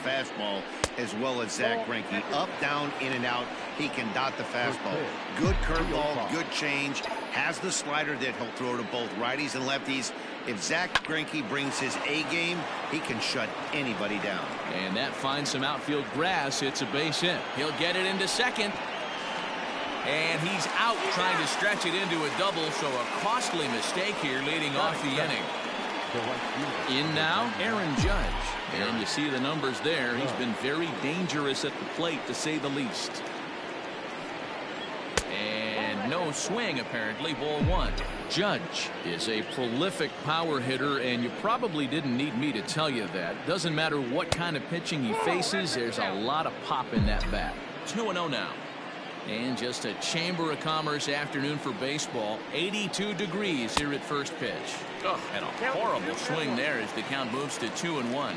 fastball as well as Zach Greinke. Up, down, in and out. He can dot the fastball. Good curveball, good change. Has the slider that he'll throw to both righties and lefties. If Zach Greinke brings his A game, he can shut anybody down. And that finds some outfield grass. It's a base hit. He'll get it into second. And he's out trying to stretch it into a double, so a costly mistake here leading off the inning. In now, Aaron Judge. And you see the numbers there. He's been very dangerous at the plate, to say the least. And no swing, apparently. Ball one. Judge is a prolific power hitter, and you probably didn't need me to tell you that. Doesn't matter what kind of pitching he faces, there's a lot of pop in that bat. 2-0 now. And just a Chamber of Commerce afternoon for baseball. 82 degrees here at first pitch. Oh, and a horrible swing there as the count moves to 2-1.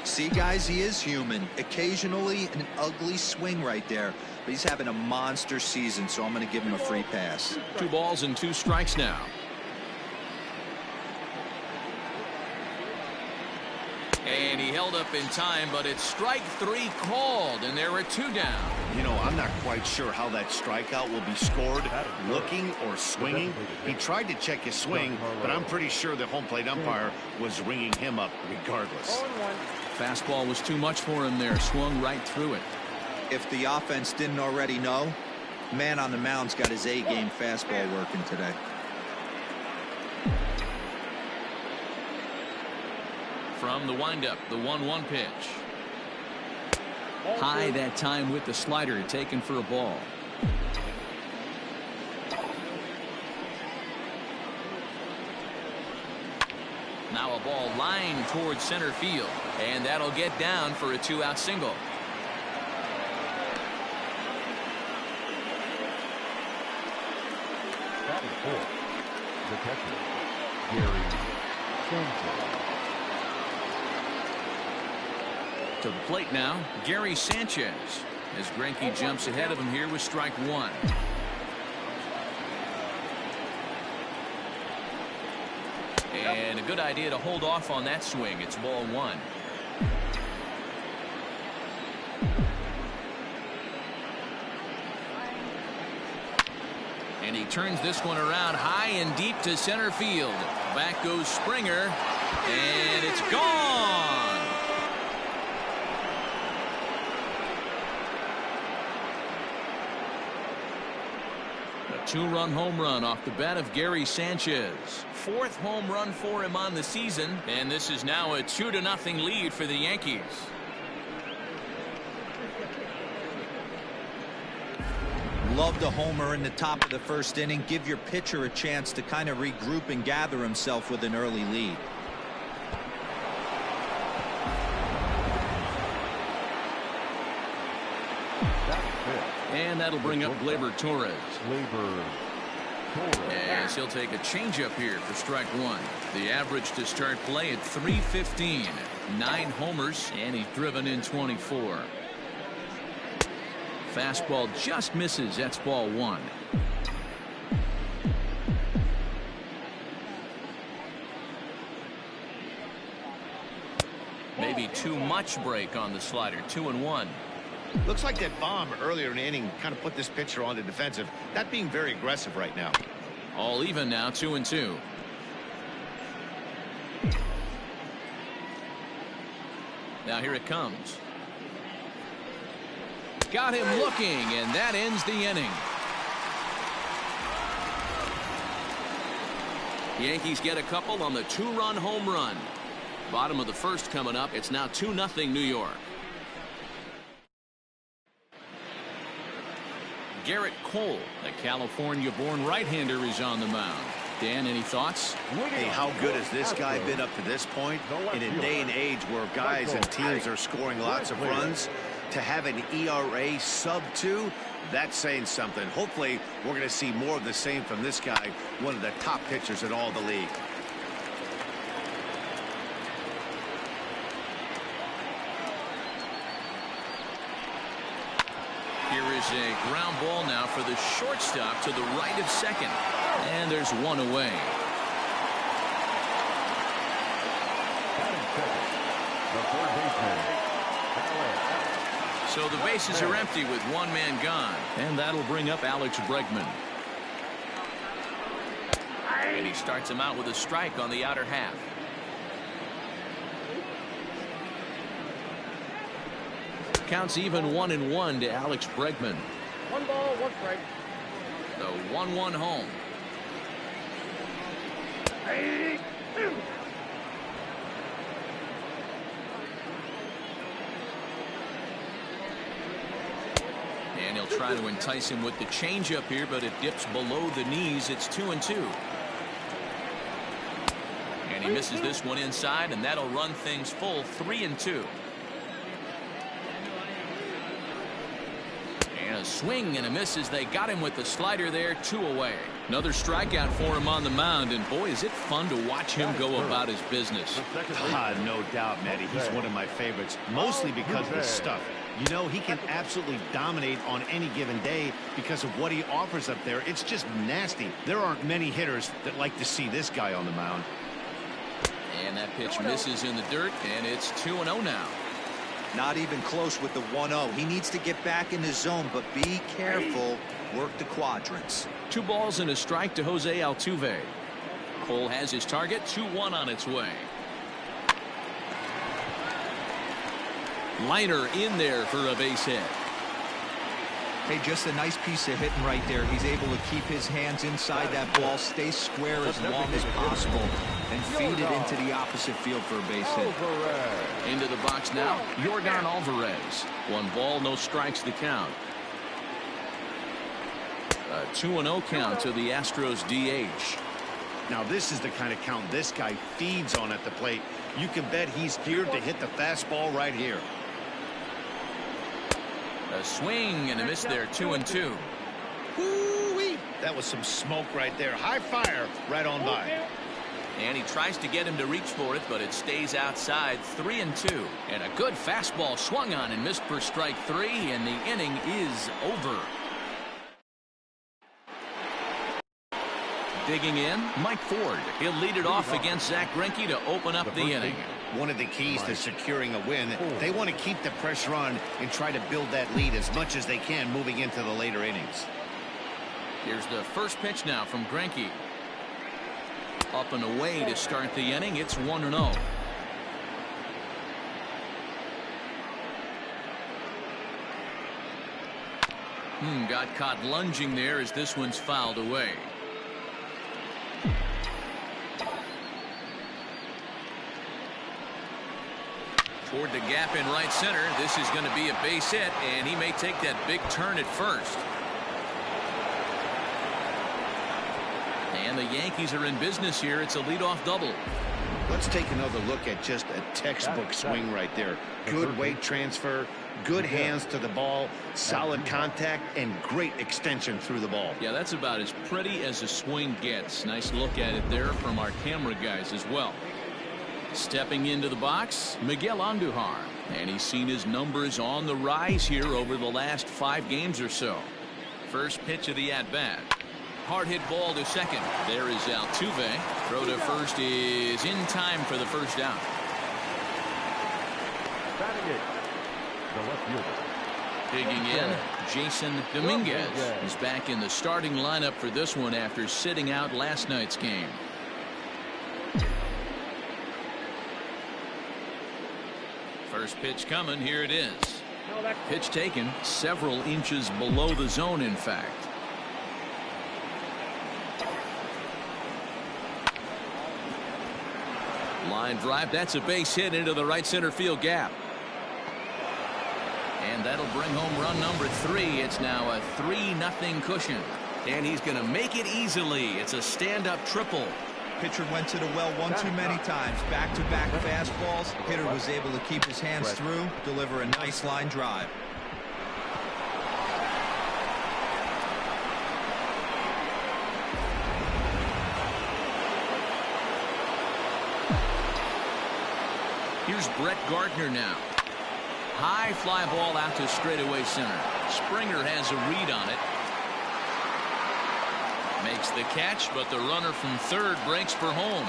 See, guys, he is human. Occasionally an ugly swing right there. But he's having a monster season, so I'm going to give him a free pass. 2 balls and 2 strikes now. And he held up in time, but it's strike 3 called, and there are 2 down. You know, I'm not quite sure how that strikeout will be scored, looking or swinging. He tried to check his swing, but I'm pretty sure the home plate umpire was ringing him up regardless. Fastball was too much for him there, swung right through it. If the offense didn't already know, man on the mound's got his A-game fastball working today. From the windup, the 1-1 pitch. High that time with the slider, taken for a ball. Now a ball lined towards center field, and that'll get down for a 2-out single. Batting fourth, the catcher, Gary Sanchez. To the plate now, Gary Sanchez, as Greinke jumps ahead of him here with strike 1. And a good idea to hold off on that swing. It's ball 1. And he turns this one around high and deep to center field. Back goes Springer, and it's gone. A 2-run home run off the bat of Gary Sanchez. 4th home run for him on the season, and this is now a 2-0 lead for the Yankees. Love the homer in the top of the first inning. Give your pitcher a chance to kind of regroup and gather himself with an early lead. And that'll bring up Gleyber Torres. As he'll take a changeup here for strike 1. The average to start play at .315. 9 homers, and he's driven in 24. Fastball just misses. That's ball 1. Maybe too much break on the slider. 2-1. Looks like that bomb earlier in the inning kind of put this pitcher on the defensive. Not being very aggressive right now. All even now, 2-2. Now here it comes. Got him looking, and that ends the inning. Yankees get a couple on the 2-run home run. Bottom of the first coming up. It's now 2-0 New York. Garrett Cole, the California-born right-hander, is on the mound. Dan, any thoughts? Hey, how good has this guy been up to this point? In a day and age where guys and teams are scoring lots of runs, to have an ERA sub-2, that's saying something. Hopefully, we're going to see more of the same from this guy, one of the top pitchers in all the league. Here is a ground ball now for the shortstop to the right of second. And there's one away. The third baseman, So the bases are empty with one man gone. And that'll bring up Alex Bregman. And he starts him out with a strike on the outer half. Counts even 1-1 to Alex Bregman. 1 ball, 1 strike. The 1-1 home. And he'll try to entice him with the changeup here, but it dips below the knees. It's 2-2. And he misses this one inside, and that'll run things full 3-2. And a swing and a miss as they got him with the slider there. 2 away. Another strikeout for him on the mound, and boy, is it fun to watch him go about his business. No doubt, Matty. He's one of my favorites, mostly because of his stuff. You know, he can absolutely dominate on any given day because of what he offers up there. It's just nasty. There aren't many hitters that like to see this guy on the mound. And that pitch misses in the dirt, and it's 2-0 now. Not even close with the 1-0. He needs to get back in the zone, but be careful. Work the quadrants. 2 balls and a strike to Jose Altuve. Cole has his target. 2-1 on its way. Liner in there for a base hit. Hey, just a nice piece of hitting right there. He's able to keep his hands inside that ball, stay square as long as possible, and feed it into the opposite field for a base hit. Into the box now, Yordan Alvarez. 1 ball, no strikes to count. A 2-0 count to the Astros DH. Now, this is the kind of count this guy feeds on at the plate. You can bet he's geared to hit the fastball right here. A swing and a miss there. 2-2. Woo-wee. That was some smoke right there. High fire right on by. And he tries to get him to reach for it, but it stays outside. 3-2. And a good fastball swung on and missed for strike 3, and the inning is over. Digging in, Mike Ford. He'll lead it off against Zach Greinke to open up the inning. One of the keys to securing a win, they want to keep the pressure on and try to build that lead as much as they can moving into the later innings. Here's the first pitch now from Greinke. Up and away to start the inning. It's 1-0. Got caught lunging there as this one's fouled away. Toward the gap in right center. This is going to be a base hit, and he may take that big turn at first. And the Yankees are in business here. It's a leadoff double. Let's take another look at just a textbook swing right there. Good weight transfer, good hands to the ball, solid contact, and great extension through the ball. Yeah, that's about as pretty as a swing gets. Nice look at it there from our camera guys as well. Stepping into the box, Miguel Andujar. And he's seen his numbers on the rise here over the last 5 games or so. First pitch of the at-bat. Hard hit ball to second. There is Altuve. Throw to first is in time for the first out. Batting it, the left fielder. Digging in, Jason Dominguez is back in the starting lineup for this one after sitting out last night's game. First pitch coming. Here it is. Pitch taken several inches below the zone, in fact. Line drive. That's a base hit into the right center field gap. And that'll bring home run number 3. It's now a 3-0 cushion. And he's going to make it easily. It's a stand-up triple. Pitcher went to the well one too many times. Back-to-back fastballs. Hitter was able to keep his hands through, deliver a nice line drive. Here's Brett Gardner now. High fly ball out to straightaway center. Springer has a read on it. Makes the catch, but the runner from third breaks for home.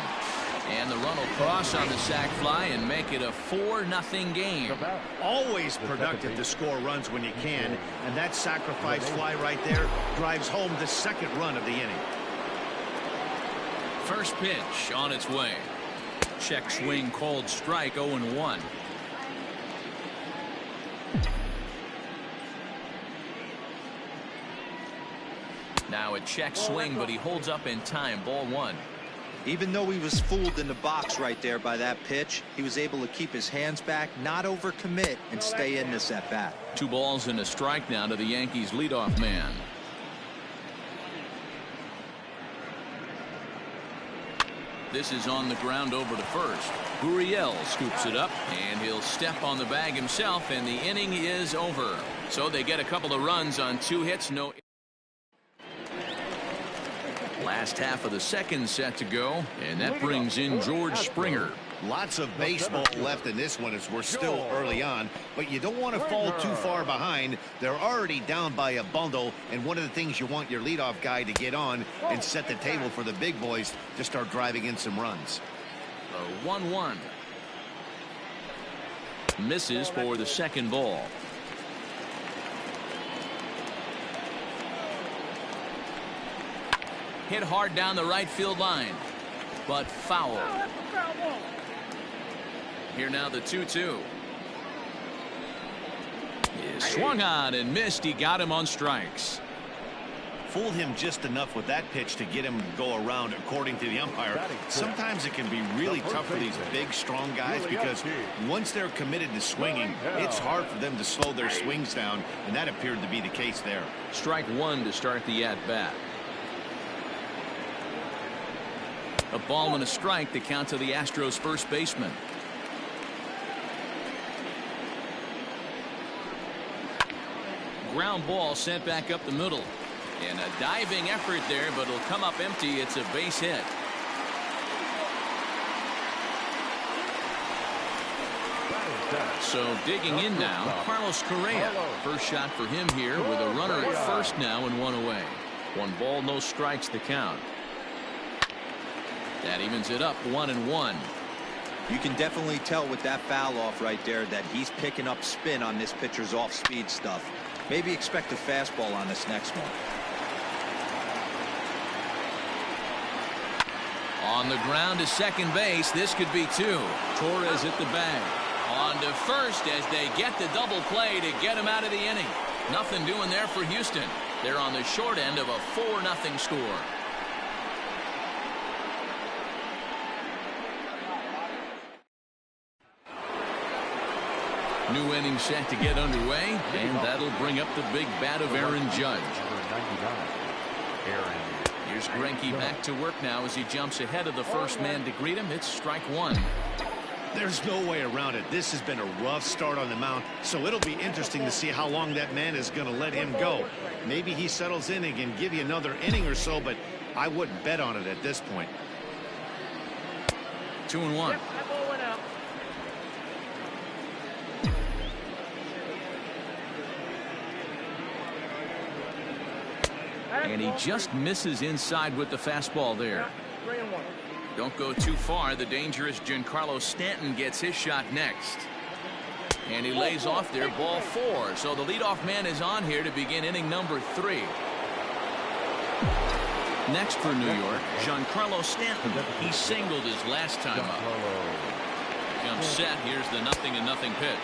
And the run will cross on the sac fly and make it a 4-0 game. Always productive to score runs when you can, and that sacrifice fly right there drives home the second run of the inning. First pitch on its way. Check swing called strike. 0-1. Now a check swing, but he holds up in time. Ball 1. Even though he was fooled in the box right there by that pitch, he was able to keep his hands back, not overcommit, and stay in this at bat. 2 balls and a strike now to the Yankees leadoff man. This is on the ground over to first. Gurriel scoops it up, and he'll step on the bag himself, and the inning is over. So they get a couple of runs on 2 hits, no. Last half of the second set to go, and that brings in George Springer. Lots of baseball left in this one as we're still early on, but you don't want to fall too far behind. They're already down by a bundle, and one of the things you want your leadoff guy to get on and set the table for the big boys to start driving in some runs. The 1-1. Misses for the second ball. Hit hard down the right field line, but foul. Here now the 2-2. Is swung on and missed. He got him on strikes. Fooled him just enough with that pitch to get him to go around, according to the umpire. Sometimes it can be really tough for these big, strong guys because once they're committed to swinging, it's hard for them to slow their swings down, and that appeared to be the case there. Strike 1 to start the at-bat. A ball and a strike to count to the Astros first baseman. Ground ball sent back up the middle. And a diving effort there, but it'll come up empty. It's a base hit. So digging in now, Carlos Correa. First shot for him here with a runner at first now and 1 away. 1 ball, no strikes to count. That evens it up 1-1. You can definitely tell with that foul off right there that he's picking up spin on this pitcher's off-speed stuff. Maybe expect a fastball on this next one. On the ground to second base. This could be 2. Torres at the bag. On to first as they get the double play to get him out of the inning. Nothing doing there for Houston. They're on the short end of a 4-0 score. New inning set to get underway, and that'll bring up the big bat of Aaron Judge. Here's Greinke back to work now as he jumps ahead of the first man to greet him. It's strike 1. There's no way around it. This has been a rough start on the mound, so it'll be interesting to see how long that man is going to let him go. Maybe he settles in and can give you another inning or so, but I wouldn't bet on it at this point. 2-1. And he just misses inside with the fastball there. Don't go too far. The dangerous Giancarlo Stanton gets his shot next. And he lays off there, ball 4. So the leadoff man is on here to begin inning number 3. Next for New York, Giancarlo Stanton. He singled his last time up. Comes set. Here's the 0-0 pitch.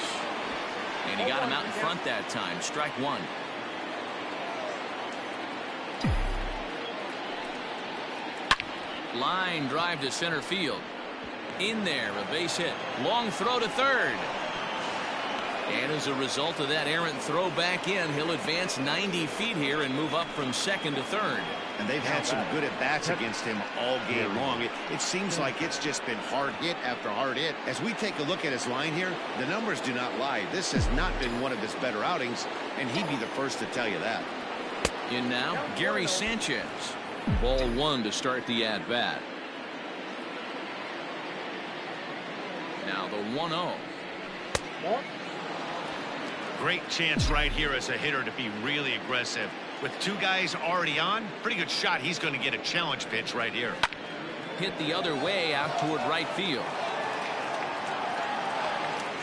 And he got him out in front that time. Strike 1. Line drive to center field. In there, a base hit. Long throw to third. And as a result of that errant throw back in, he'll advance 90 feet here and move up from second to third. And they've had some good at-bats against him all game long. It seems like it's just been hard hit after hard hit. As we take a look at his line here, the numbers do not lie. This has not been one of his better outings, and he'd be the first to tell you that. In now, Gary Sanchez. Ball 1 to start the at-bat. Now the 1-0. Great chance right here as a hitter to be really aggressive. With 2 guys already on, pretty good shot. He's going to get a challenge pitch right here. hit the other way out toward right field.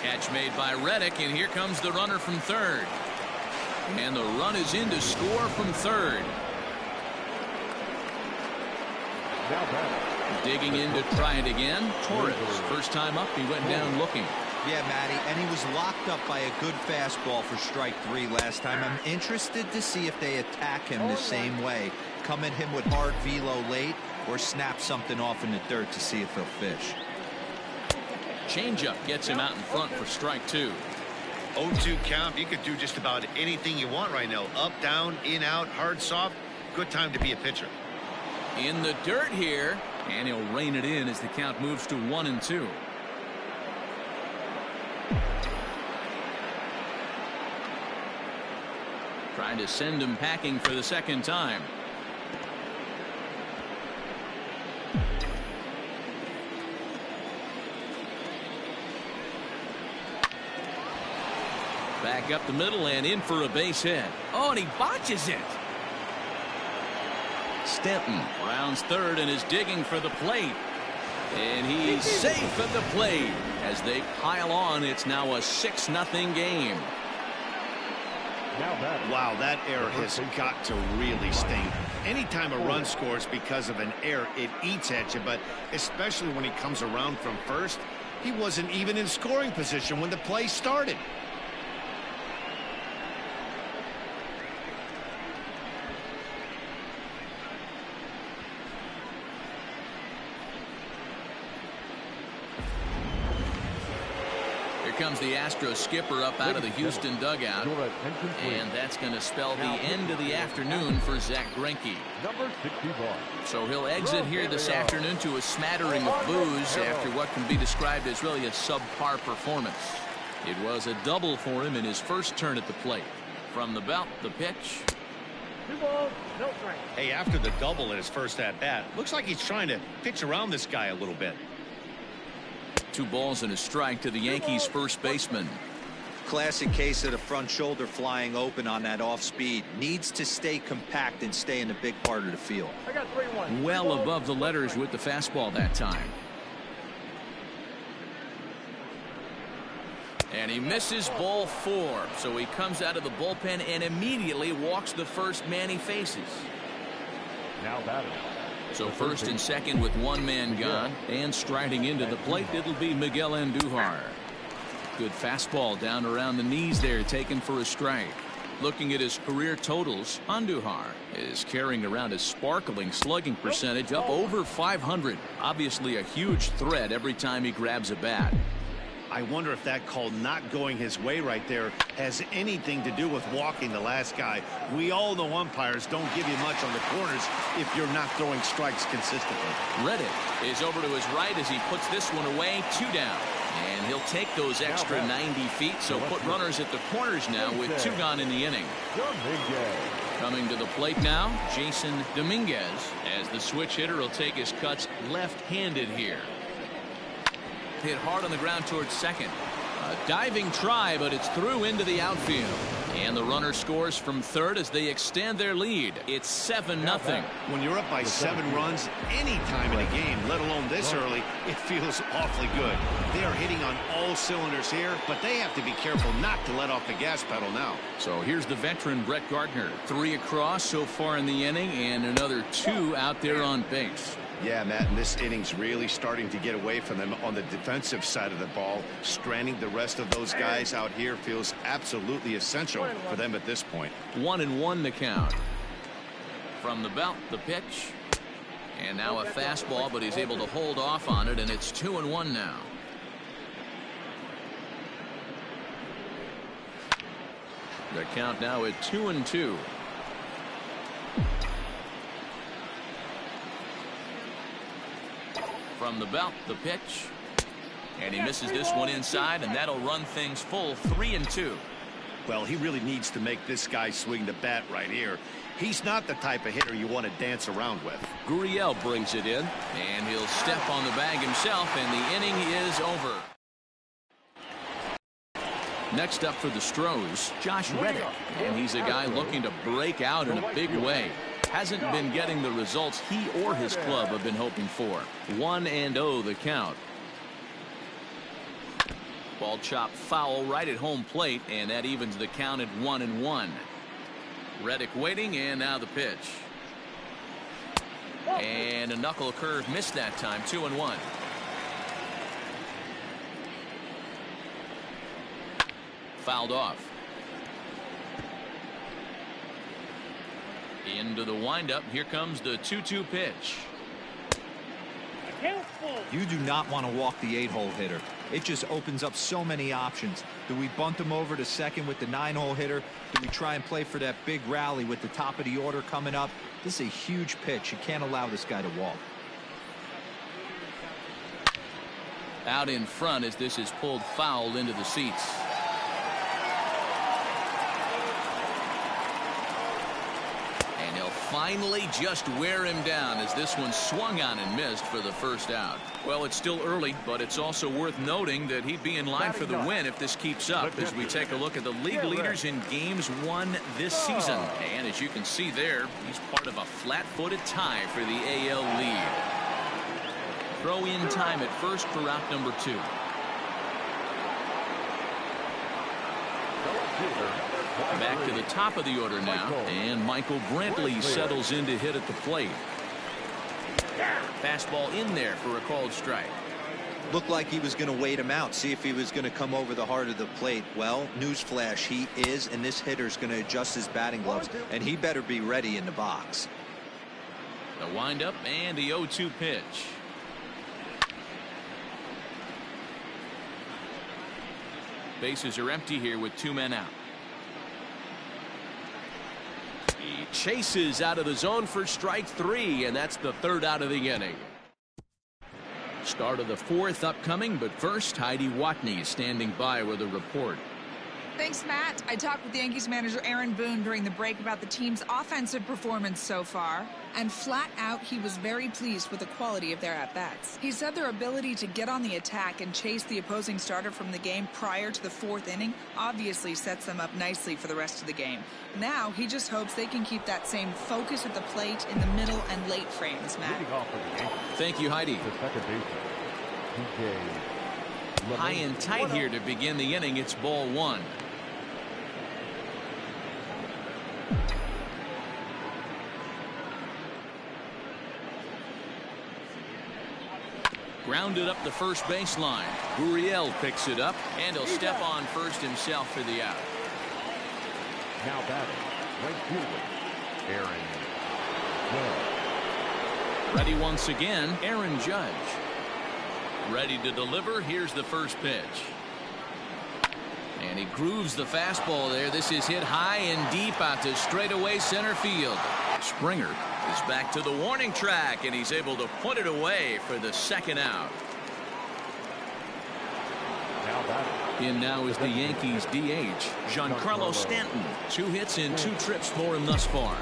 Catch made by Reddick, and here comes the runner from third. And the run is in to score from third. Digging in to try it again. Torres, first time up, he went down looking. Yeah, Matty, and he was locked up by a good fastball for strike 3 last time. I'm interested to see if they attack him the same way. Come at him with hard velo late or snap something off in the dirt to see if he'll fish. Changeup gets him out in front for strike 2. 0-2 count. You could do just about anything you want right now. Up, down, in, out, hard, soft. Good time to be a pitcher. In the dirt here, and he'll rein it in as the count moves to 1-2. Trying to send him packing for the second time. Back up the middle and in for a base hit. Oh, and he botches it. Stanton rounds third and is digging for the plate. And he's safe at the plate. As they pile on, it's now a 6-0 game. Wow, that error has got to really sting. Anytime a run scores because of an error, it eats at you, but especially when he comes around from first, he wasn't even in scoring position when the play started. Comes the Astros skipper up out of the Houston dugout, and that's going to spell the end of the afternoon for Zach Greinke. So he'll exit here this afternoon to a smattering of boos after what can be described as really a subpar performance. It was a double for him in his first turn at the plate. From the belt, the pitch. 2 balls, no strike. Hey, after the double in his first at bat, looks like he's trying to pitch around this guy a little bit. 2 balls and a strike to the Yankees first baseman. Classic case of the front shoulder flying open on that off speed. Needs to stay compact and stay in the big part of the field. I got 3-1. Well above the letters with the fastball that time. And he misses ball 4. So he comes out of the bullpen and immediately walks the first man he faces. Now batting. So first and second with 1 man gone, and striding into the plate, it'll be Miguel Andujar. Good fastball down around the knees there, taken for a strike. Looking at his career totals, Andujar is carrying around a sparkling slugging percentage up over 500. Obviously a huge threat every time he grabs a bat. I wonder if that call not going his way right there has anything to do with walking the last guy. We all know umpires don't give you much on the corners if you're not throwing strikes consistently. Reddick is over to his right as he puts this one away. 2 down. And he'll take those extra 90 feet, so put runners at the corners now with 2 gone in the inning. Coming to the plate now, Jason Dominguez, as the switch hitter will take his cuts left-handed here. Hit hard on the ground towards second. A diving try, but it's through into the outfield. And the runner scores from third as they extend their lead. It's 7-0. When you're up by 7 runs any time in a game, let alone this early, it feels awfully good. They are hitting on all cylinders here, but they have to be careful not to let off the gas pedal now. So here's the veteran Brett Gardner. 3 across so far in the inning, and another 2 out there on base. Yeah, Matt, and this inning's really starting to get away from them on the defensive side of the ball. Stranding the rest of those guys out here feels absolutely essential for them at this point. 1-1 the count. From the belt, the pitch. And now a fastball, but he's able to hold off on it, and it's 2-1 now. The count now at 2-2. From the belt, the pitch. And he misses this one inside, and that'll run things full 3-2. Well, he really needs to make this guy swing the bat right here. He's not the type of hitter you want to dance around with. Gurriel brings it in, and he'll step on the bag himself, and the inning is over. Next up for the Stros, Josh Reddick, and he's a guy looking to break out in a big way. hasn't been getting the results he or his club have been hoping for. 1-0 the count. Ball chopped foul right at home plate, and that evens the count at 1-1. Reddick waiting, and now the pitch. And a knuckle curve missed that time. 2-1. Fouled off. Into the windup. Here comes the 2-2 pitch. You do not want to walk the 8-hole hitter. It just opens up so many options. Do we bunt him over to second with the 9-hole hitter? Do we try and play for that big rally with the top of the order coming up? This is a huge pitch. You can't allow this guy to walk. Out in front as this is pulled foul into the seats. And he'll finally just wear him down as this one swung on and missed for the first out. Well, it's still early, but it's also worth noting that he'd be in line for the win if this keeps up as we take a look at the league leaders in games won this season. And as you can see there, he's part of a flat-footed tie for the AL lead. Throw in time at first for out number 2. Back to the top of the order now, and Michael Brantley settles in to hit at the plate. Fastball in there for a called strike. Looked like he was going to wait him out, see if he was going to come over the heart of the plate. Well, newsflash, he is, and this hitter's going to adjust his batting gloves, and he better be ready in the box. The windup and the 0-2 pitch. Bases are empty here with 2 men out. He chases out of the zone for strike 3, and that's the 3rd out of the inning. Start of the 4th upcoming, but first, Heidi Watney is standing by with a report. Thanks, Matt. I talked with the Yankees manager Aaron Boone during the break about the team's offensive performance so far, and flat out, he was very pleased with the quality of their at-bats. He said their ability to get on the attack and chase the opposing starter from the game prior to the 4th inning obviously sets them up nicely for the rest of the game. Now, he just hopes they can keep that same focus at the plate in the middle and late frames, Matt. Thank you, Heidi. The second baseman. High and tight here to begin the inning. It's ball 1. Grounded up the first baseline. Gurriel picks it up, and he'll step on first himself for the out. Now batting, right fielder, Aaron Judge. Ready once again, Aaron Judge. Ready to deliver. Here's the first pitch. And he grooves the fastball there. This is hit high and deep out to straightaway center field. Springer is back to the warning track, and he's able to put it away for the 2nd out. In now is the Yankees DH, Giancarlo Stanton. 2 hits and 2 trips for him thus far.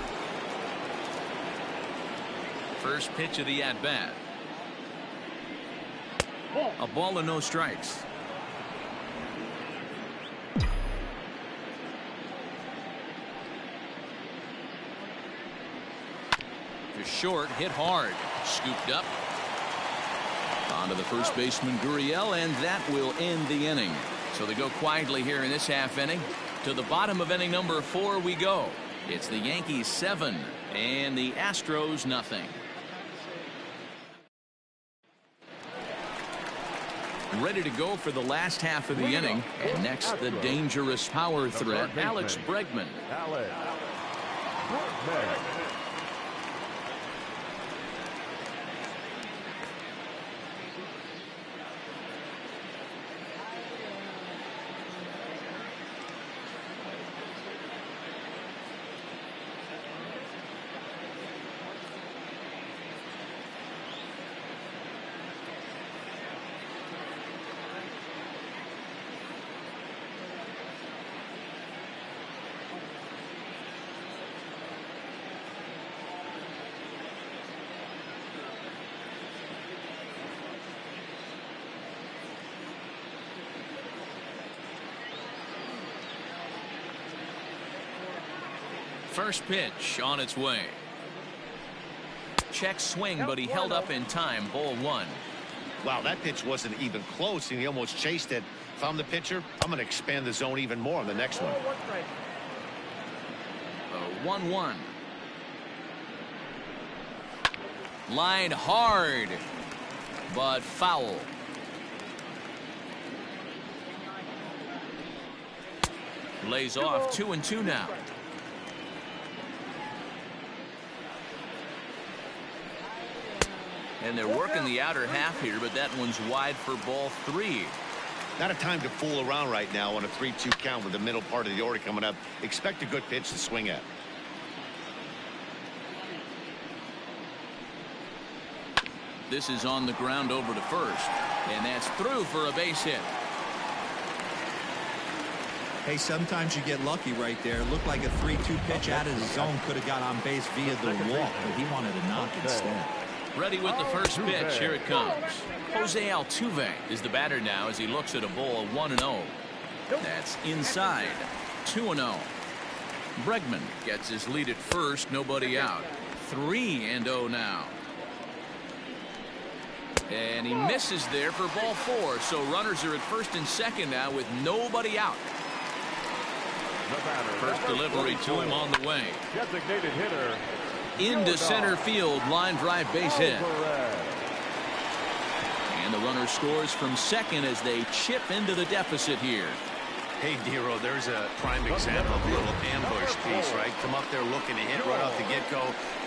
First pitch of the at-bat. A ball and no strikes. To short, hit hard, scooped up. Onto the first baseman Gurriel, and that will end the inning. So they go quietly here in this half inning. To the bottom of inning number 4 we go. It's the Yankees 7 and the Astros nothing. Ready to go for the last half of the inning. And next, the dangerous power threat, Alex Bregman. Alex Bregman. First pitch on its way. check swing, but he held up in time. Ball 1. Wow, that pitch wasn't even close, and he almost chased it. If I'm the pitcher, I'm going to expand the zone even more on the next one. 1-1. Line hard, but foul. Lays off 2-2 now. And they're working the outer half here, but that one's wide for ball 3. Not a time to fool around right now on a 3-2 count with the middle part of the order coming up. Expect a good pitch to swing at. This is on the ground over to first, and that's through for a base hit. Hey, sometimes you get lucky right there. It looked like a 3-2 pitch out of the zone could have got on base via the walk, but he wanted a knock instead. Ready with the first pitch. Here it comes. Jose Altuve is the batter now as he looks at a ball 1-0. That's inside. 2-0. Bregman gets his lead at first. Nobody out. 3-0 now. And he misses there for ball 4. So runners are at first and second now with nobody out. First delivery to him on the way. Designated hitter. Into center field, line drive base hit. And the runner scores from second as they chip into the deficit here. Hey, Dero, there's a prime example of a little ambush piece, right? Come up there looking to hit right off the get-go.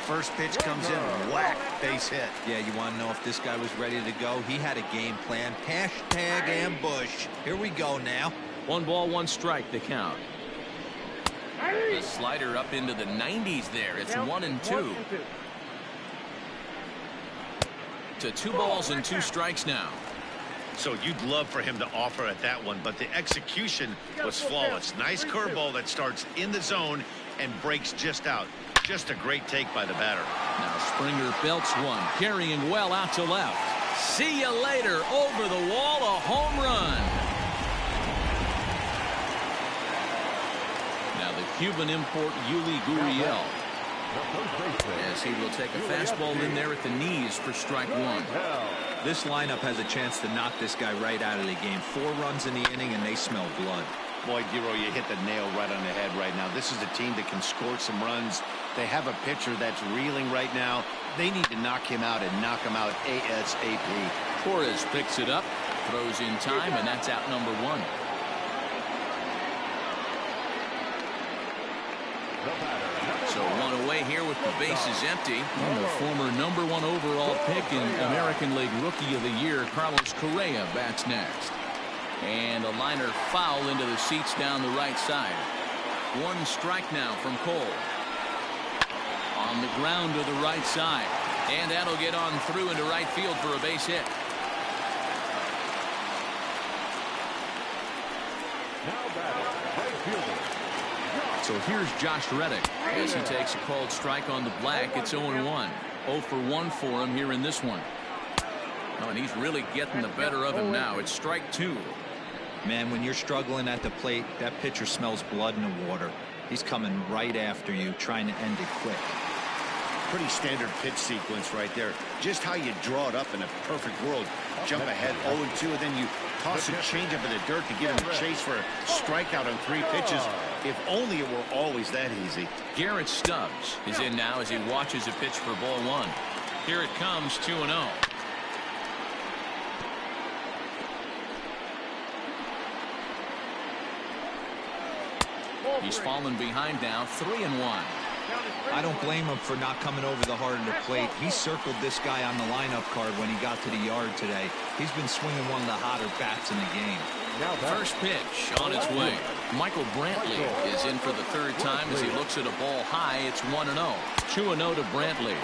First pitch comes in, whack, base hit. Yeah, you want to know if this guy was ready to go? He had a game plan. Hashtag ambush. Here we go now. 1 ball, 1 strike, the count. The slider up into the 90s there. It's 1-2. To 2 balls and 2 strikes now. So you'd love for him to offer at that one, but the execution was flawless. Nice curveball that starts in the zone and breaks just out. Just a great take by the batter. Now Springer belts one, carrying well out to left. See you later. Over the wall, a home run. Now the Cuban import Yuli Gurriel, as he will take a fastball in there at the knees for strike 1. This lineup has a chance to knock this guy right out of the game. 4 runs in the inning, and they smell blood. Boy, Dero, you hit the nail right on the head right now. This is a team that can score some runs. They have a pitcher that's reeling right now. They need to knock him out and knock him out ASAP. Torres picks it up, throws in time, and that's out number 1. So 1 away here with the bases empty. And the former #1 overall pick in American League Rookie of the Year, Carlos Correa, bats next. And a liner foul into the seats down the right side. 1 strike now from Cole. On the ground to the right side. And that'll get on through into right field for a base hit. Now batting, right fielder. So here's Josh Reddick as he takes a called strike on the black. It's 0-1. 0 for 1 for him here in this one. Oh, and he's really getting the better of him now. It's strike 2. Man, when you're struggling at the plate, that pitcher smells blood in the water. He's coming right after you, trying to end it quick. Pretty standard pitch sequence right there. Just how you draw it up in a perfect world. Jump ahead 0-2, and then you toss a changeup in the dirt to give him a chase for a strikeout on 3 pitches. If only it were always that easy. Garrett Stubbs is in now as he watches a pitch for ball 1. Here it comes, 2-0. He's fallen behind now, 3-1. I don't blame him for not coming over the heart of the plate. He circled this guy on the lineup card when he got to the yard today. He's been swinging one of the hotter bats in the game. First pitch on its way. Michael Brantley is in for the 3rd time as he looks at a ball high. It's 1-0. 2-0 to Brantley.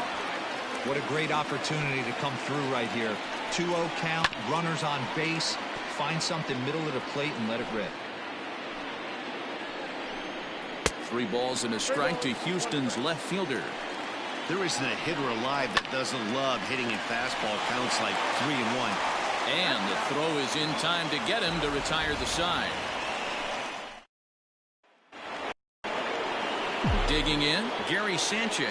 What a great opportunity to come through right here. 2-0 count, runners on base. Find something middle of the plate and let it rip. 3 balls and a strike to Houston's left fielder. There isn't a hitter alive that doesn't love hitting in fastball counts like 3-1. And the throw is in time to get him to retire the side. Digging in, Gary Sanchez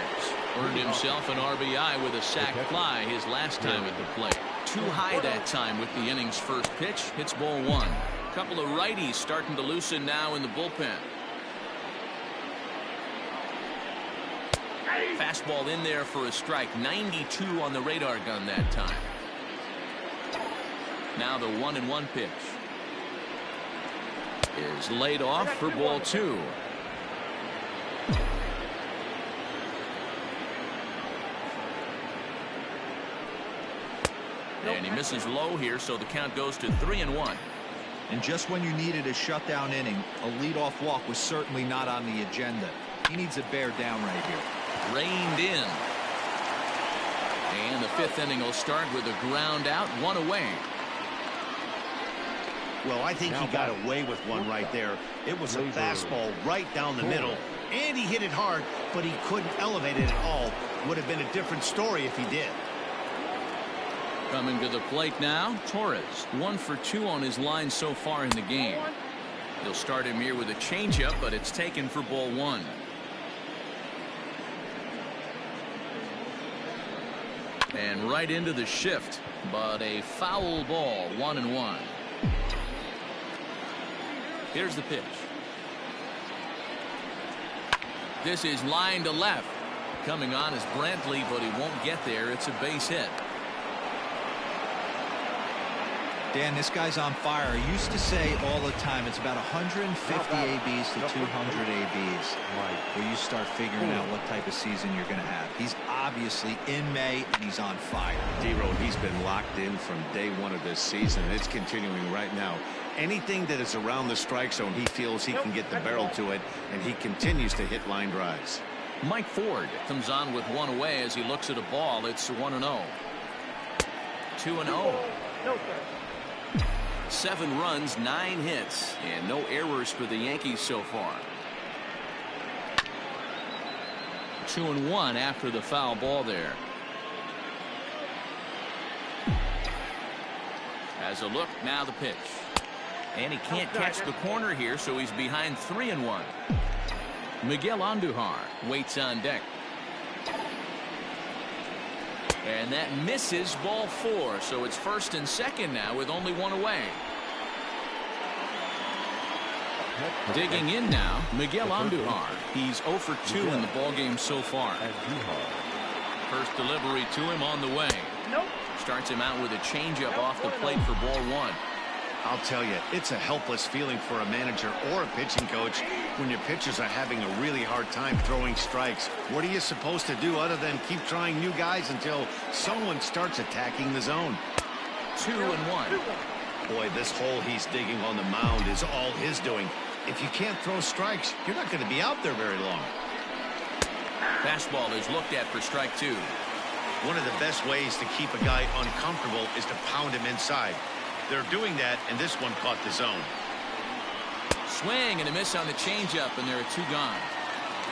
earned himself an RBI with a sac fly his last time at the plate. Too high that time with the inning's first pitch. Hits ball one. Couple of righties starting to loosen now in the bullpen. Fastball in there for a strike. 92 on the radar gun that time. Now the 1-1 pitch is laid off for ball two. And he misses low here, so the count goes to 3-1. And just when you needed a shutdown inning, a leadoff walk was certainly not on the agenda. He needs a bear down right here. Reined in. And the fifth inning will start with a ground out, one away. Well, I think he got away with one right there. It was a fastball right down the middle, and he hit it hard, but he couldn't elevate it at all. Would have been a different story if he did. Coming to the plate now, Torres. 1 for 2 on his line so far in the game. He'll start him here with a changeup, but it's taken for ball one. And right into the shift, but a foul ball, 1-1. Here's the pitch. This is line to left. Coming on is Brantley, but he won't get there. It's a base hit. Dan, this guy's on fire. I used to say all the time it's about 150 ABs to 200 ABs where you start figuring out what type of season you're going to have. He's obviously in May, and he's on fire. D-Road, he's been locked in from day one of this season. It's continuing right now. Anything that is around the strike zone, he feels he can get the barrel to it, and he continues to hit line drives. Mike Ford comes on with one away as he looks at a ball. It's 1-0. 2-0. 7 runs, 9 hits, and no errors for the Yankees so far. 2-1 after the foul ball there. Has a look, now the pitch. And he can't catch the corner here, so he's behind 3-1. Miguel Andujar waits on deck. And that misses ball 4, so it's first and second now with only one away. Digging in now, Miguel Andujar. He's 0 for 2 in the ballgame so far. First delivery to him on the way. Starts him out with a changeup off the plate for ball 1. I'll tell you, it's a helpless feeling for a manager or a pitching coach when your pitchers are having a really hard time throwing strikes. What are you supposed to do other than keep trying new guys until someone starts attacking the zone? 2-1. Boy, this hole he's digging on the mound is all his doing. If you can't throw strikes, you're not going to be out there very long. Fastball is looked at for strike 2. One of the best ways to keep a guy uncomfortable is to pound him inside. They're doing that, and this one caught the zone. Swing and a miss on the changeup, and there are 2 gone.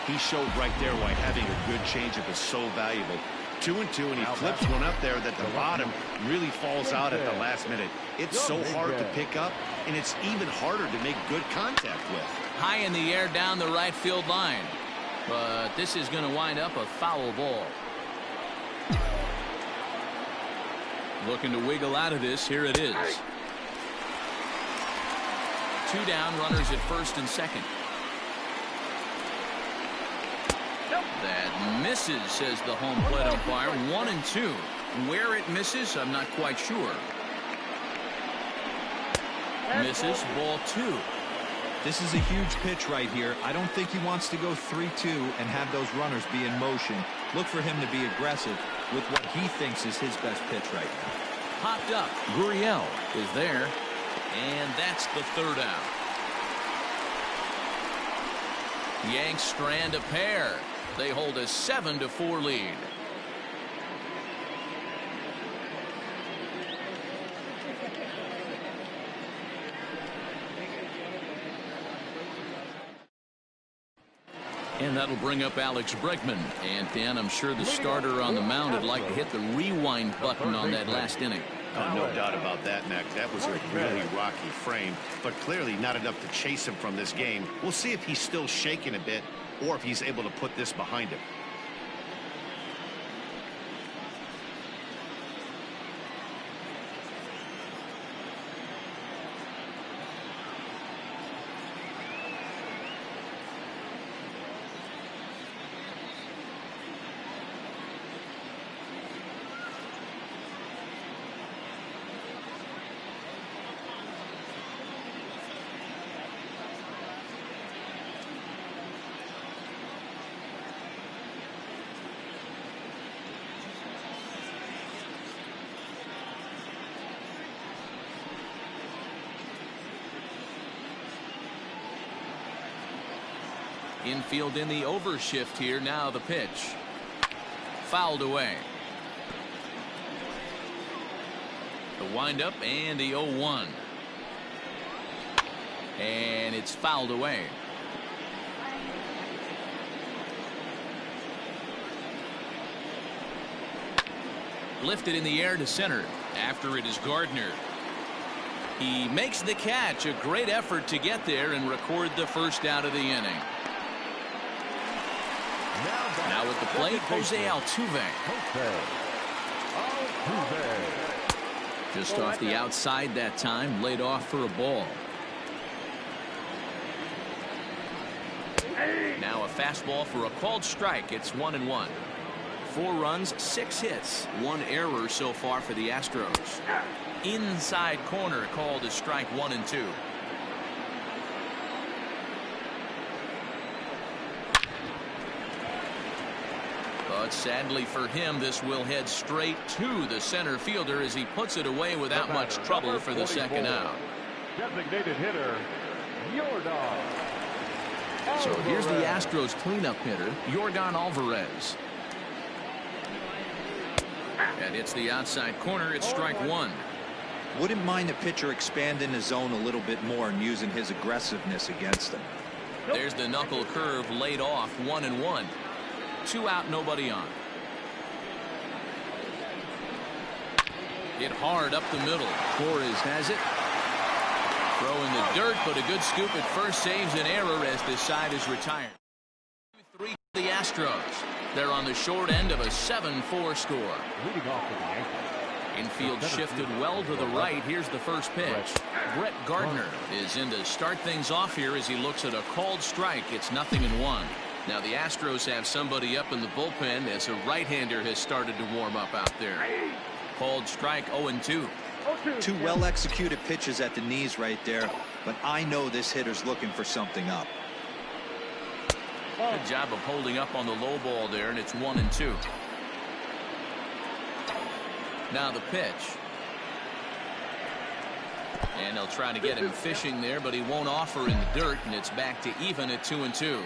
He showed right there why having a good changeup is so valuable. 2-2, and he flips one up there that the bottom really falls out at the last minute. It's so hard to pick up, and it's even harder to make good contact with. High in the air down the right field line. But this is going to wind up a foul ball. Looking to wiggle out of this. Here it is. 2 down, runners at first and second. That misses, says the home plate umpire. 1-2. Where it misses, I'm not quite sure. Misses, ball 2. This is a huge pitch right here. I don't think he wants to go 3-2 and have those runners be in motion. Look for him to be aggressive with what he thinks is his best pitch right now. Popped up. Gurriel is there. And that's the 3rd out. Yanks strand a pair. They hold a 7-4 lead. And that'll bring up Alex Bregman. And Dan, I'm sure the starter on the mound would like to hit the rewind button on that last inning. No doubt about that, Mac. That was a really rocky frame, but clearly not enough to chase him from this game. We'll see if he's still shaking a bit or if he's able to put this behind him. Infield in the overshift here. Now the pitch. Fouled away. The windup and the 0-1. And it's fouled away. Lifted in the air to center. After it is Gardner. He makes the catch. A great effort to get there and record the first out of the inning. Now at the plate, Jose Altuve. Just off the outside that time, laid off for a ball. Now a fastball for a called strike. It's 1-1. 4 runs, 6 hits, 1 error so far for the Astros. Inside corner called as strike 1 and 2. But sadly for him, this will head straight to the center fielder as he puts it away without much trouble for the second out. Designated hitter, Yordan. So here's the Astros cleanup hitter, Yordan Alvarez. And it's the outside corner. It's strike 1. Wouldn't mind the pitcher expanding the zone a little bit more and using his aggressiveness against him. There's the knuckle curve laid off. 1-1. 2 out, nobody on. Hit hard up the middle. Torres has it. Throw in the dirt, but a good scoop at first saves an error as this side is retired. 3 the Astros. They're on the short end of a 7-4 score. Leading off for the Yankees. Infield shifted well to the right. Here's the first pitch. Brett Gardner is in to start things off here as he looks at a called strike. It's 0-1. Now the Astros have somebody up in the bullpen as a right-hander has started to warm up out there. Called strike 0-2. 2 well-executed pitches at the knees right there, but I know this hitter's looking for something up. Good job of holding up on the low ball there, and it's 1-2. Now the pitch. And they'll try to get him fishing there, but he won't offer in the dirt, and it's back to even at 2-2.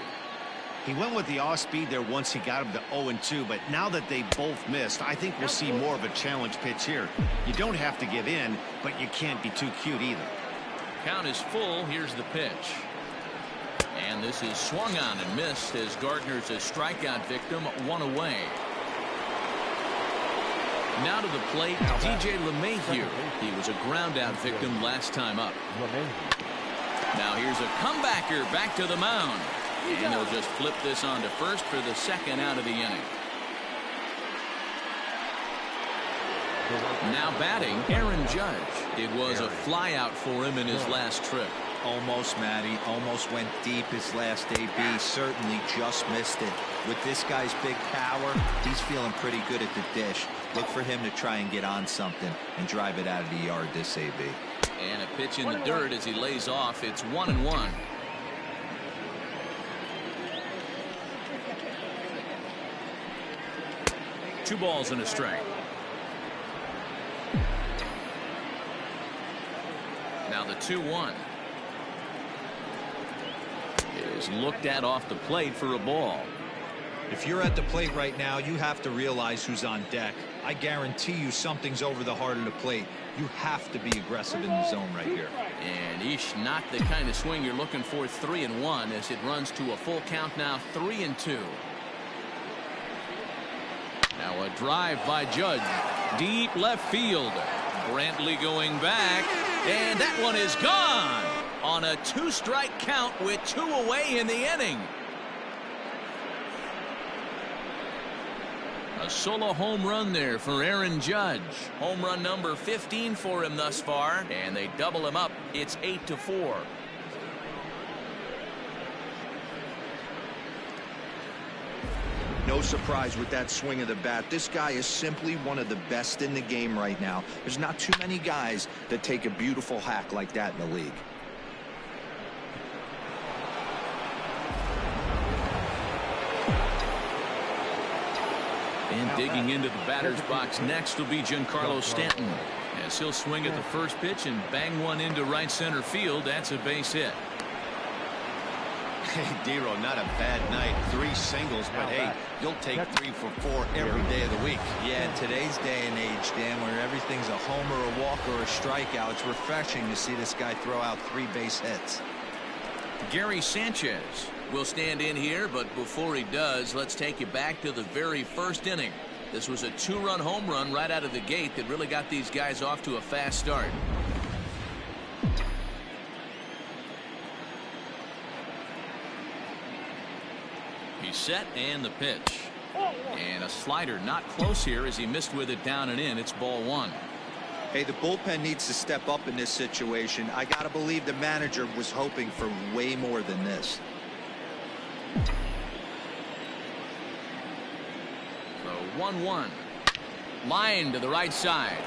He went with the off speed there once he got him to 0-2, but now that they both missed, I think we'll see more of a challenge pitch here. You don't have to give in, but you can't be too cute either. Count is full. Here's the pitch. And this is swung on and missed as Gardner's a strikeout victim, 1 away. Now to the plate, DJ LeMahieu. He was a ground out victim last time up. Now here's a comebacker back to the mound. And they'll just flip this on to first for the second out of the inning. Now batting, Aaron Judge. It was a fly out for him in his last trip. Almost, Matty. Almost went deep his last AB. Certainly just missed it. With this guy's big power, he's feeling pretty good at the dish. Look for him to try and get on something and drive it out of the yard this AB. And a pitch in the dirt as he lays off. It's 1-1. Two balls and a strike. Now the 2-1. It is looked at off the plate for a ball. If you're at the plate right now, you have to realize who's on deck. I guarantee you something's over the heart of the plate. You have to be aggressive in the zone right here. And not the kind of swing you're looking for. 3-1 as it runs to a full count now. 3-2. Now a drive by Judge. Deep left field. Brantley going back. And that one is gone on a 2-strike count with 2 away in the inning. A solo home run there for Aaron Judge. Home run number 15 for him thus far, and they double him up. It's 8-4. No surprise with that swing of the bat. This guy is simply one of the best in the game right now. There's not too many guys that take a beautiful hack like that in the league. And digging into the batter's box next will be Giancarlo Stanton, as he'll swing at the first pitch and bang one into right center field. That's a base hit. Hey, Dero, not a bad night. 3 singles, but hey, you'll take 3 for 4 every day of the week. Yeah, in today's day and age, Dan, where everything's a homer, a walk, or a strikeout, it's refreshing to see this guy throw out 3 base hits. Gary Sanchez will stand in here, but before he does, let's take you back to the very first inning. This was a 2-run home run right out of the gate that really got these guys off to a fast start. He's set, and the pitch. And a slider not close here as he missed with it down and in. It's ball 1. Hey, the bullpen needs to step up in this situation. I gotta believe the manager was hoping for way more than this. So 1-1. Line to the right side.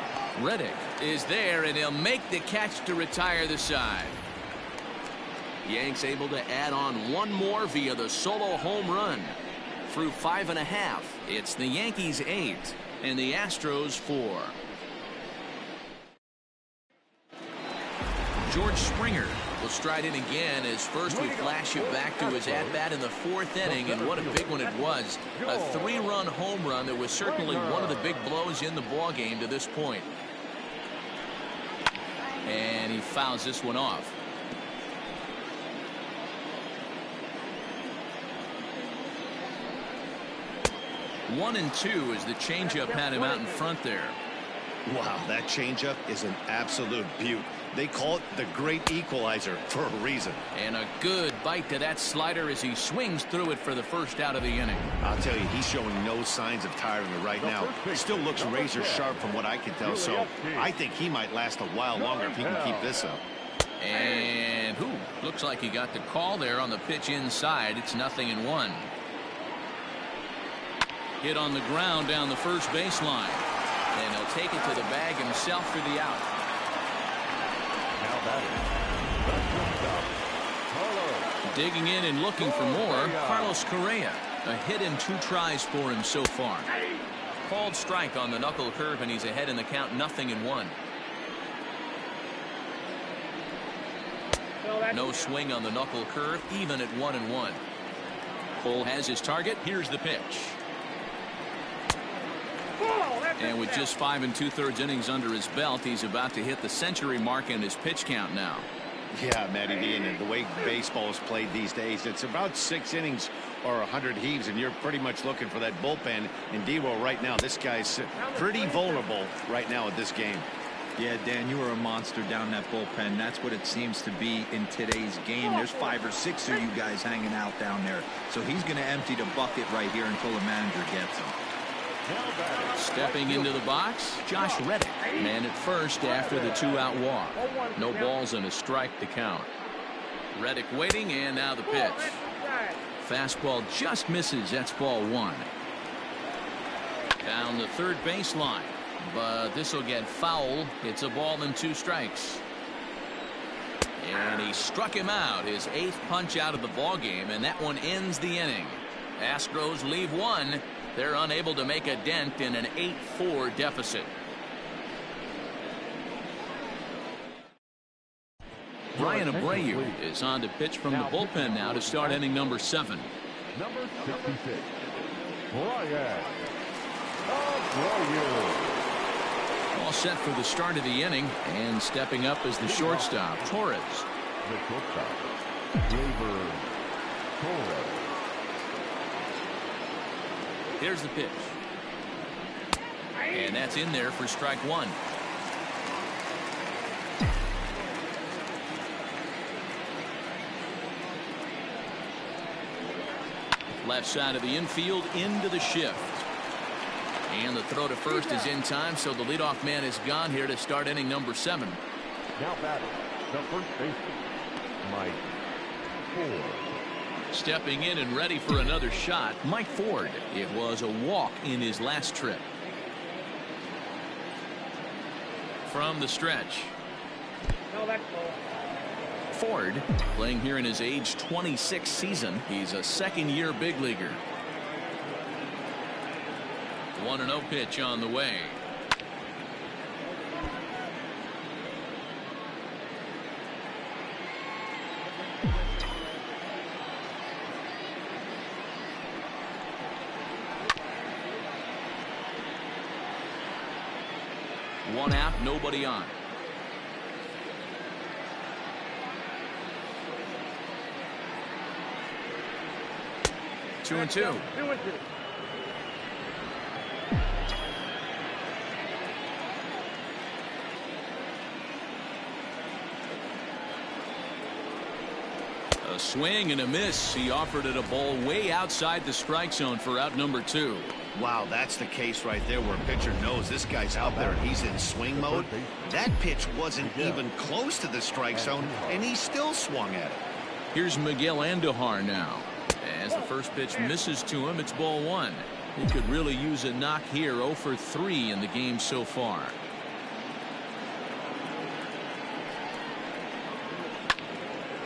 Reddick is there, and he'll make the catch to retire the side. Yanks able to add on 1 more via the solo home run. Through 5.5, it's the Yankees 8 and the Astros 4. George Springer will stride in again as first we flash you back to his at-bat in the 4th inning, and what a big one it was. A 3-run home run that was certainly one of the big blows in the ballgame to this point. And he fouls this one off. 1-2 as the changeup had him out in front there. Wow, that changeup is an absolute beaut. They call it the great equalizer for a reason. And a good bite to that slider as he swings through it for the first out of the inning. I'll tell you, he's showing no signs of tiring right now. Still looks razor sharp from what I can tell, so I think he might last a while longer if he can keep this up. And looks like he got the call there on the pitch inside. It's 0-1. Hit on the ground down the first baseline. And he'll take it to the bag himself for the out. Digging in and looking for more, Carlos Correa. A hit in 2 tries for him so far. Called strike on the knuckle curve, and he's ahead in the count, 0-1. No swing on the knuckle curve, even at 1-1. Cole has his target. Here's the pitch. And with just 5 2/3 innings under his belt, he's about to hit the century mark in his pitch count now. Yeah, Matty D, and the way baseball is played these days, it's about 6 innings or 100 heaves, and you're pretty much looking for that bullpen. And D-Roll right now, this guy's pretty vulnerable right now at this game. Yeah, Dan, you were a monster down that bullpen. That's what it seems to be in today's game. There's 5 or 6 of you guys hanging out down there. So he's going to empty the bucket right here until the manager gets him. Stepping into the box, Josh Reddick. Man at first after the 2-out walk. No balls and a strike to count. Reddick waiting, and now the pitch. Fastball just misses. That's ball 1. Down the third baseline. But this will get foul. It's a ball and 2 strikes. And he struck him out. His 8th punch out of the ball game, and that one ends the inning. Astros leave 1. They're unable to make a dent in an 8-4 deficit. Brian Abreu is on to pitch from the bullpen now to start inning number 7. Number 66, Brian Abreu. All set for the start of the inning, and stepping up is the shortstop, Torres. The shortstop, Gleyber Torres. Here's the pitch. And that's in there for strike 1. Left side of the infield into the shift. And the throw to first is in time, so the leadoff man is gone here to start inning number 7. Now batting, the first baseman, Mike Ford. Stepping in and ready for another shot, Mike Ford. It was a walk in his last trip. From the stretch. Ford playing here in his age 26 season. He's a second-year big leaguer. 1-0 pitch on the way. One out, nobody on. Two and two. A swing and a miss. He offered it a ball way outside the strike zone for out number 2. Wow, that's the case right there where a pitcher knows this guy's out there and he's in swing mode. That pitch wasn't even close to the strike zone, and he still swung at it. Here's Miguel Andujar now. As the first pitch misses to him, it's ball 1. He could really use a knock here. 0 for 3 in the game so far.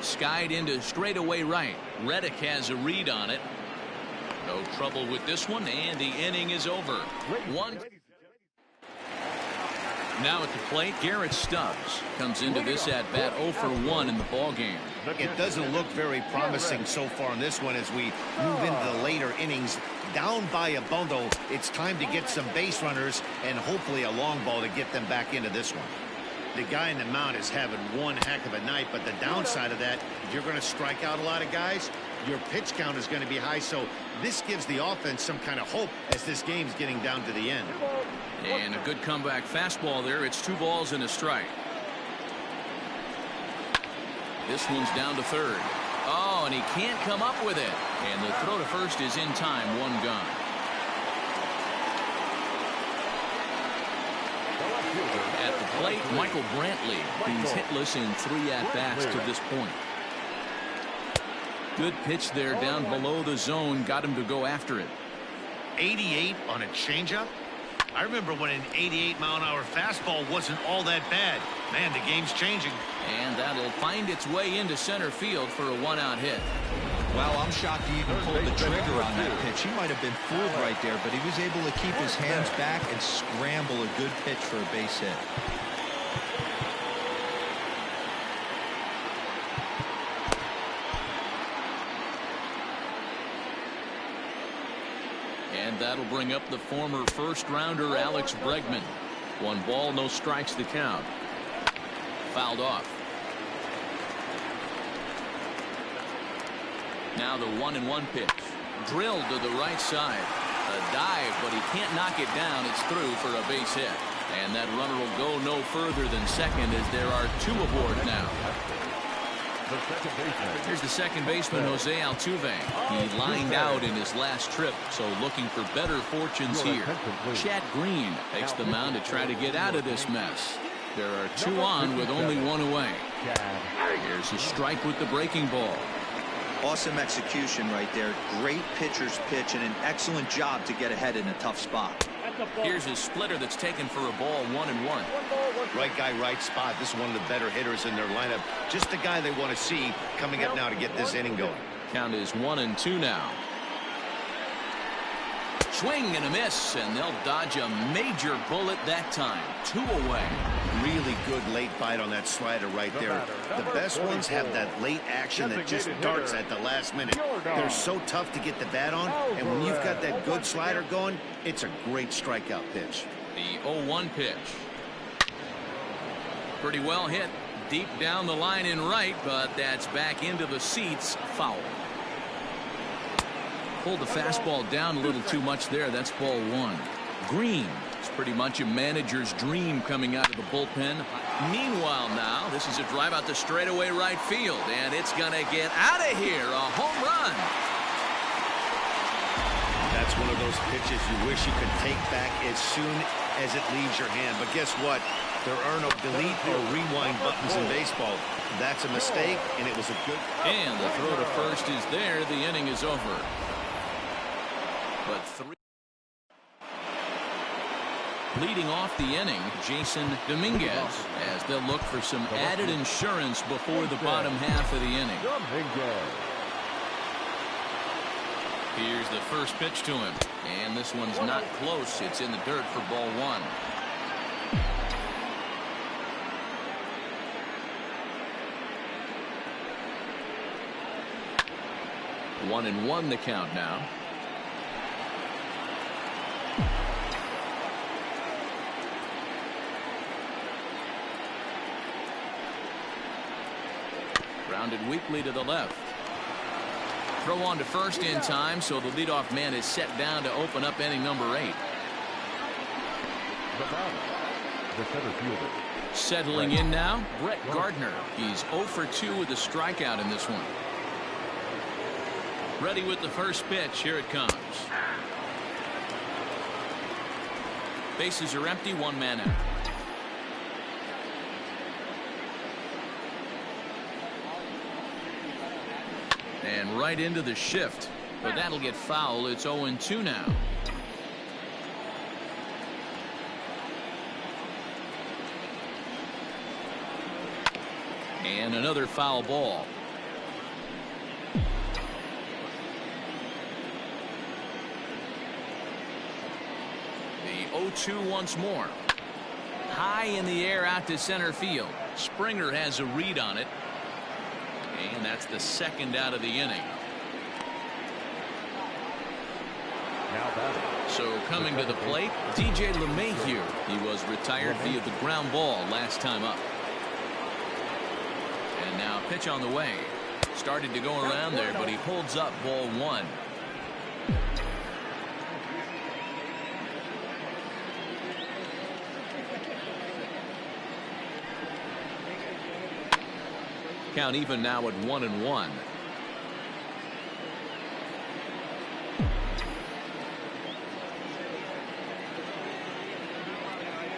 Skied into straightaway right. Reddick has a read on it. No trouble with this one, and the inning is over. 1. Now at the plate, Garrett Stubbs comes into this at bat 0 for 1 in the ball game. It doesn't look very promising so far in this one as we move into the later innings. Down by a bundle, it's time to get some base runners and hopefully a long ball to get them back into this one. The guy in the mound is having one heck of a night, but the downside of that, if you're going to strike out a lot of guys, your pitch count is going to be high, so this gives the offense some kind of hope as this game's getting down to the end. And a good comeback fastball there. It's 2 balls and a strike. This one's down to third. Oh, and he can't come up with it. And the throw to first is in time. 1 gone. At the plate, Michael Brantley. He's hitless in 3 at-bats to this point. Good pitch there down below the zone. Got him to go after it. 88 on a changeup? I remember when an 88-mile-an-hour fastball wasn't all that bad. Man, the game's changing. And that'll find its way into center field for a 1-out hit. Wow, I'm shocked he even pulled the trigger on that pitch. He might have been fooled right there, but he was able to keep his hands back and scramble a good pitch for a base hit. And that'll bring up the former first-rounder Alex Bregman. 1 ball, no strikes to count. Fouled off. Now the 1-1 pitch. Drilled to the right side. A dive, but he can't knock it down. It's through for a base hit. And that runner will go no further than second as there are 2 aboard now. Here's the second baseman, Jose Altuve. He lined out in his last trip, so looking for better fortunes here. Chad Green takes the mound to try to get out of this mess. There are 2 on with only 1 away. Here's a strike with the breaking ball. Awesome execution right there. Great pitcher's pitch and an excellent job to get ahead in a tough spot. Here's his splitter that's taken for a ball. 1-1. Right guy, right spot. This is one of the better hitters in their lineup. Just the guy they want to see coming up now to get this inning going. Count is 1-2 now. Swing and a miss, and they'll dodge a major bullet that time. 2 away. Really good late bite on that slider right there. The best ones have that late action that just darts at the last minute. They're so tough to get the bat on, and when you've got that good slider going, it's a great strikeout pitch. The 0-1 pitch. Pretty well hit. Deep down the line in right, but that's back into the seats. Foul. Pulled the fastball down a little too much there. That's ball 1. Green. It's pretty much a manager's dream coming out of the bullpen. Meanwhile now, this is a drive out to straightaway right field, and it's going to get out of here. A home run. That's one of those pitches you wish you could take back as soon as it leaves your hand. But guess what? There are no delete or rewind buttons in baseball. That's a mistake, and it was a good... And the throw to first is there. The inning is over. But leading off the inning, Jason Dominguez, as they'll look for some added insurance before the bottom half of the inning. Here's the first pitch to him, and this one's not close. It's in the dirt for ball one. One and one the count now. Grounded weakly to the left. Throw on to first in time, so the leadoff man is set down to open up inning number 8. The center fielder. Settling in now, Brett Gardner. He's 0 for 2 with a strikeout in this one. Ready with the first pitch. Here it comes. Bases are empty, one man out. And right into the shift, but that'll get foul. It's 0-2 now. And another foul ball. The 0-2 once more. High in the air out to center field. Springer has a read on it. And that's the second out of the inning. So coming to the plate, DJ LeMahieu. He was retired via the ground ball last time up. And now pitch on the way. Started to go around there, but he holds up ball one. Count even now at 1-1.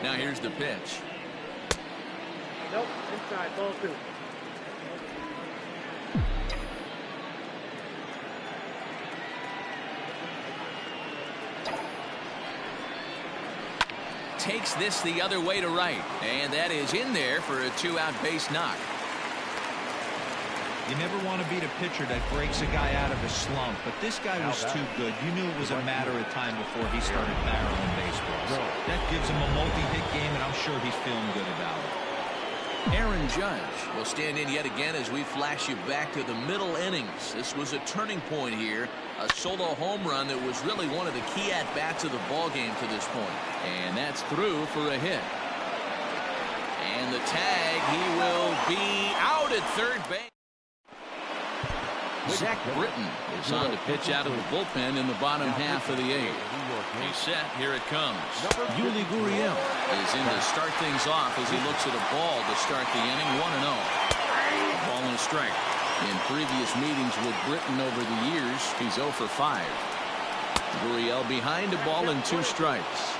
Now here's the pitch. Nope, inside, ball 2. Takes this the other way to right, and that is in there for a 2-out base knock. You never want to beat a pitcher that breaks a guy out of a slump, but this guy was too good. You knew it was a matter of time before he started barreling baseballs. That gives him a multi-hit game, and I'm sure he's feeling good about it. Aaron Judge will stand in yet again as we flash you back to the middle innings. This was a turning point here, a solo home run that was really one of the key at-bats of the ballgame to this point. And that's through for a hit. And the tag, he will be out at third base. Zach Britton is on to pitch out of the bullpen in the bottom half of the 8th. He's set. Here it comes. Yuli Gurriel is in to start things off as he looks at a ball to start the inning. 1-0. Ball and a strike. In previous meetings with Britton over the years, he's 0 for 5. Gurriel behind a ball and 2 strikes.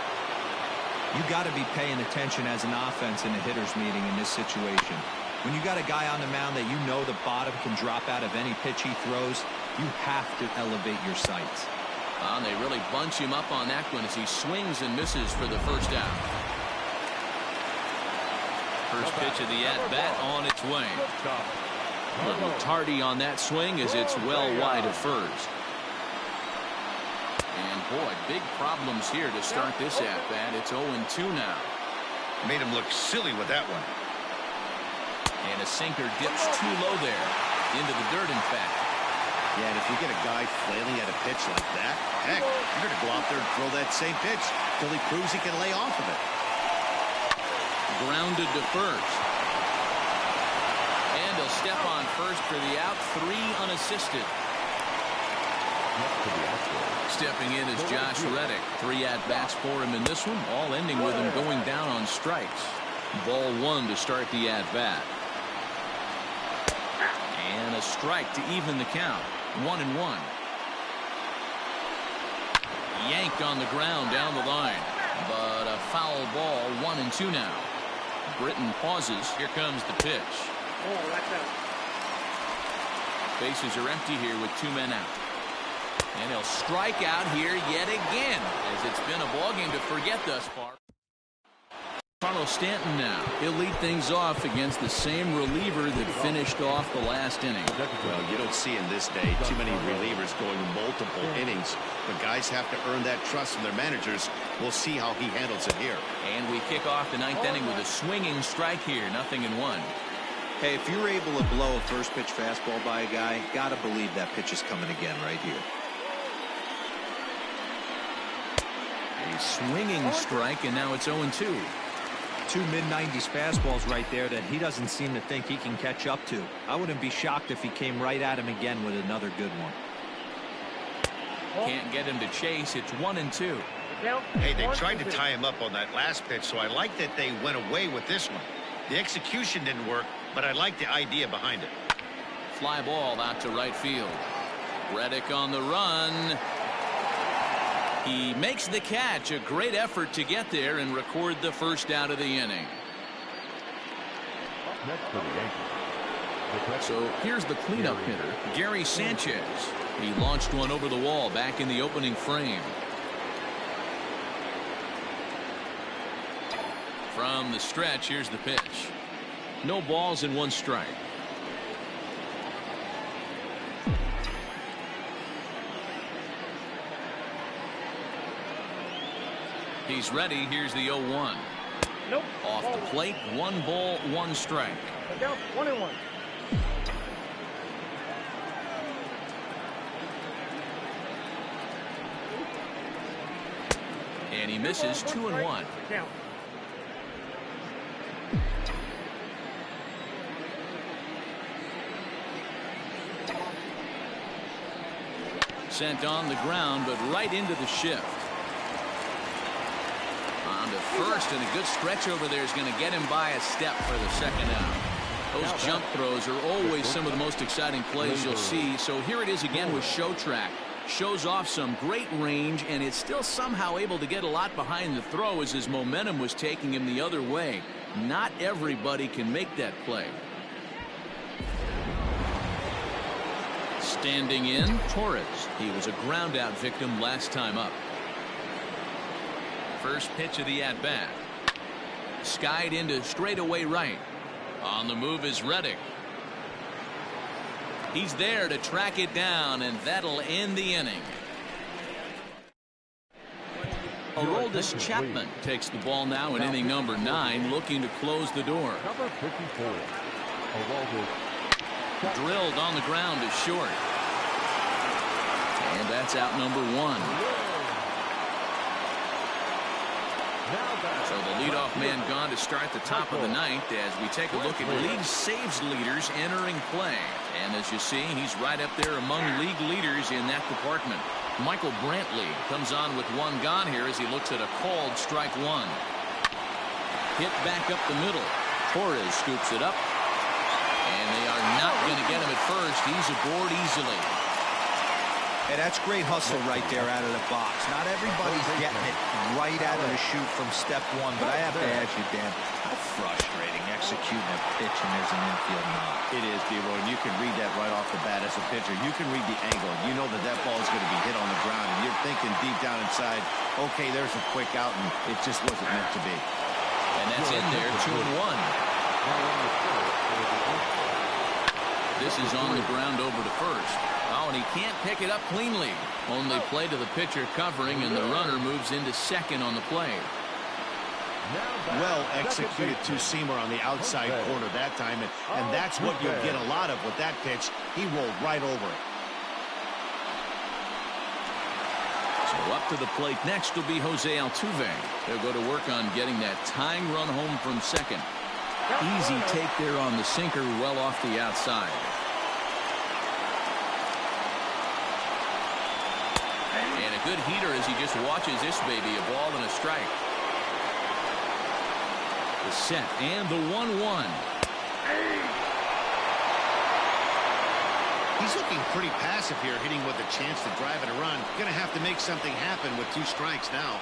You got to be paying attention as an offense in a hitter's meeting in this situation. When you got a guy on the mound that you know the bottom can drop out of any pitch he throws, you have to elevate your sights. They really bunch him up on that one as he swings and misses for the first out. First pitch of the at-bat on its way. A little tardy on that swing as it's well wide of first. And boy, big problems here to start this at-bat. It's 0-2 now. Made him look silly with that one. And a sinker dips too low there. Into the dirt, in fact. Yeah, and if you get a guy flailing at a pitch like that, heck, you're going to go out there and throw that same pitch till he proves he can lay off of it. Grounded to first. And he'll step on first for the out. 3 unassisted. Stepping in is Josh Reddick. 3 at-bats for him in this one, all ending with him going down on strikes. Ball 1 to start the at-bat. And a strike to even the count. 1-1. Yanked on the ground down the line. But a foul ball, 1-2 now. Britton pauses. Here comes the pitch. Bases are empty here with 2 men out. And he'll strike out here yet again, as it's been a ballgame to forget thus far. Carlos Stanton now. He'll lead things off against the same reliever that finished off the last inning. Well, you don't see in this day too many relievers going multiple innings, but guys have to earn that trust from their managers. We'll see how he handles it here. And we kick off the 9th inning with a swinging strike here, 0-1. Hey, if you're able to blow a first pitch fastball by a guy, gotta believe that pitch is coming again right here. A swinging strike, and now it's 0-2. 2 mid-90s fastballs right there that he doesn't seem to think he can catch up to. I wouldn't be shocked if he came right at him again with another good one. Can't get him to chase. It's 1-2. Hey, they tried to tie him up on that last pitch, so I like that they went away with this one. The execution didn't work, but I like the idea behind it. Fly ball out to right field. Reddick on the run. He makes the catch. A great effort to get there and record the first out of the inning. Next for the Yankees. So here's the cleanup hitter, Gary Sanchez. He launched one over the wall back in the opening frame. From the stretch, here's the pitch. No balls and 1 strike. He's ready. Here's the 0-1. Nope. Off the plate, 1 ball, 1 strike. Down 1-1. And he misses 2-1. Down. Sent on the ground, but right into the shift. On to first, and a good stretch over there is going to get him by a step for the second out. Those jump throws are always some of the most exciting plays you'll see. So here it is again with Show Track. Shows off some great range, and it's still somehow able to get a lot behind the throw as his momentum was taking him the other way. Not everybody can make that play. Standing in, Torres. He was a ground out victim last time up. First pitch of the at-bat. Skied into straightaway right. On the move is Reddick. He's there to track it down, and that'll end the inning. Aroldis Chapman takes the ball now in inning number 9, looking to close the door. Number 54. Aroldis. Drilled on the ground to short. And that's out number 1. So the leadoff man gone to start the top of the 9th as we take a look at league saves leaders entering play. And as you see, he's right up there among league leaders in that department. Michael Brantley comes on with 1 gone here as he looks at a called strike 1. Hit back up the middle. Torres scoops it up. And they are not going to get him at first. He's aboard easily. Hey, that's great hustle right there out of the box. Not everybody's getting it right out of the chute from step 1, but I have to ask you, Dan, how frustrating executing a pitch and there's an infield knock. It is, D-Roy, and you can read that right off the bat as a pitcher. You can read the angle. You know that that ball is going to be hit on the ground, and you're thinking deep down inside, okay, there's a quick out, and it just wasn't meant to be. And that's in there, 2-1. This is on the ground over to first. Oh, and he can't pick it up cleanly. Only play to the pitcher covering, and the runner moves into second on the play. Well executed two-seamer on the outside corner that time, and that's what you'll get a lot of with that pitch. He rolled right over it. So up to the plate next will be Jose Altuve. They'll go to work on getting that tying run home from second. Easy take there on the sinker, well off the outside. And a good heater as he just watches this baby, a ball and a strike. The set and the 1-1. He's looking pretty passive here, hitting with a chance to drive it a run. Going to have to make something happen with 2 strikes now.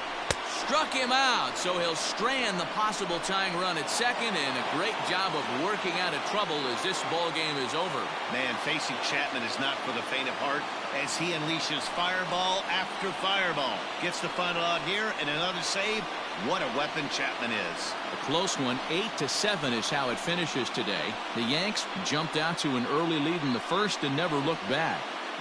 Struck him out, so he'll strand the possible tying run at second, and a great job of working out of trouble as this ball game is over. Man, facing Chapman is not for the faint of heart as he unleashes fireball after fireball. Gets the final out here and another save. What a weapon Chapman is. A close one, 8-7 is how it finishes today. The Yanks jumped out to an early lead in the first and never looked back.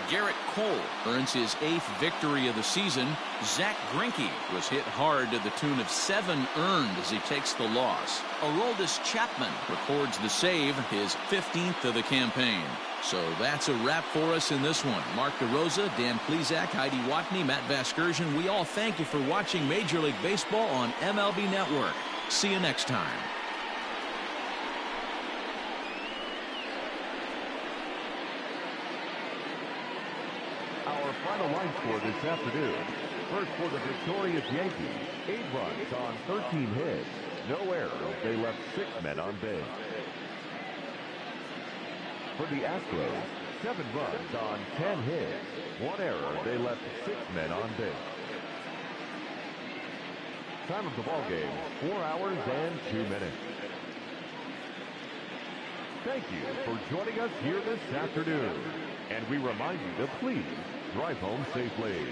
Garrett Cole earns his 8th victory of the season. Zach Greinke was hit hard to the tune of 7 earned as he takes the loss. Aroldis Chapman records the save, his 15th of the campaign. So that's a wrap for us in this one. Mark DeRosa, Dan Plesac, Heidi Watney, Matt Vasgersian, we all thank you for watching Major League Baseball on MLB Network. See you next time. Our final line score this afternoon. First for the victorious Yankees, 8 runs on 13 hits. No errors. They left 6 men on base. For the Astros, 7 runs on 10 hits. 1 error. They left 6 men on base. Time of the ball game, 4 hours and 2 minutes. Thank you for joining us here this afternoon. And we remind you to please drive home safely.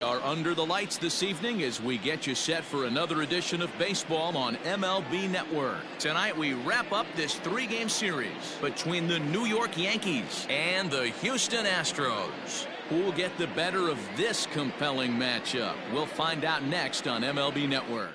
Are under the lights this evening as we get you set for another edition of baseball on MLB Network. Tonight we wrap up this 3-game series between the New York Yankees and the Houston Astros. Who will get the better of this compelling matchup? We'll find out next on MLB Network.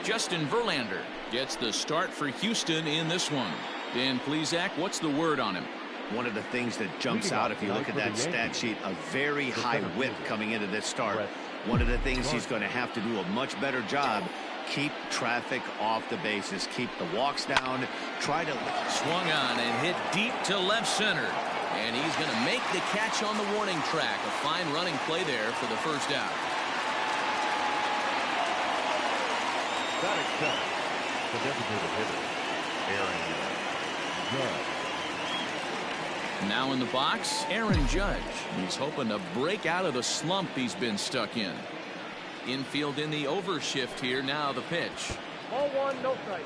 Justin Verlander gets the start for Houston in this one. Dan Plesac, what's the word on him? One of the things that jumps out if you look at that stat sheet, a very high whip coming into this start. One of the things he's going to have to do a much better job, keep traffic off the bases, keep the walks down, try to... Swung on and hit deep to left center. And he's going to make the catch on the warning track. A fine running play there for the first out. That accepts the designated hitter, Aaron Judge. Now in the box, Aaron Judge. He's hoping to break out of the slump he's been stuck in. Infield in the overshift here. Now the pitch. Ball 1, no strike.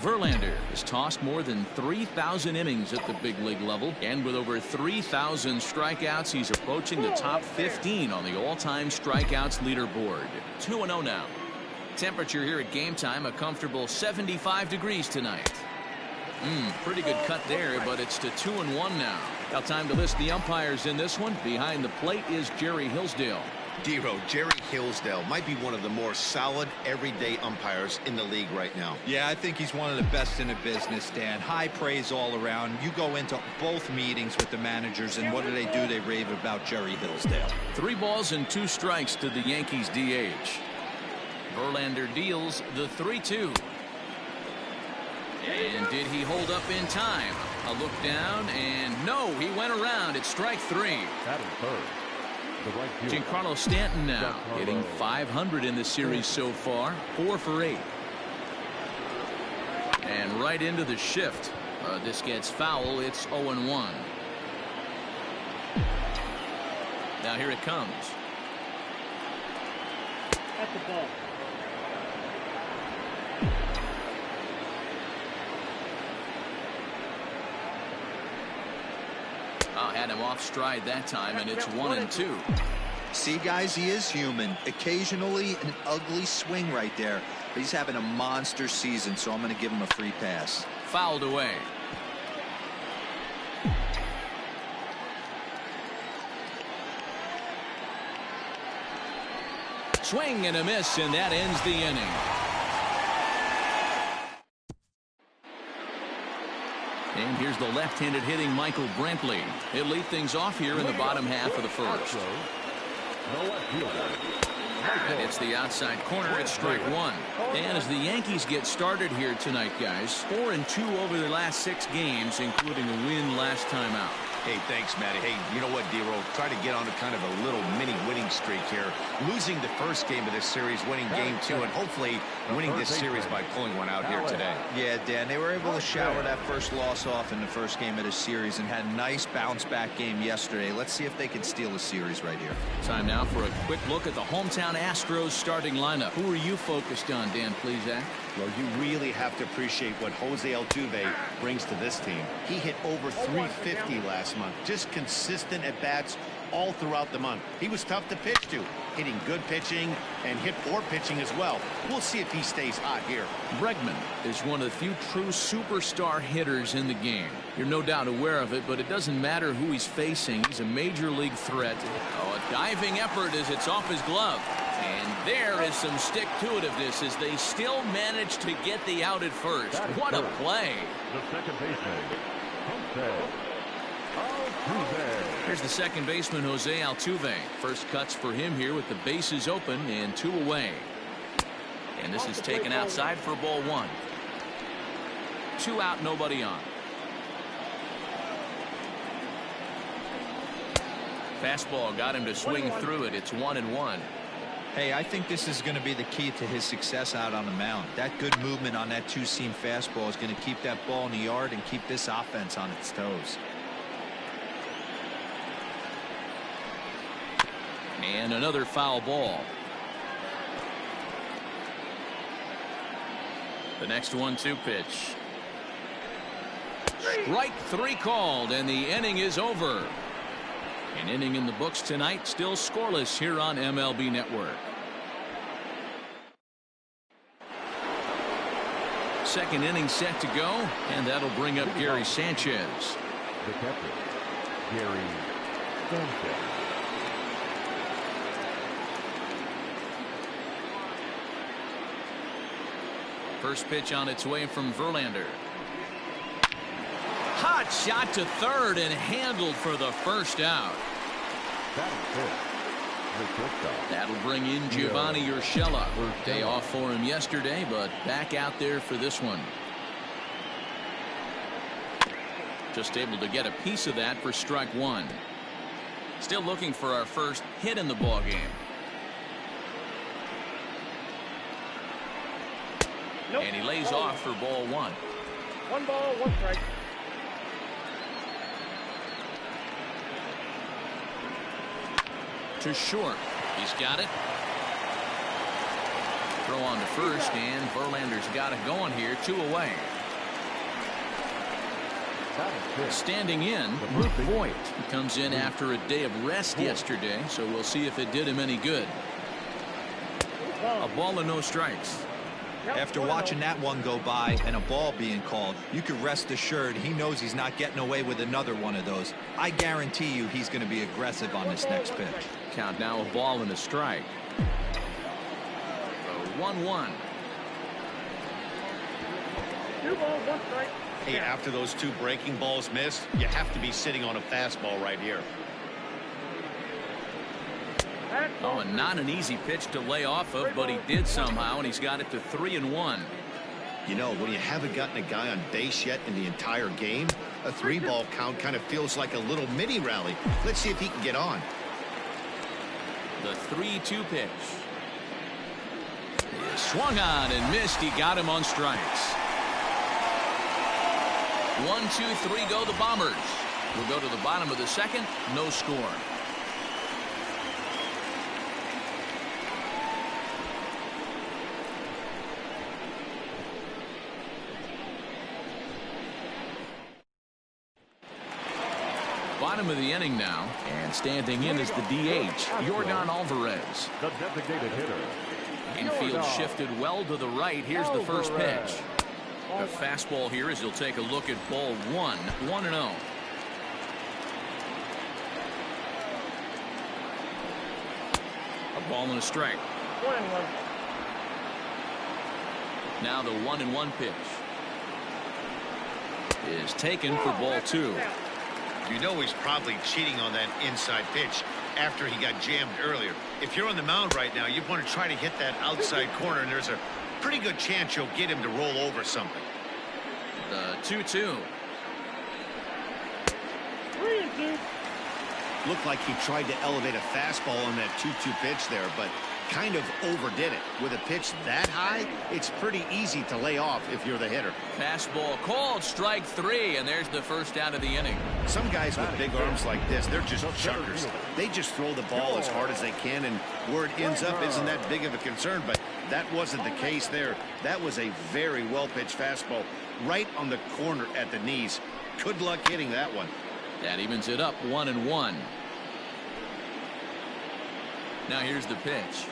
Verlander has tossed more than 3,000 innings at the big league level, and with over 3,000 strikeouts, he's approaching the top 15 on the all-time strikeouts leaderboard. 2-0 now. Temperature here at game time, a comfortable 75 degrees tonight. Pretty good cut there, but it's to 2-1 now. Now time to list the umpires in this one. Behind the plate is Jerry Hillsdale. Dero, Jerry Hillsdale might be one of the more solid everyday umpires in the league right now. Yeah, I think he's one of the best in the business, Dan. High praise all around. You go into both meetings with the managers, and what do? They rave about Jerry Hillsdale. 3 balls and 2 strikes to the Yankees DH. Verlander deals the 3-2. And did he hold up in time? A look down, and no, he went around. It's strike 3. That is third. The right fielder, Giancarlo Stanton now hitting .500 in the series so far, 4 for 8. And right into the shift. This gets foul. It's 0-1. Now here it comes. At the ball. Had him off stride that time, and it's 1-2. See, guys, he is human. Occasionally an ugly swing right there, but he's having a monster season, so I'm going to give him a free pass. Fouled away. Swing and a miss, and that ends the inning. And here's the left-handed hitting Michael Brantley. He'll lead things off here in the bottom half of the first. And it's the outside corner. It's strike 1. And as the Yankees get started here tonight, guys, 4-2 over the last 6 games, including a win last time out. Hey, thanks, Matty. Hey, you know what, Dero? Try to get on a kind of a little mini winning streak here. Losing the first game of this series, winning game 2, and hopefully winning this series by pulling one out here today. Yeah, Dan, they were able to shower that first loss off in the first game of this series and had a nice bounce-back game yesterday. Let's see if they can steal the series right here. Time now for a quick look at the hometown Astros starting lineup. Who are you focused on, Dan Plesac? Well, you really have to appreciate what Jose Altuve brings to this team. He hit over 350 last month. Just consistent at-bats all throughout the month. He was tough to pitch to, hitting good pitching and hit poor pitching as well. We'll see if he stays hot here. Bregman is one of the few true superstar hitters in the game. You're no doubt aware of it, but it doesn't matter who he's facing. He's a major league threat. Oh, a diving effort as it's off his glove. And there is some stick-to-itiveness as they still manage to get the out at first. What a play. The second baseman, Jose Altuve. Here's the second baseman, Jose Altuve. First cuts for him here with the bases open and 2 away. And this is taken outside for ball 1. 2 out, nobody on. Fastball got him to swing through it. It's 1-1. Hey, I think this is going to be the key to his success out on the mound. That good movement on that 2-seam fastball is going to keep that ball in the yard and keep this offense on its toes. And another foul ball. The next 1-2 pitch. Strike 3 called, and the inning is over. An inning in the books tonight, still scoreless here on MLB Network. Second inning set to go, and that'll bring up Gary Sanchez. The catcher, Gary Sanchez. First pitch on its way from Verlander. Hot shot to third and handled for the first out. That'll bring in Giovanni Urshela. Day off for him yesterday, but back out there for this one. Just able to get a piece of that for strike one. Still looking for our first hit in the ball game. Nope. And he lays off for ball one. 1 ball, 1 strike. To short. He's got it. Throw on to first, and Verlander's got it going here. 2 away. Standing in, Luke Voigt. He comes in after a day of rest yesterday, so we'll see if it did him any good. A ball and no strikes. After watching that one go by and a ball being called, you can rest assured he knows he's not getting away with another one of those. I guarantee you he's going to be aggressive on this next pitch. Count now, a ball and a strike. 1-1. 2 balls, 1 strike. Hey, after those 2 breaking balls missed, you have to be sitting on a fastball right here. Oh, and not an easy pitch to lay off of, but he did somehow, and he's got it to 3-1. You know, when you haven't gotten a guy on base yet in the entire game, a 3-ball count kind of feels like a little mini rally. Let's see if he can get on. The 3-2 pitch. He swung on and missed. He got him on strikes. 1, 2, 3 go the Bombers. We'll go to the bottom of the second. No score. Bottom of the inning now, and standing in is the DH, Yordan Alvarez. The designated hitter. Infield shifted well to the right. Here's the first pitch. A fastball here as he'll take a look at ball 1, 1-0. A ball and a strike. 1-1. Now the 1-1 pitch is taken for ball 2. You know he's probably cheating on that inside pitch after he got jammed earlier. If you're on the mound right now, you want to try to hit that outside corner, and there's a pretty good chance you'll get him to roll over something. The 2-2. 3-2. Looked like he tried to elevate a fastball on that 2-2 pitch there, but kind of overdid it. With a pitch that high, it's pretty easy to lay off if you're the hitter. Fastball called, strike 3, and there's the first out of the inning. Some guys with big arms like this, they're just chuckers. They just throw the ball as hard as they can, and where it ends up isn't that big of a concern, but that wasn't the case there. That was a very well-pitched fastball right on the corner at the knees. Good luck hitting that one. That evens it up 1-1. Now here's the pitch.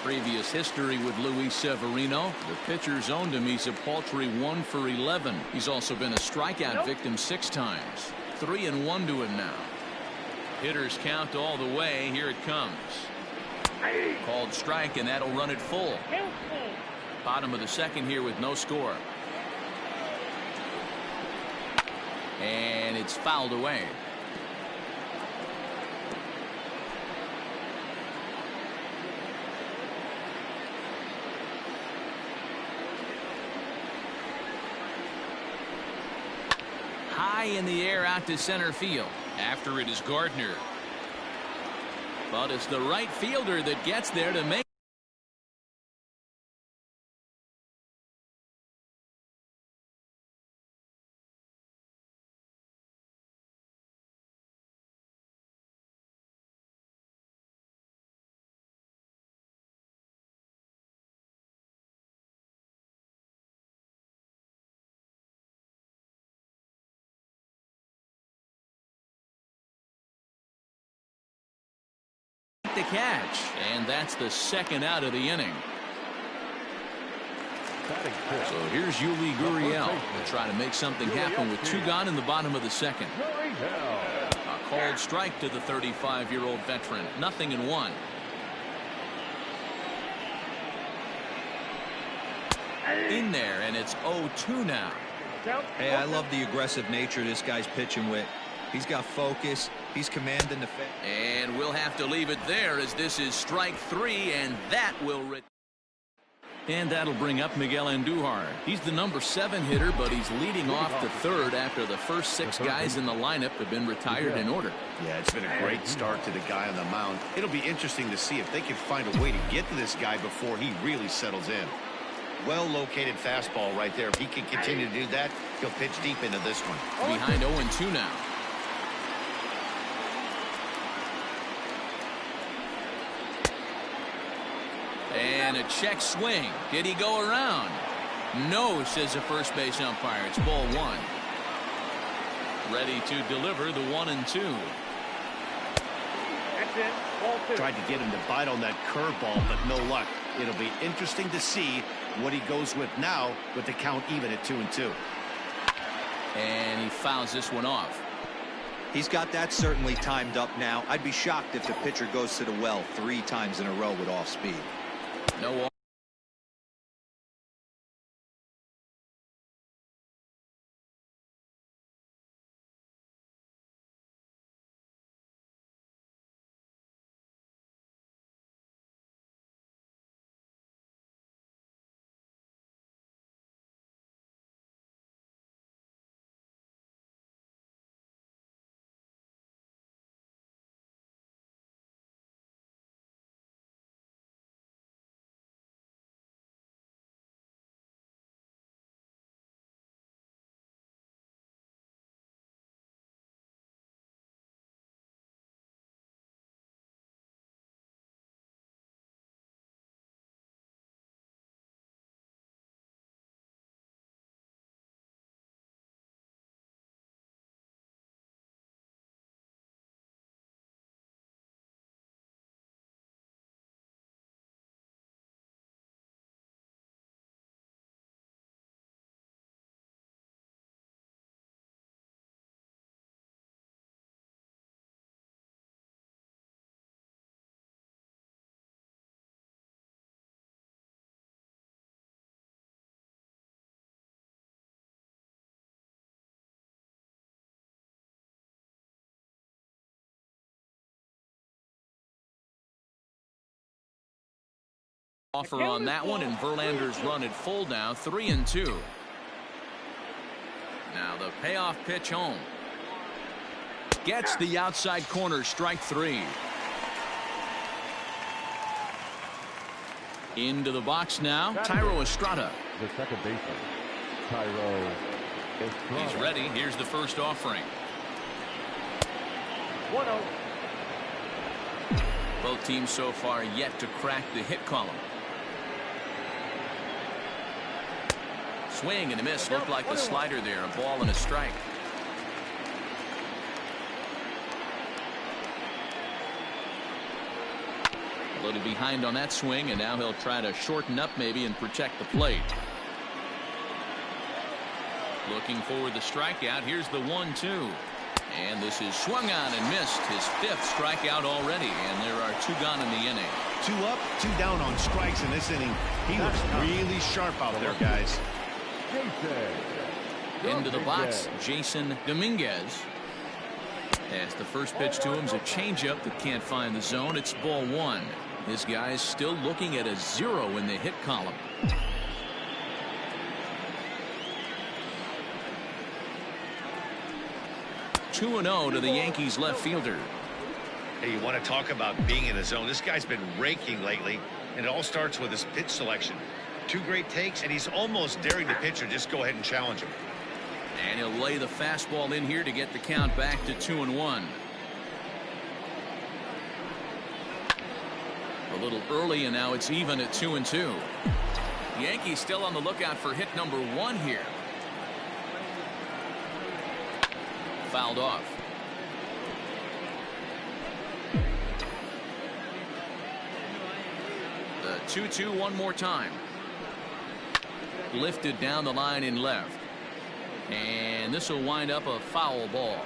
Previous history with Luis Severino. The pitcher's owned him. He's a paltry 1 for 11. He's also been a strikeout victim 6 times. 3-1 to him now. Hitters count all the way. Here it comes. Called strike, and that'll run it full. Bottom of the second here with no score. And it's fouled away. High in the air out to center field. After it is Gardner. But it's the right fielder that gets there to make the catch. And that's the second out of the inning. So here's Yuli Gurriel to try to make something happen with 2 gone in the bottom of the second. A called strike to the 35-year-old veteran. 0-1. In there, and it's 0-2 now. Hey, I love the aggressive nature this guy's pitching with. He's got focus. He's commanding the field. And we'll have to leave it there as this is strike 3, and that will... And that'll bring up Miguel Andujar. He's the number 7 hitter, but he's leading off the third after the first 6 guys in the lineup have been retired in order. Yeah, it's been a great start to the guy on the mound. It'll be interesting to see if they can find a way to get to this guy before he really settles in. Well-located fastball right there. If he can continue to do that, he'll pitch deep into this one. Behind 0-2 now. And a check swing. Did he go around? No, says the first base umpire. It's ball 1. Ready to deliver the 1-2. That's it. Ball 2. Tried to get him to bite on that curveball, but no luck. It'll be interesting to see what he goes with now with the count even at 2-2. And he fouls this one off. He's got that certainly timed up now. I'd be shocked if the pitcher goes to the well 3 times in a row with off speed. No. Offer on that one, and Verlander's run at full now, 3-2. Now the payoff pitch home. Gets the outside corner, strike 3. Into the box now, Thairo Estrada. The second baseman, Thairo Estrada. He's ready. Here's the first offering. 1-0. Both teams so far yet to crack the hit column. Swing and a miss. Looked like the slider there. A ball and a strike. A little behind on that swing, and now he'll try to shorten up maybe and protect the plate. Looking for the strikeout. Here's the 1-2. And this is swung on and missed. His 5th strikeout already, and there are 2 gone in the inning. 2 up, 2 down on strikes in this inning. He looks really sharp out there, guys. Into the box, Jason Dominguez. As the first pitch to him is a changeup that can't find the zone. It's ball 1. This guy's still looking at a 0 in the hit column. (2-0) to the Yankees left fielder. Hey, you want to talk about being in the zone? This guy's been raking lately, and it all starts with his pitch selection. 2 great takes, and he's almost daring the pitcher just go ahead and challenge him. And he'll lay the fastball in here to get the count back to 2-1. A little early, and now it's even at 2-2. Yankees still on the lookout for hit number 1 here. Fouled off. 2-2 one more time. Lifted down the line in left. And this will wind up a foul ball.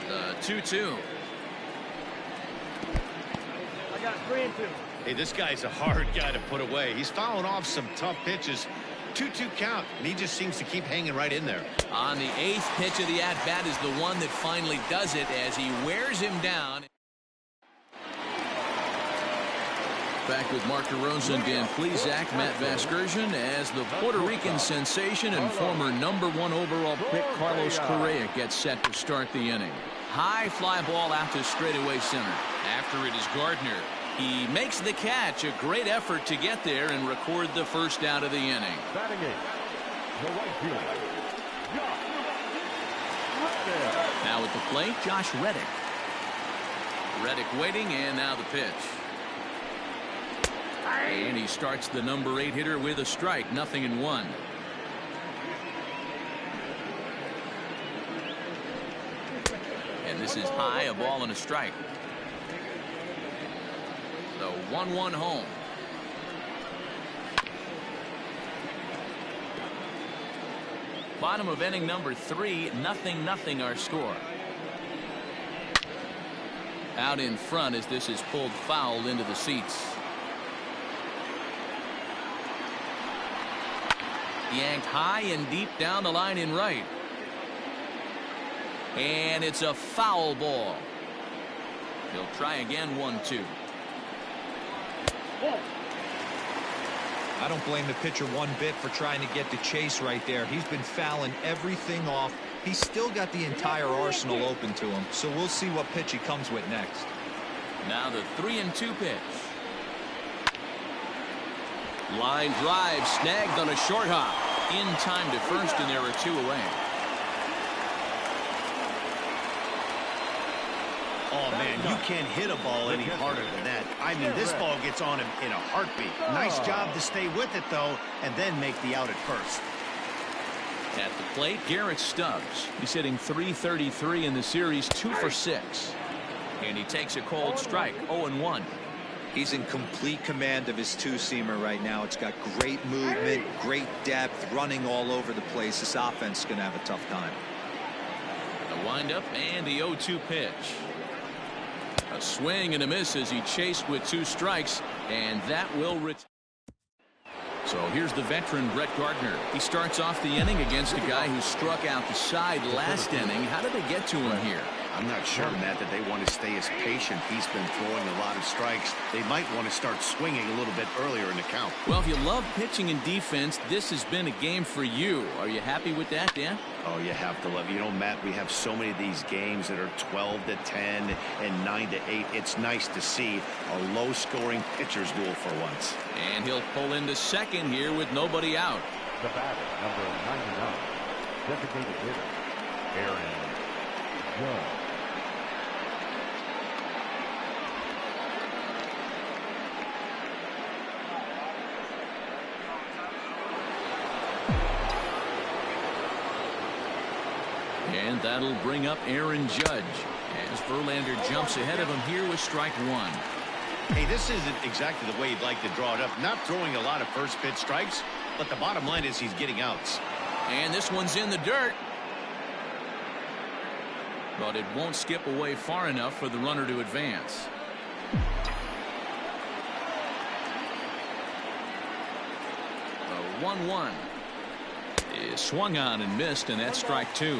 The 2-2. I got 3 and 2. Hey, this guy's a hard guy to put away. He's fouling off some tough pitches. 2-2 count, and he just seems to keep hanging right in there. On the 8th pitch of the at-bat is the one that finally does it as he wears him down. Back with Mark DeRosa, Dan Plesac, Matt Vasgersian, as the Puerto Rican sensation and former #1 overall pick Carlos Correa gets set to start the inning. High fly ball out to straightaway center. After it is Gardner. He makes the catch. A great effort to get there and record the first out of the inning. Batting it, the right fielder, Now at the plate, Josh Reddick. Reddick waiting, and now the pitch. And he starts the #8 hitter with a strike. 0-1. And this is high, a ball and a strike. The 1-1 home. Bottom of inning number 3, 0-0 our score. Out in front as this is pulled foul into the seats. Yanked high and deep down the line in right. And it's a foul ball. He'll try again. 1-2. I don't blame the pitcher one bit for trying to get the chase right there. He's been fouling everything off. He's still got the entire arsenal open to him, so we'll see what pitch he comes with next. Now the 3-2 pitch. Line drive snagged on a short hop. In time to first, and there are 2 away. Oh, man, you can't hit a ball any harder than that. I mean, this ball gets on him in a heartbeat. Nice job to stay with it, though, and then make the out at first. At the plate, Garrett Stubbs. He's hitting .333 in the series, 2 for 6. And he takes a cold strike, 0-1. He's in complete command of his two-seamer right now. It's got great movement, great depth, running all over the place. This offense is going to have a tough time. The windup and the 0-2 pitch. A swing and a miss as he chased with 2 strikes, and that will return. So here's the veteran Brett Gardner. He starts off the inning against a guy who struck out the side last inning. How did they get to him here? I'm not sure, Matt, that they want to stay as patient. He's been throwing a lot of strikes. They might want to start swinging a little bit earlier in the count. Well, if you love pitching and defense, this has been a game for you. Are you happy with that, Dan? Oh, you have to love it. You know, Matt, we have so many of these games that are 12-10 and 9-8. It's nice to see a low-scoring pitcher's duel for once. And he'll pull into second here with nobody out. the batter, number 99, designated hitter, Aaron Judge. And that'll bring up Aaron Judge as Verlander jumps ahead of him here with strike one. Hey, this isn't exactly the way you'd like to draw it up. Not throwing a lot of first pitch strikes, but the bottom line is he's getting outs. And this one's in the dirt. But it won't skip away far enough for the runner to advance. The 1-1 is swung on and missed, and that's strike two.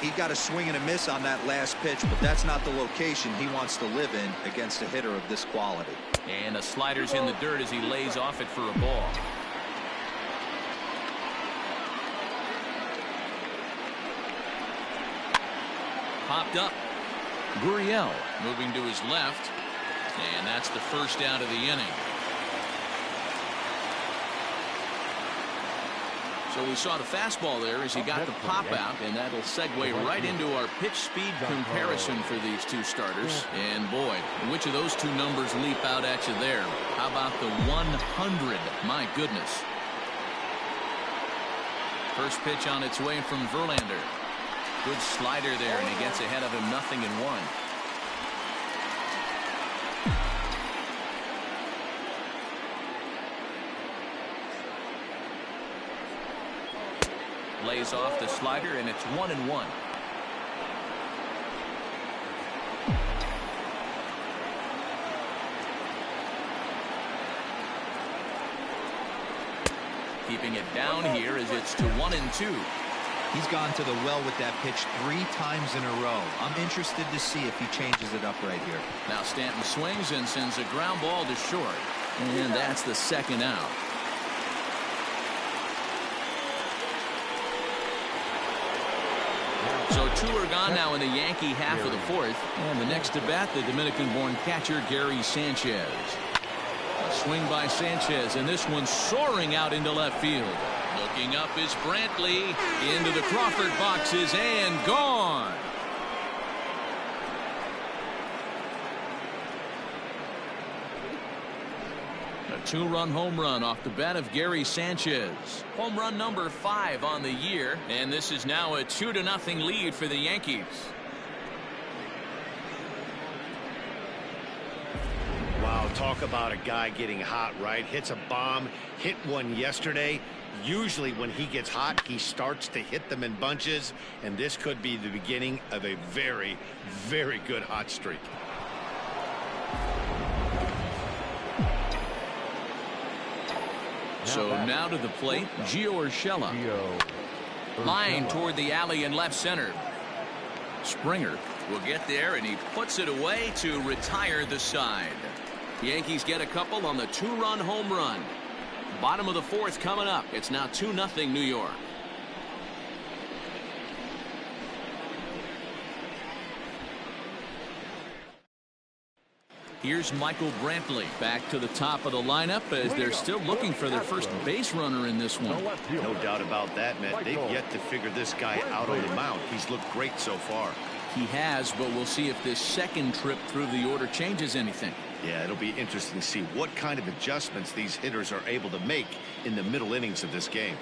He got a swing and a miss on that last pitch, but that's not the location he wants to live in against a hitter of this quality. And the slider's in the dirt as he lays off it for a ball. Popped up. Gurriel moving to his left, and that's the first out of the inning. So we saw the fastball there as he got the pop out, and that'll segue right into our pitch speed comparison for these two starters. And boy, which of those two numbers leap out at you there? How about the 100? My goodness. First pitch on its way from Verlander. Good slider there, and he gets ahead of him 0-1. Lays off the slider, and it's 1-1. Keeping it down here as it's to 1-2. He's gone to the well with that pitch 3 times in a row. I'm interested to see if he changes it up right here. Now Stanton swings and sends a ground ball to short. And that's the second out. So 2 are gone now in the Yankee half of the 4th. And the next to bat, the Dominican-born catcher Gary Sanchez. A swing by Sanchez, and this one soaring out into left field. Looking up is Brantley into the Crawford boxes and gone. A 2-run home run off the bat of Gary Sanchez. Home run number 5 on the year, and this is now a 2-0 lead for the Yankees. Wow, talk about a guy getting hot, right? Hits a bomb, hit one yesterday. Usually when he gets hot, he starts to hit them in bunches, and this could be the beginning of a very, very good hot streak. So now to the plate, Gio Urshela. Line toward the alley in left center. Springer will get there, and he puts it away to retire the side. Yankees get a couple on the 2-run home run. Bottom of the 4th coming up. It's now 2-0 New York. Here's Michael Brantley back to the top of the lineup as they're still looking for their first base runner in this one. No doubt about that, man. They've yet to figure this guy out on the mound. He's looked great so far. He has, but we'll see if this second trip through the order changes anything. Yeah, it'll be interesting to see what kind of adjustments these hitters are able to make in the middle innings of this game.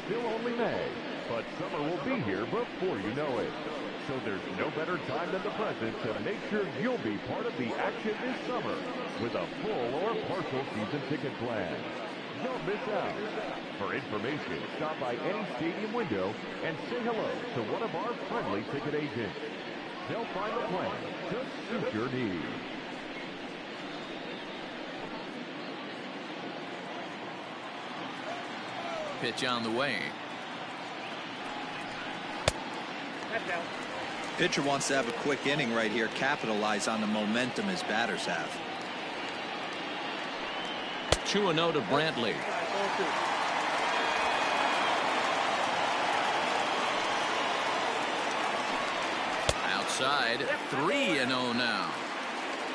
still only May, but summer will be here before you know it. So there's no better time than the present to make sure you'll be part of the action this summer with a full or partial season ticket plan. Don't miss out. For information, stop by any stadium window and say hello to one of our friendly ticket agents. They'll find a plan to suit your needs. Pitch on the way. Pitcher wants to have a quick inning right here, capitalize on the momentum his batters have. 2-0 to Brantley. Outside, 3-0 now.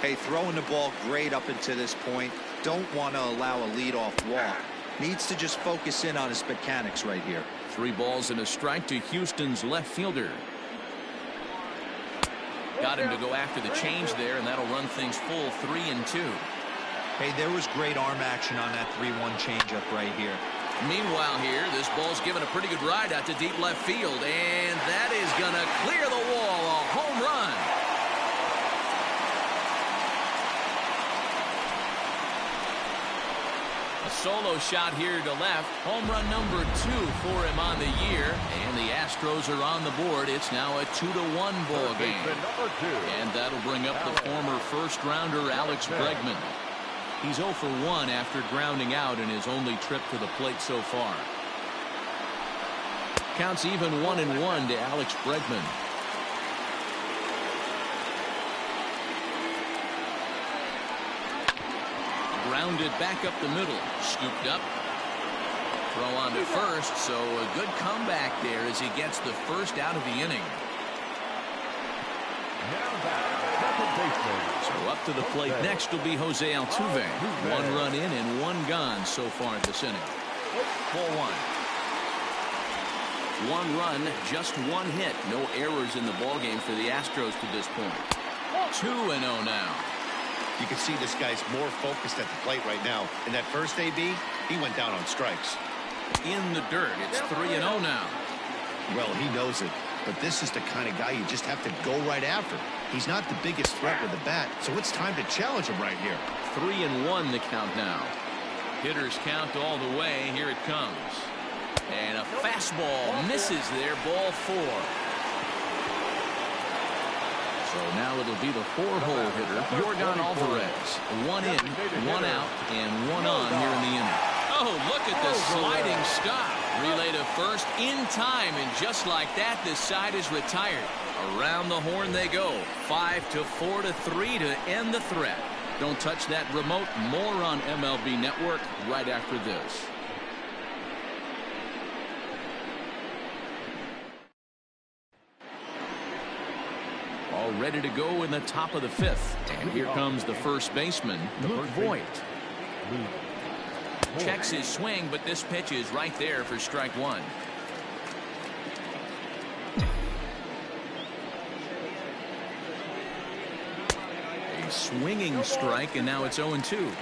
Hey, throwing the ball great up until this point. Don't want to allow a leadoff walk. Needs to just focus in on his mechanics right here. 3 balls and a strike to Houston's left fielder. Got him to go after the change there, and that'll run things full 3-2. Hey, there was great arm action on that 3-1 changeup right here. Meanwhile here, this ball's given a pretty good ride out to deep left field, and that is going to clear the wall. A home run. A solo shot here to left. Home run number 2 for him on the year. And the Astros are on the board. It's now a 2-1 ball game. And that'll bring up the former first-rounder Alex Bregman. He's 0 for 1 after grounding out in his only trip to the plate so far. Counts even 1-1 to Alex Bregman. Grounded back up the middle. Scooped up. Throw on to first, so a good comeback there as he gets the first out of the inning. So up to the plate next will be Jose Altuve. 1 run in and 1 gone so far this inning. 4-1. 1 run, just 1 hit. No errors in the ballgame for the Astros to this point. 2-0 now. You can see this guy's more focused at the plate right now. In that first AB, he went down on strikes. In the dirt, it's 3-0 now. Well, he knows it. But this is the kind of guy you just have to go right after. He's not the biggest threat with the bat, so it's time to challenge him right here. 3-1 the count now. Hitters count all the way. Here it comes. And a fastball misses there. Ball 4. So now it'll be the 4-hole hitter, Yordan Alvarez. 1 in, 1 out, and 1 on here in the inning. Oh, look at the sliding stop. Relay to first in time, and just like that, this side is retired. Around the horn they go. 5-4-3 to end the threat. Don't touch that remote. More on MLB Network right after this. All ready to go in the top of the 5th. And here comes the first baseman, Luke Voigt. Checks his swing, but this pitch is right there for strike 1. A swinging strike, and now it's 0-2.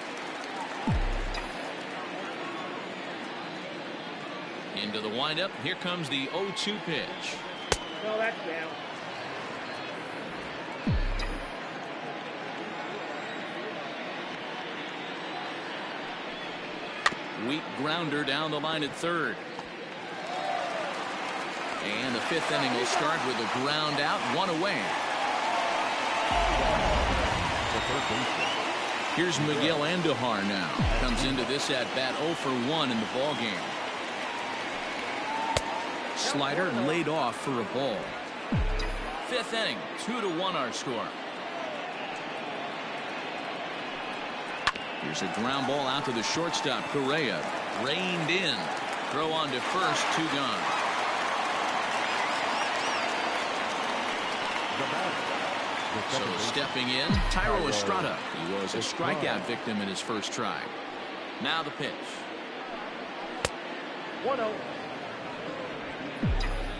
Into the windup. Here comes the 0-2 pitch. No, that's down. Weak grounder down the line at third. And the 5th inning will start with a ground out, 1 away. Here's Miguel Andujar now. Comes into this at bat 0 for 1 in the ball game. Slider laid off for a ball. 5th inning, 2-1 our score. Here's a ground ball out to the shortstop, Correa. Reined in. Throw on to first, 2 gone. So stepping in, Thairo Estrada. He was a strikeout victim in his first try. Now the pitch. 1-0.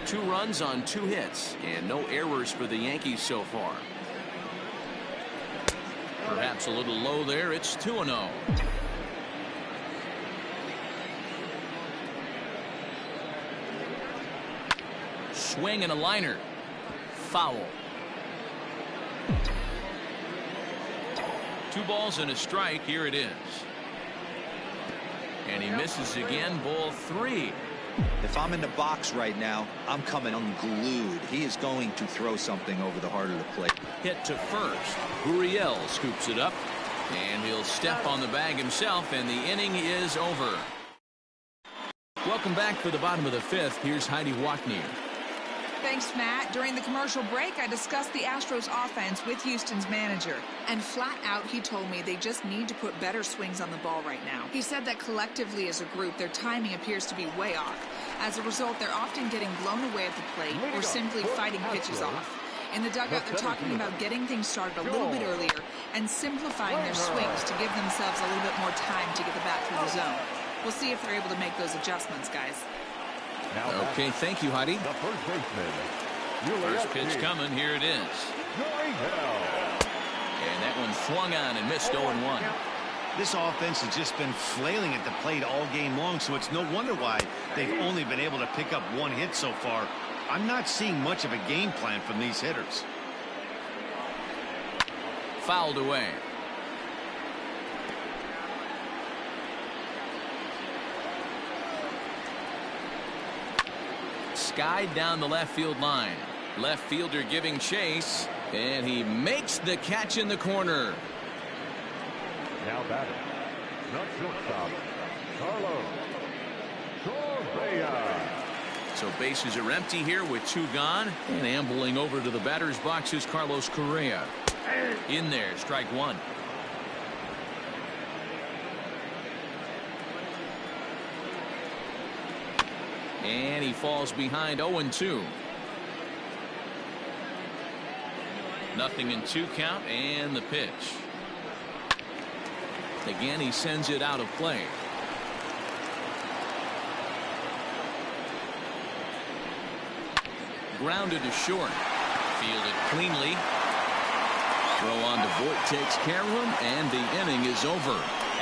2 runs on 2 hits, and no errors for the Yankees so far. Perhaps a little low there. It's 2-0. swing and a liner. Foul. 2 balls and a strike. Here it is. And he misses again. Ball 3. If I'm in the box right now, I'm coming unglued. He is going to throw something over the heart of the plate. Hit to first. Gurriel scoops it up, and he'll step on the bag himself, and the inning is over. Welcome back for the bottom of the 5th. Here's Heidi Watney. Thanks, Matt. During the commercial break, I discussed the Astros offense with Houston's manager. And flat out, he told me they just need to put better swings on the ball right now. He said that collectively as a group, their timing appears to be way off. As a result, they're often getting blown away at the plate or simply fighting pitches off. In the dugout, they're talking about getting things started a little bit earlier and simplifying their swings to give themselves a little bit more time to get the bat through the zone. We'll see if they're able to make those adjustments, guys. Okay, thank you, Heidi. The first baseman. First pitch coming. Here it is. And that one swung on and missed 0-1. This offense has just been flailing at the plate all game long, so it's no wonder why they've only been able to pick up 1 hit so far. I'm not seeing much of a game plan from these hitters. Fouled away. Skied down the left field line. Left fielder giving chase, and he makes the catch in the corner. Now batting, not shortstop, Carlos Correa. So bases are empty here with 2 gone, and ambling over to the batter's box is Carlos Correa. In there, strike 1. And he falls behind 0-2. Nothing in 2 count, and the pitch. Again, he sends it out of play. Grounded to short. Fielded cleanly. Throw on to Voit takes care of him, and the inning is over.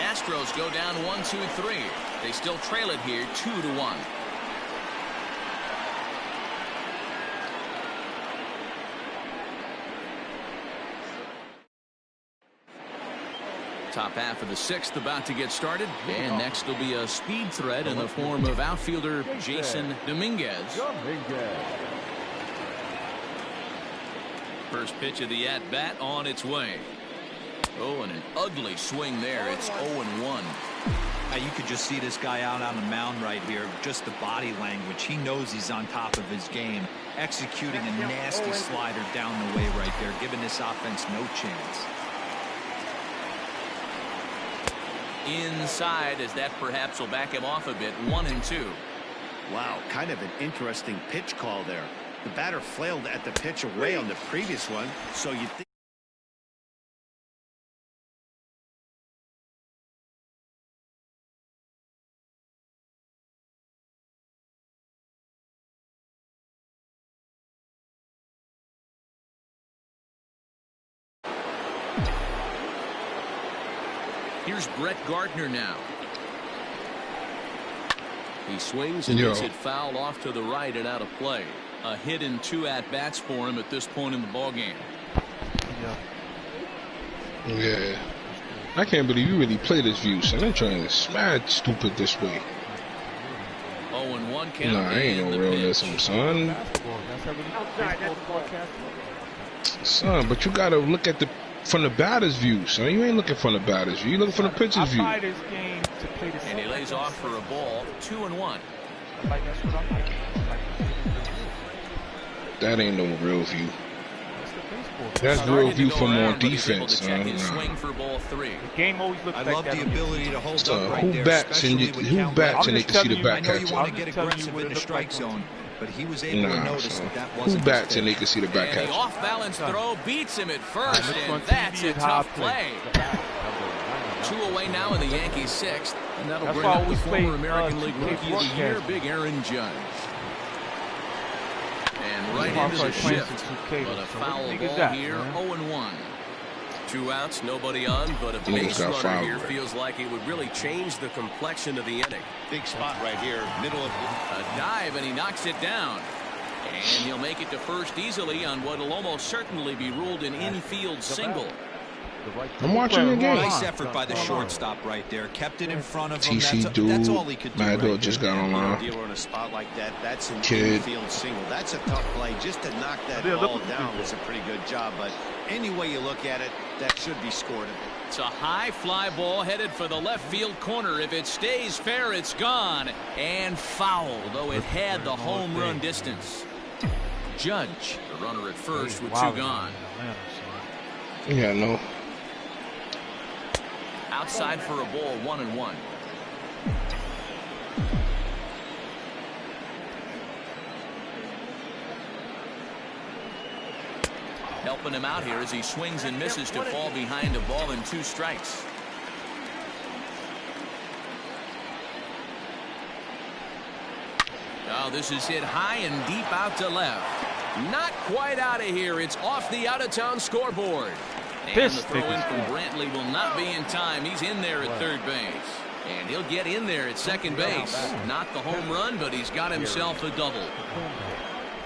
Astros go down 1-2-3. They still trail it here 2-1. Top half of the 6th about to get started, and next will be a speed threat in the form of outfielder Jason Dominguez. First pitch of the at-bat on its way. Oh, and an ugly swing there. It's 0-1. Now you could just see this guy out on the mound right here. Just the body language. He knows he's on top of his game. Executing a nasty slider down the way right there, giving this offense no chance. Inside, as that perhaps will back him off a bit. 1-2. Wow, kind of an interesting pitch call there. The batter flailed at the pitch away on the previous one, so you think. Here's Brett Gardner now. He swings and gets it foul off to the right and out of play. A hit in 2 at-bats for him at this point in the ballgame. Yeah. I can't believe you really play this view, son. I'm trying to mad stupid this way. 0-1 count. Nah, I ain't no realism, son. Son, but you gotta look at the from the batter's view, son. You ain't looking from the batter's view. You looking from the pitcher's view. And he lays off for a ball. 2-1. That ain't no real view. That's real view from on defense, son. Swing for ball 3. The game always looks I like love that the ability to hold up right who there. bats and they can see the back I know you catcher. want to get aggressive in the strike zone, but he was able to notice that wasn't who bats and they can see the back And the catcher. off-balance throw beats him at first, and that's a tough play. 2 away now in the Yankees' 6th, and that'll bring up the former American League Rookie of the Year, Big Aaron Judge. And right into the shift, but a foul ball here, 0-1. 2 outs, nobody on, but a base runner here feels like it would really change the complexion of the inning. Big spot right here, middle of a dive, and he knocks it down. And he'll make it to first easily on what will almost certainly be ruled an infield single. I'm watching the game. Nice effort by the shortstop right there. Kept it in front of him. TC dude. That's all he could do. Mad Right Dog just got online. Dealer in a spot like that, that's an Kid. infield single. That's a tough play. Just to knock that ball down is a pretty good job. But any way you look at it, that should be scored. It's a high fly ball headed for the left field corner. If it stays fair, it's gone. And foul, though it had the home run distance. Judge, the runner at first with two gone. Yeah, no. Outside for a ball, 1-1. Helping him out here as he swings and misses to fall behind a ball and 2 strikes. Oh, this is hit high and deep out to left. Not quite out of here. It's off the out-of-town scoreboard. And the throw in from Brantley will not be in time. He's in there at third base. And he'll get in there at second base. Not the home run, but he's got himself a double.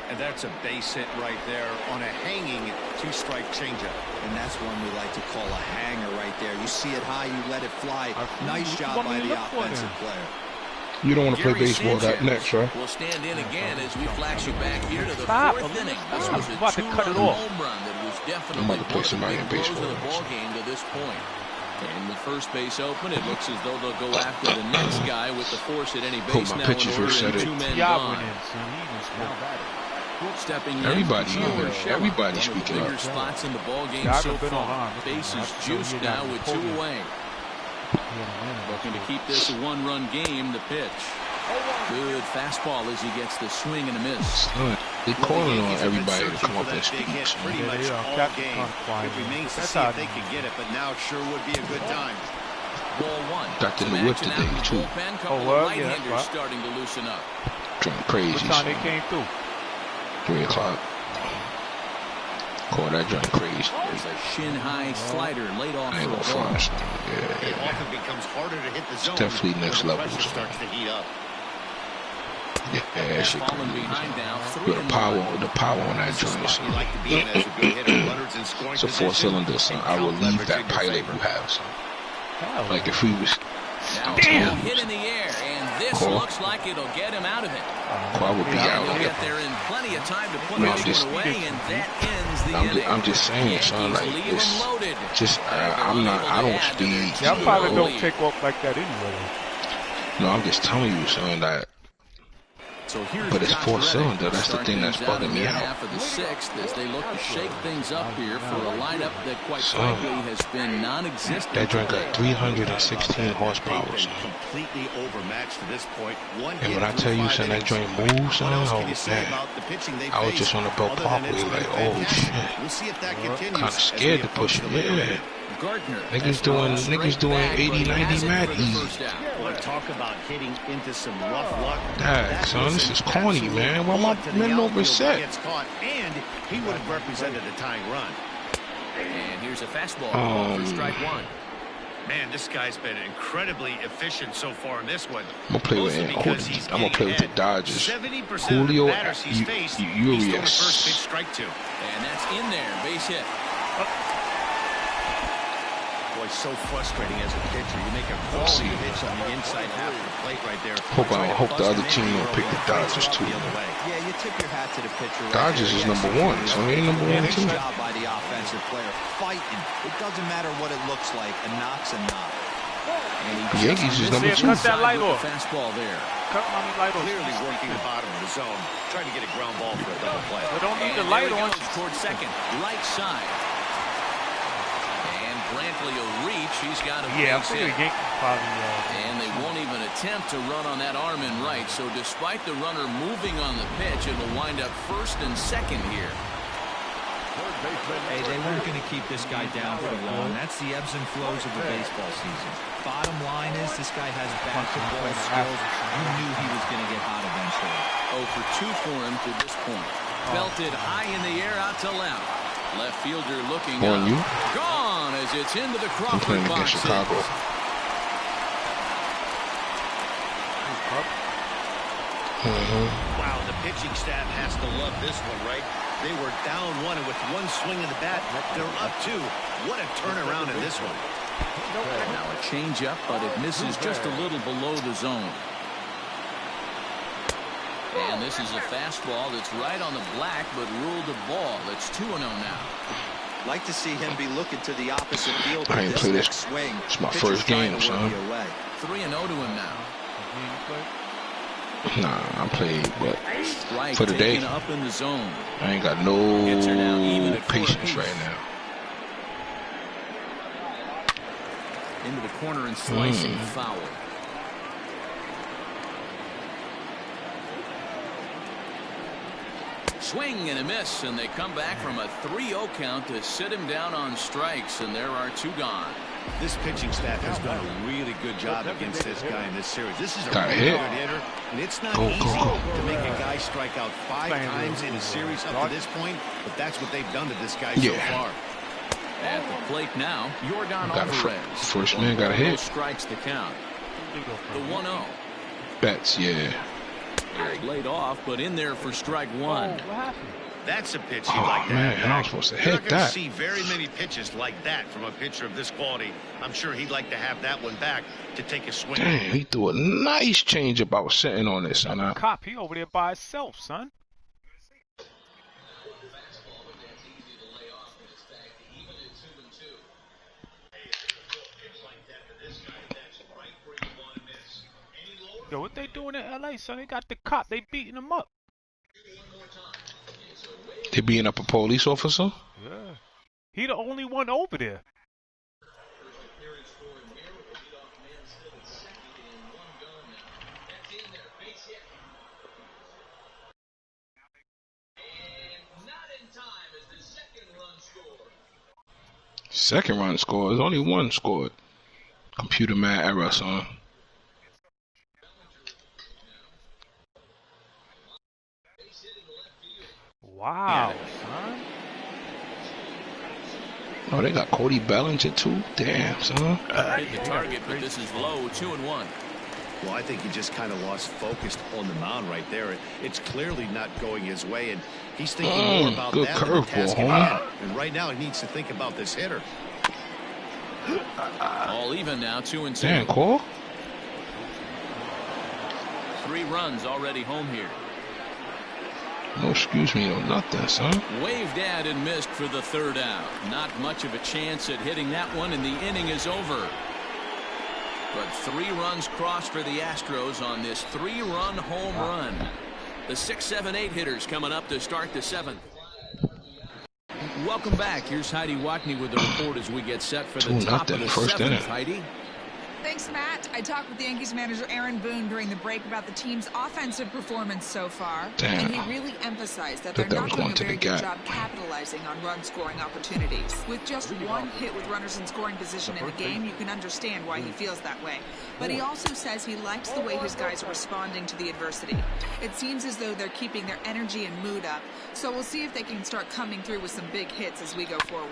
And that's a base hit right there on a hanging 2-strike changeup. And that's one we like to call a hanger right there. You see it high, you let it fly. Nice job by the offensive player. You don't want to play Gary baseball Sanchez that next, right? will stand in again as we flash you back here to the 4th inning. This was a 2-run home run that was definitely one of the big blows of the ball game to this point. And with first base open, it looks as though they'll go after the next guy with the force at any base now in order and 2 men gone. Stepping in, Everybody speaking bigger up. spots in the ball game so far. Bases juiced now with 2 away. Looking to keep this a 1-run game. The pitch. Good fastball as he gets the swing and a miss. They're calling on everybody to come up and speak. Pretty much all game. It remains to see if they can get it, but now sure would be a good time. Ball 1. Got the new whip today, too. Right-handers starting to loosen up. Going crazy. What time they came through? 3 o'clock. Call that joint crazy. There's a shin-high slider laid off I ain't for gonna a ball. flash. It often becomes harder to hit the zone. Definitely next level. Pressure starts to heat up. Yeah, that shit Falling crazy. behind now. With the power on that joint. You like to be in as a good hitter. Runners in scoring It's a position. 4-cylinder, son. I will leave that pilot you have, son. Like if we was Now damn hit in the air, and this Cole. looks like it'll get him out of it. I would be out He'll here. get there in plenty of time to put No, this one away, and that ends the inning. I'm just saying, son, like Yankees leave this. him loaded. Just I don't speed. Y'all probably don't take off like that anyway. No, I'm just telling you, son, that. So here's But it's Josh 4-cylinder. Reddick That's the start thing that's things out in bugging me the out. half of the 6th as they look to shake things up here for a lineup that, quite frankly, has been non-existent. That joint got 316 horsepower, They've son. been completely overmatched to this point. And when I tell you, son, that joint moves, son, oh man. I was just on the Belt Parkway, like, oh shit. We'll see if that continues. Kind of scared to push it, yeah. Gardner Niggas doing 80, 90 mad easy. Want to talk about hitting into some rough luck? Dang, son, this is corny, man. Why my men over set? Gets caught, and he would have represented a tying run. And here's a fastball for strike 1. Man, this guy's been incredibly efficient so far in this one. I'm gonna play with I'm gonna play with the Dodgers. Julio, Urias. First pitch, strike 2. And that's in there, base hit. Boy, so frustrating as a pitcher. You make a quality pitch on the inside half of the plate right there. Hope the other team will pick the Dodgers too. Yeah, you tip your hat to the pitcher. Dodgers is number 1, so they ain't number 1 team. Good job by the offensive player, fighting. It doesn't matter what it looks like. A knock's a knock. The Yankees is number 2. Cut that light off. Fastball there. Cut my light off. Clearly working the bottom of the zone, trying to get a ground ball for a double play. We don't need the And light there he on. goes towards second, right side. And Brantley will reach. He's got a Yeah, I base figured hit. Yankee probably. And they won't even attempt to run on that arm in right. So despite the runner moving on the pitch, it'll wind up first and second here. Hey, they weren't going to keep this guy down for long. That's the ebbs and flows of the baseball season. Bottom line is this guy has basketball skills. You knew he was going to get hot eventually. 0 for 2 for him to this point. Belted high in the air out to left. Left fielder looking up. You? Gone as it's into the I'm Crawford playing box. against Chicago. Wow, the pitching staff has to love this one, right? They were down 1, and with one swing of the bat, they're up 2. What a turnaround in this one. Now a changeup, but it misses just a little below the zone. And this is a fastball that's right on the black, but ruled a ball. It's 2-0 now. Like to see him be looking to the opposite field. I ain't played this. Swing. It's my first game, son. 3-0 to him now. Nah, I played, but Strike for the day, up in the zone. I ain't got no patience right now. Into the corner and slicing foul. Swing and a miss, and they come back from a 3-0 count to sit him down on strikes, and there are 2 gone. This pitching staff has done a really good job against this guy in this series. This is a Got really hit. good hitter, and it's not easy to make a guy strike out 5 times in a series up to this point, but that's what they've done to this guy so far. At the plate now, Yordan Alvarez. First man got a hit. Strikes the count. The 1-0. Bets, yeah. He's laid off, but in there for strike 1. That's a pitch you'd like to have man, I was supposed to You're hit not going to that. see very many pitches like that from a pitcher of this quality. I'm sure he'd like to have that one back to take a swing. Damn, he threw a nice changeup. I was sitting on this, son. Cop, he over there by himself, son. Yo, what they doing in LA, son? They got the cop. They beating him up. They beating up a police officer? Yeah. He the only one over there. Second run scored. There's only 1 scored. Computer mad error, son. Wow, son. Oh, they got Cody Bellinger too? Damn, son. Hit the target, but this is low, 2-1. Well, I think he just kind of lost focus on the mound right there. It's clearly not going his way, and he's thinking more about good that than the task at curveball, hand. And right now, he needs to think about this hitter. All even now, 2-2. Damn, call. 3 runs already home here. No excuse me, no nothing, son. Waved at and missed for the 3rd out. Not much of a chance at hitting that one, and the inning is over. But 3 runs crossed for the Astros on this 3-run home run. The 6, 7, 8 hitters coming up to start the 7th. Welcome back. Here's Heidi Watney with the report as we get set for the top of the 7th. Heidi. Thanks, Matt. I talked with the Yankees manager Aaron Boone during the break about the team's offensive performance so far. Damn. And he really emphasized that they're not doing a very good job capitalizing on run-scoring opportunities. With just 1 hit with runners in scoring position in the game, you can understand why he feels that way. But he also says he likes the way his guys are responding to the adversity. It seems as though they're keeping their energy and mood up. So we'll see if they can start coming through with some big hits as we go forward.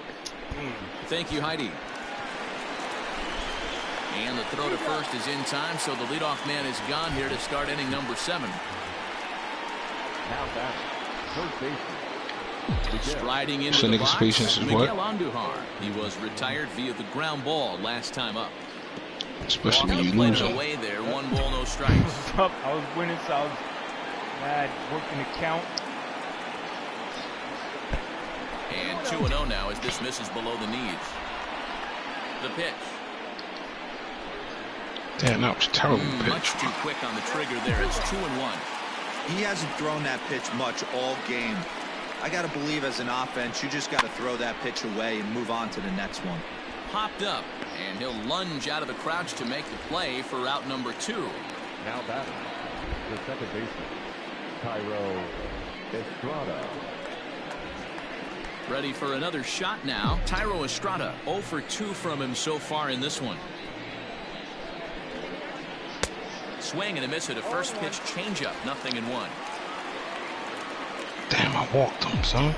Thank you, Heidi. And the throw to first is in time, so the leadoff man is gone here to start inning number 7. Now back, first baseman. Striding into the box, patience is Miguel what? Andujar. He was retired via the ground ball last time up. Especially when you Played lose it them. away there, 1 ball, no strikes. I was winning, so I was mad, working the count. And 2-0 now as this misses below the knees. The pitch. Damn, that was a terrible Much pitch. too quick on the trigger there. It's 2-1. He hasn't thrown that pitch much all game. I got to believe as an offense, you just got to throw that pitch away and move on to the next one. Popped up, and he'll lunge out of the crouch to make the play for out number 2. Now batting, the second baseman, Tyro Estrada. Ready for another shot now. Tyro Estrada, 0 for 2 from him so far in this one. Swing and a miss at a first pitch changeup. 0-1. Damn, I walked him, son.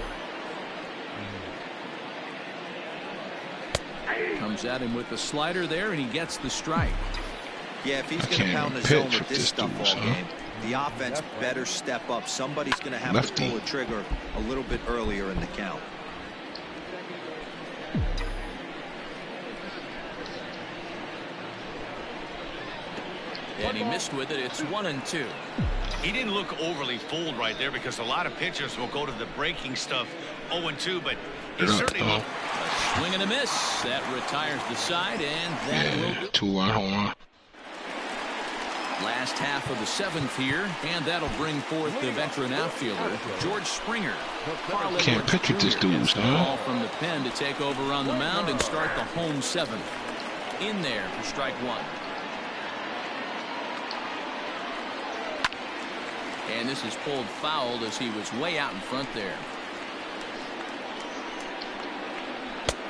Comes at him with the slider there, and he gets the strike. Yeah, if he's going to can't pound the even zone pitch with with this this stuff dude, all son. game, The offense better step up. Somebody's going to have to pull a trigger a little bit earlier in the count. And he missed with it. It's 1-2. He didn't look overly fooled right there because a lot of pitchers will go to the breaking stuff 0-2, but he certainly looked. A swing and a miss. That retires the side, and that will 2-1 home run. Last half of the 7th here, and that'll bring forth the veteran outfielder, George Springer. Can't pitch with this dude, Ball from the pen to take over on the mound and start the home 7th. In there for strike 1. And this is pulled foul as he was way out in front there.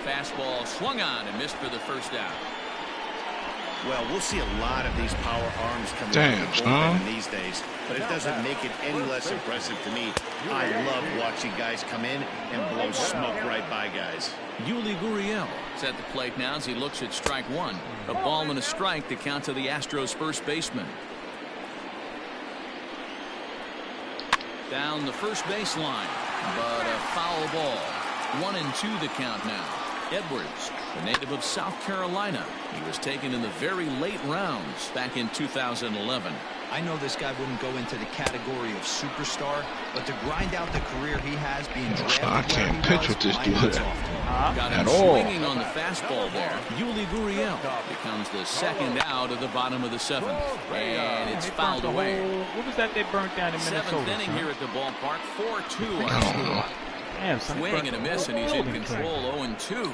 Fastball swung on and missed for the first out. Well, we'll see a lot of these power arms coming out of the bullpen these days, but it doesn't make it any less impressive to me. I love watching guys come in and blow smoke right by guys. Yuli Gurriel is at the plate now as he looks at strike 1. A ball and a strike to count to the Astros first baseman. Down the first baseline, but a foul ball. 1-2 the count now. Edwards, a native of South Carolina. He was taken in the very late rounds back in 2011. I know this guy wouldn't go into the category of superstar, but to grind out the career he has being drafted, I can't pitch with this dude got him swinging on the fastball there. Yuli Gurriel becomes the second out of the bottom of the 7th, and it's fouled away. What was that they burnt down in Minnesota? 7th inning here at the ballpark. 4-2 our score. Damn, swing and a miss, and he's in control. 0-2.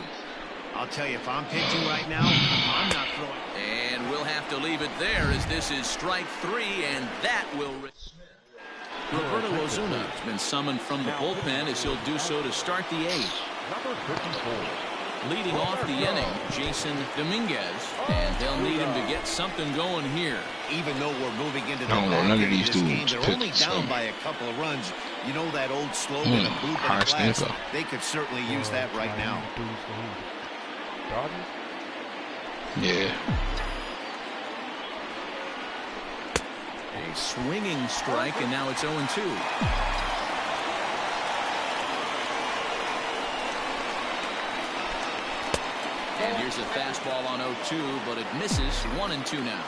I'll tell you, if I'm pitching right now, I'm not throwing. And we'll have to leave it there as this is strike 3, and that will. Roberto Osuna has been summoned from the bullpen as he'll do so to start the 8th. Leading off the inning, Jason Dominguez, and they'll need him to get something going here. Even though we're moving into the none of these game, dudes they're only down by a couple of runs. You know that old slogan of blue and glass? They could certainly use that right now. Yeah. A swinging strike, and now it's 0-2. And here's a fastball on 0-2, but it misses. 1-2 now.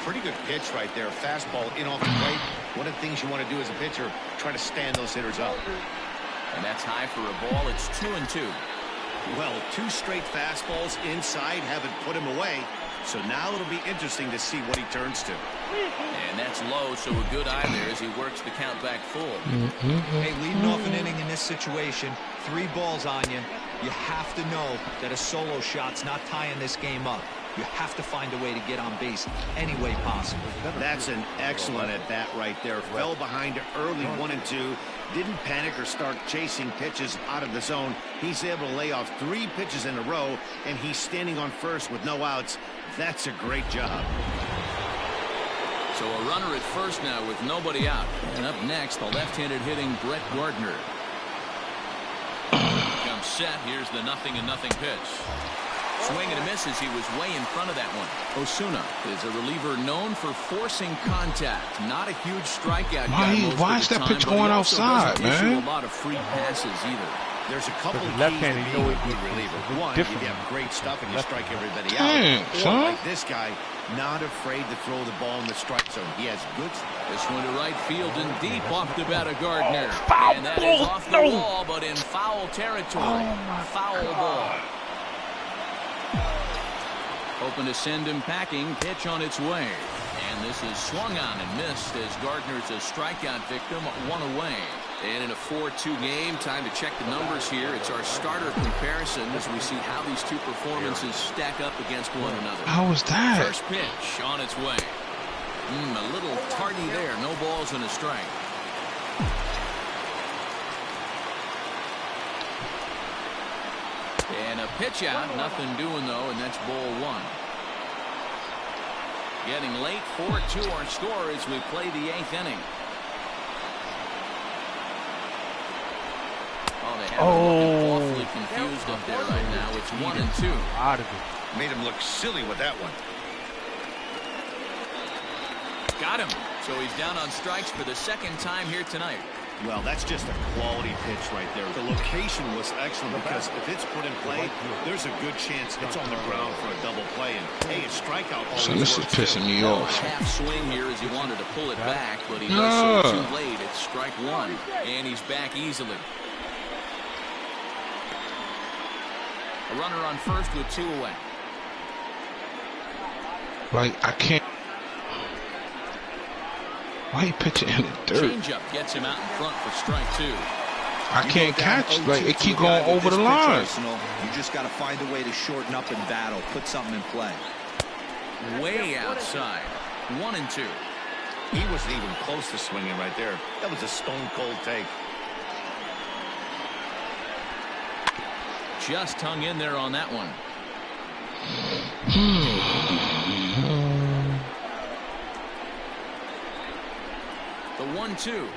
Pretty good pitch right there. Fastball in off the plate. One of the things you want to do as a pitcher, try to stand those hitters up. And that's high for a ball. It's 2-2. Well, 2 straight fastballs inside haven't put him away. So now it'll be interesting to see what he turns to. And that's low, so a good eye there as he works the count back full. Hey, leading off an inning in this situation, 3 balls on you. You have to know that a solo shot's not tying this game up. You have to find a way to get on base any way possible. That's an excellent at bat right there. Fell behind early 1-2. Didn't panic or start chasing pitches out of the zone. He's able to lay off 3 pitches in a row, and he's standing on first with no outs. That's a great job. So a runner at first now with nobody out. And up next, the left-handed hitting Brett Gardner. Comes set. Here's the 0-0 pitch. Swing and a miss as he was way in front of that one. Osuna is a reliever known for forcing contact. Not a huge strikeout guy. Why is that pitch going outside, man? A lot of free passes either. There's a couple of keys to being a good reliever. One, you have great stuff and you strike everybody out. Or like this guy, not afraid to throw the ball in the strike zone. He has good. This one to right field and deep off the bat of Gardner. And that is off the wall, but in foul territory. Foul ball. Hoping to send him packing. Pitch on its way. And this is swung on and missed as Gardner's a strikeout victim. 1 away. And in a 4-2 game, time to check the numbers here. It's our starter comparison as we see how these 2 performances stack up against one another. How was that? First pitch on its way. A little tardy there. No balls and a strike. And a pitch out. Nothing doing, though, and that's ball 1. Getting late. 4-2 our score as we play the 8th inning. Oh, awfully confused up there right now. It's 1-2. Made him look silly with that one. Got Got him. So he's down on strikes for the second time here tonight. Well, that's just a quality pitch right there. The location was excellent because if it's put in play, there's a good chance it's on the ground for a double play. And hey, a strikeout always So this is works pissing me That off. was half swing here as he wanted to pull it back, but he does so too late. It's strike one, and he's back easily. A runner on first with 2 away. Like, I can't. Why you pitching in the dirt? Changeup gets him out in front for strike 2. I can't catch. Like, it keep going over the line. You just got to find a way to shorten up and battle. Put something in play. Way outside. 1 and 2. He wasn't even close to swinging right there. That was a stone-cold take. Just hung in there on that one. The 1-2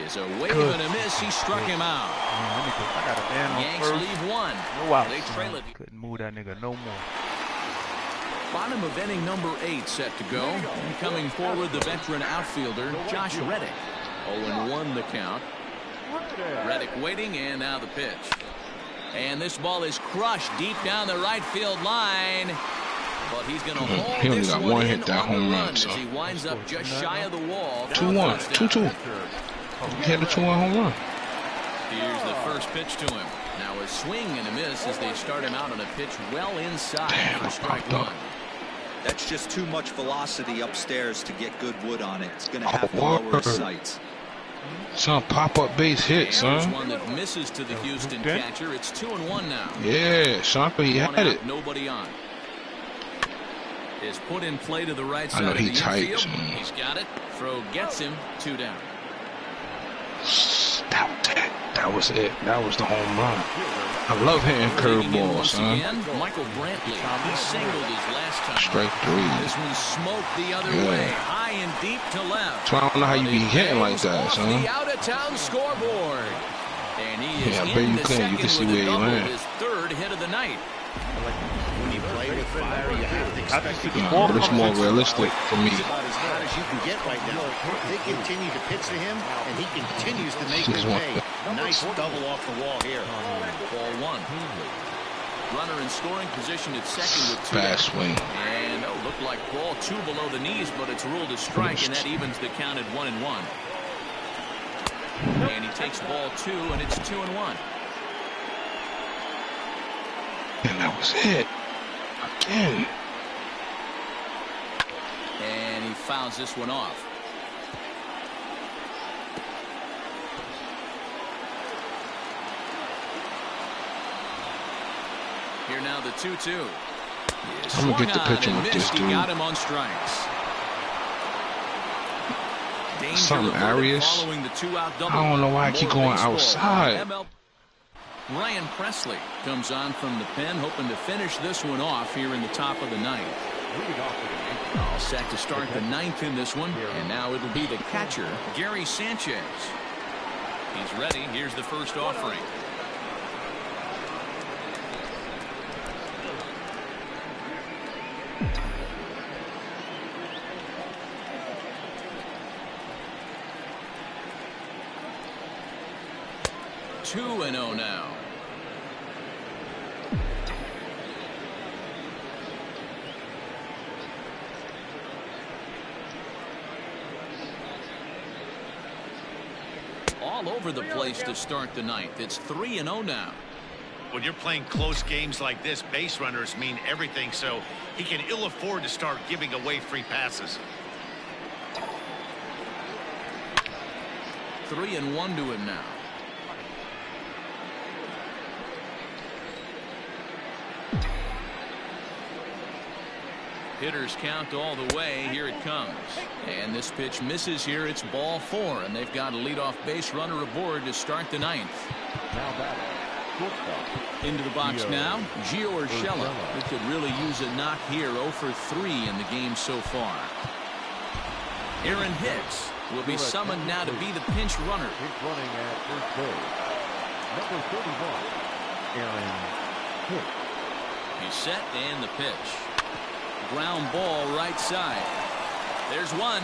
is a wave and a miss. He struck him out. I got a man on Yanks first. leave 1. No outs. They trail it. Couldn't move that nigga no more. Bottom of inning number 8 set to go. And coming forward, the veteran outfielder, Josh Reddick. 0-1 the count. Reddick waiting, and now the pitch. And this ball is crushed deep down the right field line. But he's going to hold He only this got one one in hit that on the home run run, so. as he winds up just shy of the wall. 2-1. 2-2. He had a 2-1 home run. Here's the first pitch to him. Now a swing and a miss as they start him out on a pitch well inside for strike 1. That's just too much velocity upstairs to get good wood on it. It's going to have to lower his sights. Son, pop-up base hit, There's son. one that misses to the Houston catcher. It's 2-1 now. Yeah, son, he One had out, it. nobody on. Is put in play to the right I side know of he the tight. infield. He's got it. Throw gets him. 2 down. That was it. That was the home run. I love hitting curveballs, son. Again, Michael Brantley. He singled his last time. Strike 3. This one smoked the other way, high and deep to left. So I don't know how you be hitting like that, Off son. the out-of-town scoreboard. And he is Yeah, I bet in you the can. second You can see with a where he double, land. his 3rd hit of the night. When you play with fire, you have to expect to Nah, but it's more realistic for me. It's about as hot as you can get right now. They continue to pitch to him, and he continues to make This it is one. pay. Nice double off the wall here. Ball 1. Runner in scoring position at second with 2 Fast swing. And looked like ball 2 below the knees, but it's ruled a strike, and that evens the count at 1-1. And he takes ball 2, and it's 2-1. And that was it. Again. And he fouls this one off. Here now the 2-2. I'm gonna get the pitcher with this He dude. got him on strikes. Danger Something averted Arias. following the 2-out double. I don't know why I keep More going baseball. outside. Ryan Presley comes on from the pen, hoping to finish this one off here in the top of the 9th. All set to start the 9th in this one, and now it'll be the catcher, Gary Sanchez. He's ready. Here's the first offering. Two and 0 now. All over the place to start the 9th. It's 3-0 now. When you're playing close games like this, base runners mean everything, so he can ill afford to start giving away free passes. 3-1 to him now. Hitters count all the way. Here it comes. And this pitch misses here. It's ball 4, and they've got a leadoff base runner aboard to start the 9th. Into the box now, Gio Urshela, who could really use a knock here. 0 for 3 in the game so far. Aaron Hicks will be summoned now to be the pinch runner. He's running at first base. Number 31, Aaron Hicks. He's set, and the pitch. Ground ball right side. There's one.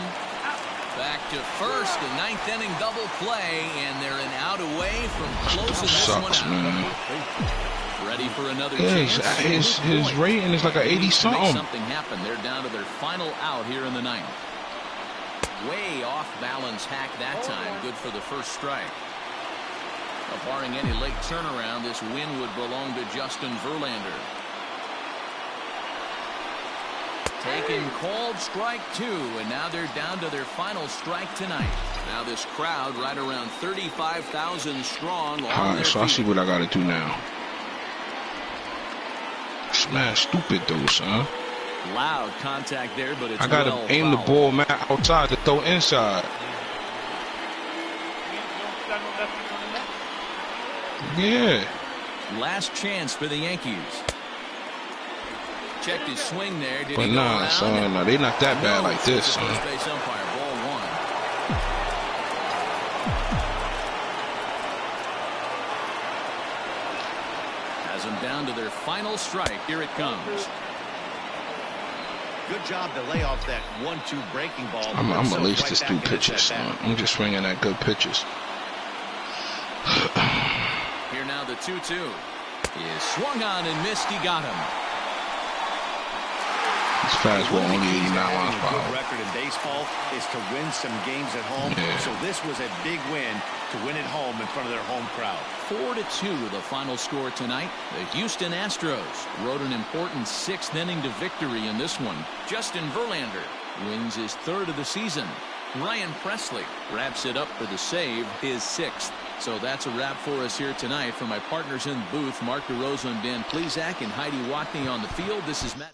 Back to first, a ninth inning double play, and they're an out away from closing this one out. Man. Ready for another chance. His rating is like an 80-something. Something happened. They're down to their final out here in the ninth. Way off balance hack that time. Good for the first strike. Barring any late turnaround, this win would belong to Justin Verlander. Taken called strike 2, and now they're down to their final strike tonight. Now this crowd right around 35,000 strong. All right, so I see what I got to do now. Man, stupid though, son. Loud contact there, but it's I gotta aim the ball man outside to throw inside. Yeah. Last chance for the Yankees. Checked his swing there. Did but he nah, son, nah, they not that bad like this, son. Base umpire, ball 1. Has them down to their final strike. Here it comes. Good job to lay off that 1-2 breaking ball. I'm gonna lace this through pitches, son. I'm just swinging at good pitches. Here now the 2-2 is swung on and missed. He got him. His fastball only 89 miles per hour. Good record in baseball is to win some games at home. Yeah. So this was a big win to win at home in front of their home crowd. 4-2 the final score tonight. The Houston Astros rode an important 6th inning to victory in this one. Justin Verlander wins his 3rd of the season. Ryan Presley wraps it up for the save, his 6th. So that's a wrap for us here tonight. For my partners in the booth, Mark DeRosa and Dan Plesac, and Heidi Watney on the field, this is Matt.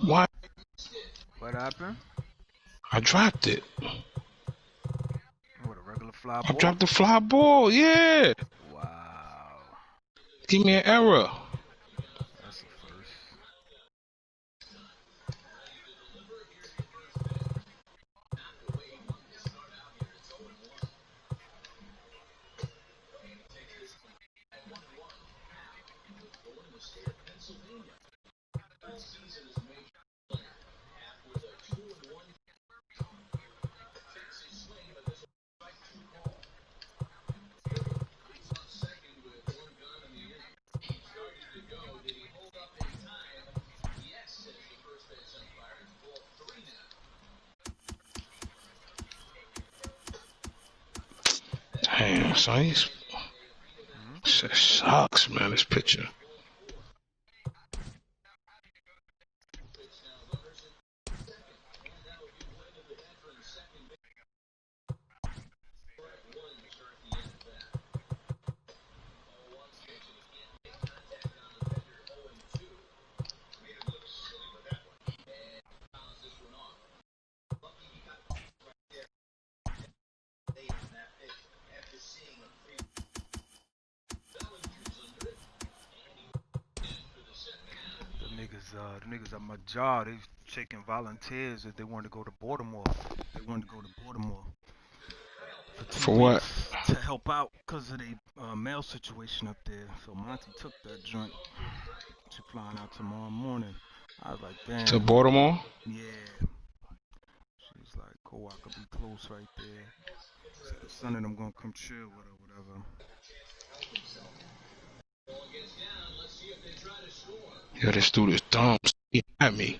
What? What happened? I dropped it. What, a regular fly ball? I dropped the fly ball, yeah. Wow. Give me an error. That's a first. Damn, son, this sucks, man, this picture. The niggas at my job, they checking volunteers if they wanted to go to Baltimore. They wanted to go to Baltimore. For what? To help out because of the mail situation up there. So Monty took that joint. She flying out tomorrow morning. I was like, damn. To Baltimore? Yeah. She's like, cool, I could be close right there. So the son of them gonna come chill with her, whatever. Yo, this dude is dumb. He at me.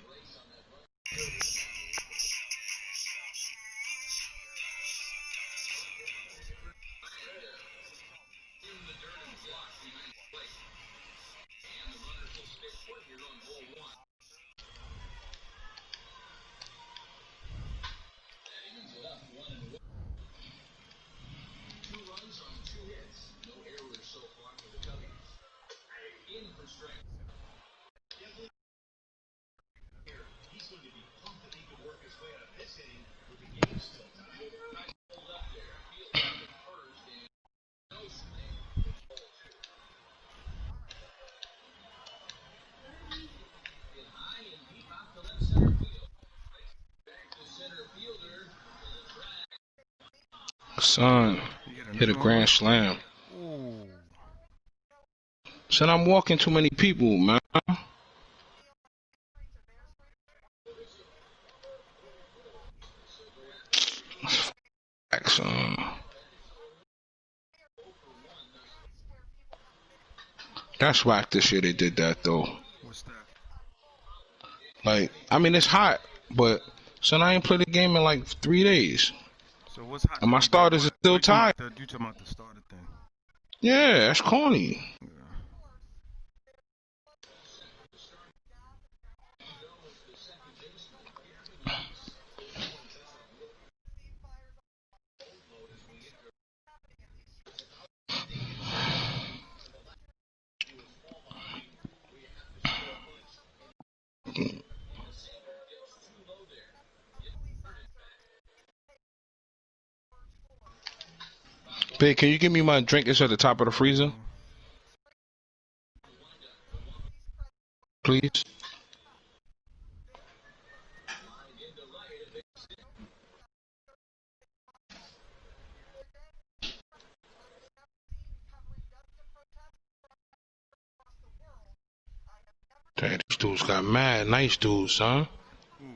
Son, hit a grand slam. Ooh. Son, I'm walking too many people, man. Son. That's whack this year they did that, though. What's that? Like, I mean, it's hot, but, son, I ain't played the game in like 3 days. So what's hot? And my starters are still tied. You talking about the starter thing? Yeah, that's corny. Yeah. Big, can you give me my drink? It's at the top of the freezer. Please. Damn, these dudes got mad nice dudes, huh? Who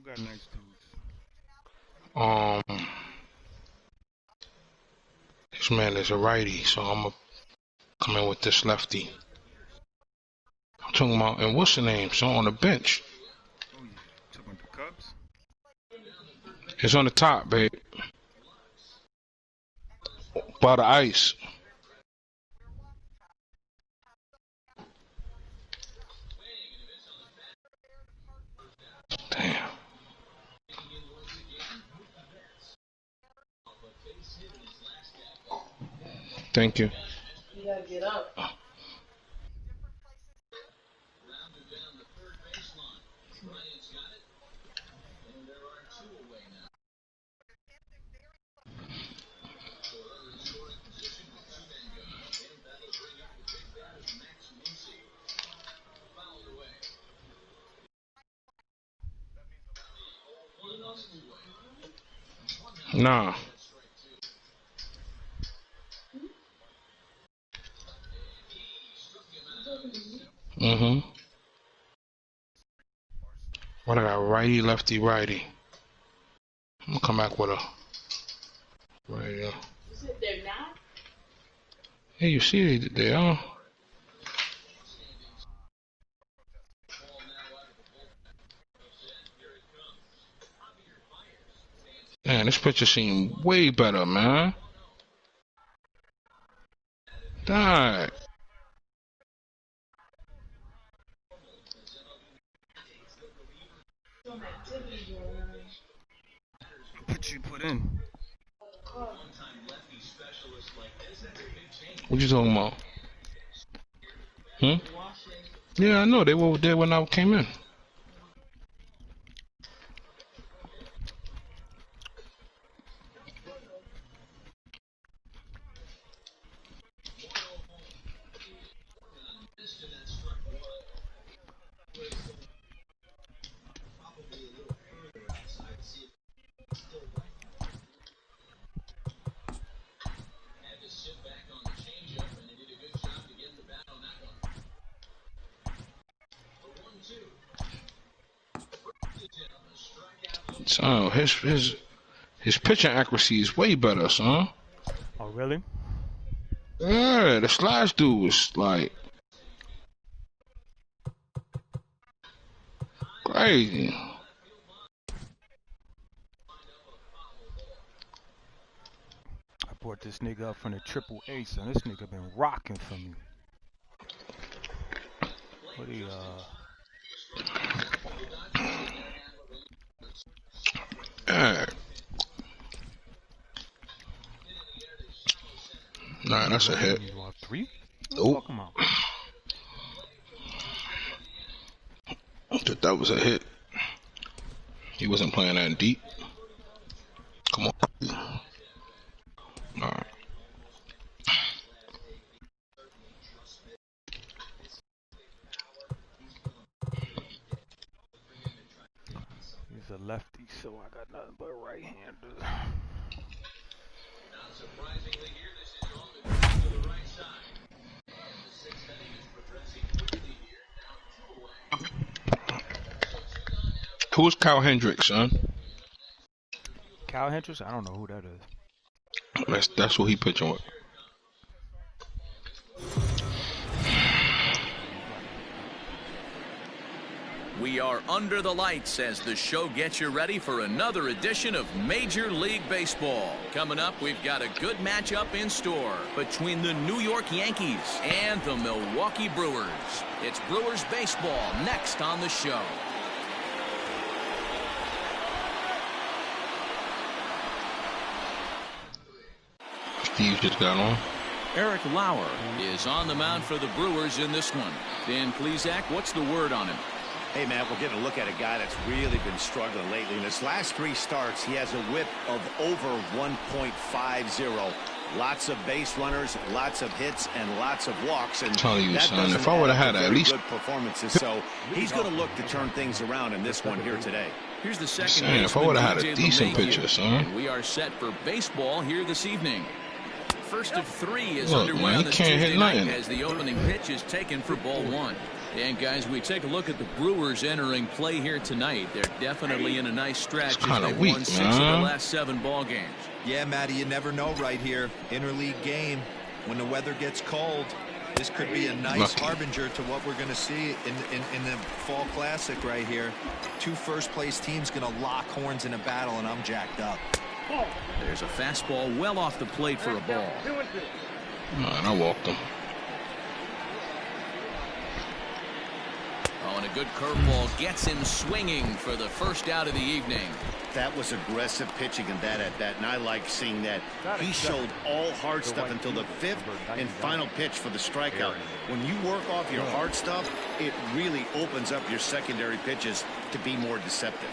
got nice dudes? This man is a righty, so I'm gonna come in with this lefty. I'm talking about, and what's the name? So on the bench. Oh yeah, talking about the Cubs. It's on the top, babe. By the ice. Damn. Thank you. You gotta get up. Nah. Mm-hmm. What I got? Righty, lefty, righty. I'm gonna come back with a right here. You said they're not? Hey, you see it there, huh? Man, this picture seemed way better, man. Dang. What you put in? What you talking about? Yeah, I know. They were there when I came in. So his pitching accuracy is way better, son. Oh really? Yeah, the slash dude was like crazy. I brought this nigga up from the Triple-A, son. This nigga been rocking for me. What he Yeah. Nah, that's a hit. Three? Nope. Fuck him out. Thought that was a hit. He wasn't playing that deep. Come on. All right. He's a lefty, so I got nothing but right-handers. Not surprisingly here, this is on the pitch to the right side. And the sixth inning is progressing quickly here. Now 2 away. Who's Kyle Hendricks, son? Kyle Hendricks? I don't know who that is. That's what he pitching with. We are under the lights as the show gets you ready for another edition of Major League Baseball. Coming up, we've got a good matchup in store between the New York Yankees and the Milwaukee Brewers. It's Brewers baseball next on the show. Steve just got on. Eric Lauer is on the mound for the Brewers in this one. Dan Plesac, what's the word on him? Hey, Matt, we're getting a look at a guy that's really been struggling lately. In his last 3 starts, he has a whip of over 1.50. Lots of base runners, lots of hits, and lots of walks. And I'm telling you, that son, doesn't if I would have add had up to at very least good performances. So he's going to look to turn things around in this one here today. Here's the second Saying, if I would have had a decent pitcher, son. And we are set for baseball here this evening. First of 3 is Look, underway man, on he this can't hit Tuesday night nothing. as the opening pitch is taken for ball 1. And guys, we take a look at the Brewers entering play here tonight. They're definitely in a nice stretch as kinda they've weak, won 6 of the man. last 7 ball games. Yeah, Matty, you never know right here. Interleague game, when the weather gets cold, this could be a nice Lucky. harbinger to what we're going to see in the Fall Classic right here. 2 first-place teams going to lock horns in a battle, and I'm jacked up. There's a fastball well off the plate for a ball. Man, I walked him. Oh, and a good curveball gets him swinging for the first out of the evening. That was aggressive pitching and bat at that, and I like seeing that. He showed all hard stuff until the 5th and final pitch for the strikeout. When you work off your hard stuff, it really opens up your secondary pitches to be more deceptive.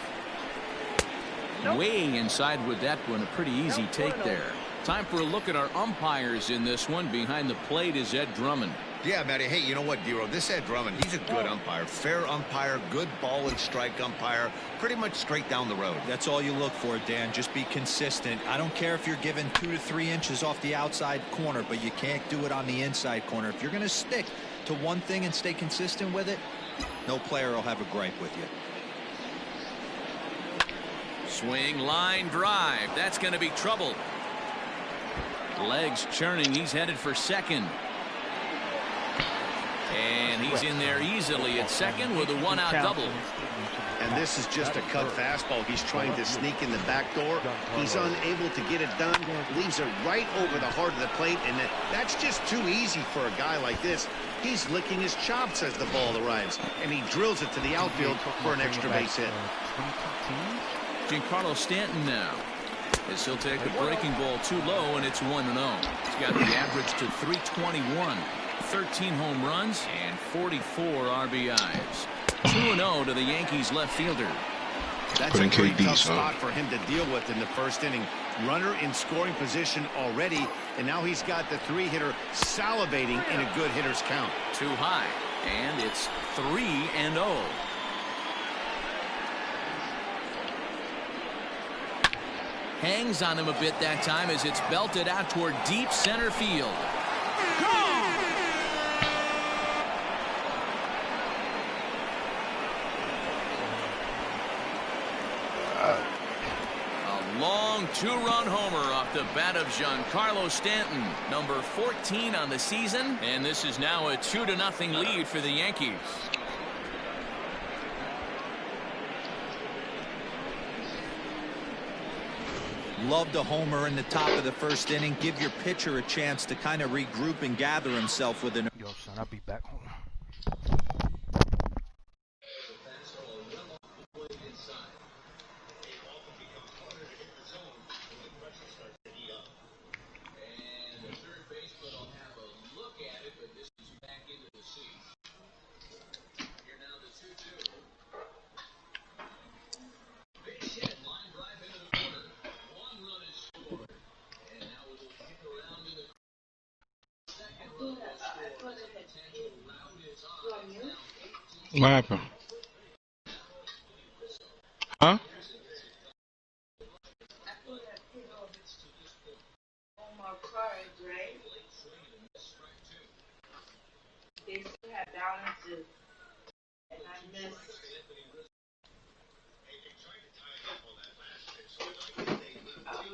Way inside with that one, a pretty easy take there. Time for a look at our umpires in this one. Behind the plate is Ed Drummond. Yeah, Matty. Hey, you know what, Dero? This Ed Drummond, he's a good umpire. Fair umpire, good ball and strike umpire. Pretty much straight down the road. That's all you look for, Dan. Just be consistent. I don't care if you're given 2 to 3 inches off the outside corner, but you can't do it on the inside corner. If you're going to stick to one thing and stay consistent with it, no player will have a gripe with you. Swing, line, drive. That's going to be trouble. Legs churning. He's headed for second. And he's in there easily at second with a 1-out double. And this is just a cut fastball. He's trying to sneak in the back door. He's unable to get it done. Leaves it right over the heart of the plate. And that's just too easy for a guy like this. He's licking his chops as the ball arrives. And he drills it to the outfield for an extra base hit. Giancarlo Stanton now, as he'll take the breaking ball too low, and it's 1-0. He's got the average to 321, 13 home runs, and 44 RBIs. 2-0 to the Yankees left fielder. That's a pretty tough spot for him to deal with in the first inning. Runner in scoring position already, and now he's got the 3-hitter salivating in a good hitter's count. Too high, and it's 3-0. Hangs on him a bit that time as it's belted out toward deep center field. A long 2-run homer off the bat of Giancarlo Stanton, number 14 on the season, and this is now a 2-0 lead for the Yankees. Loved a homer in the top of the first inning. Give your pitcher a chance to kind of regroup and gather himself with an. Yo, son, I'll be back home. What happened? Huh? My cards, right? They still have balances, and I missed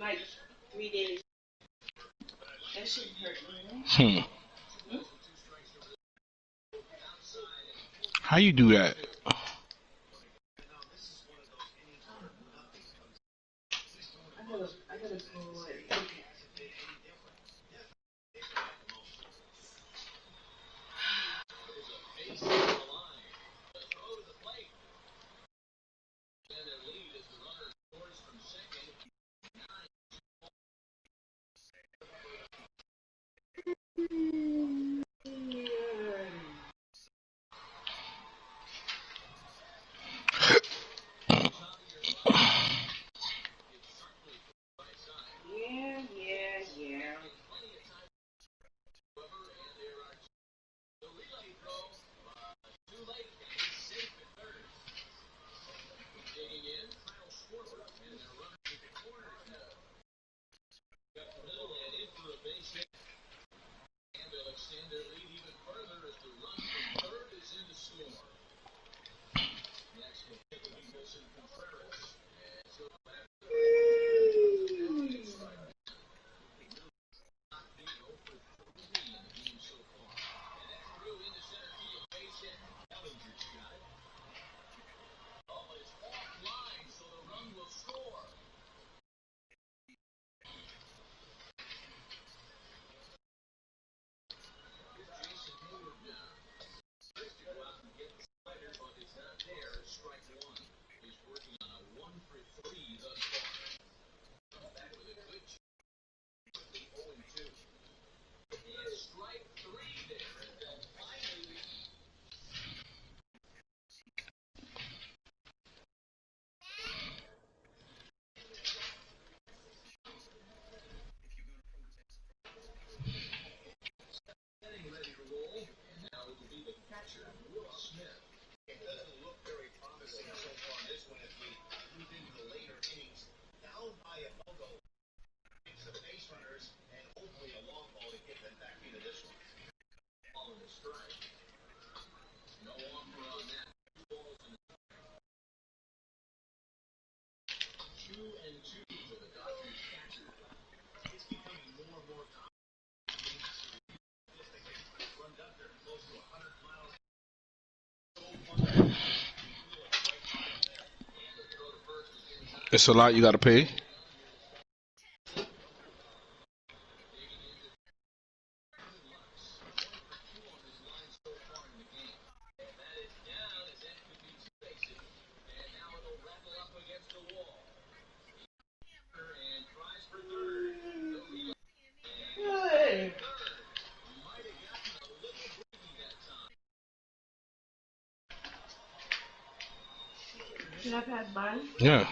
like 3 days. That shouldn't hurt me. How you do that? I gotta go and yeah. It's a lot you gotta pay. Should I pass by? Yeah.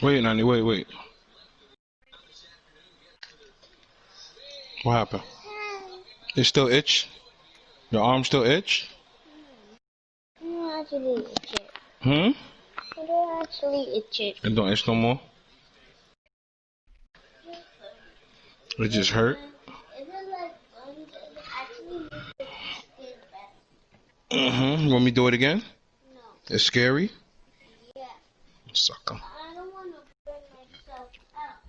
Wait, Nanny, wait. What happened? It still itch? Your arm still itch? I don't actually itch it. Hmm? I don't actually itch it. It don't itch no more? It just hurt? It feels like it actually makes the skin better. Mm-hmm. You want me to do it again? No. It's scary? Yeah. Sucker. I don't want to burn myself out.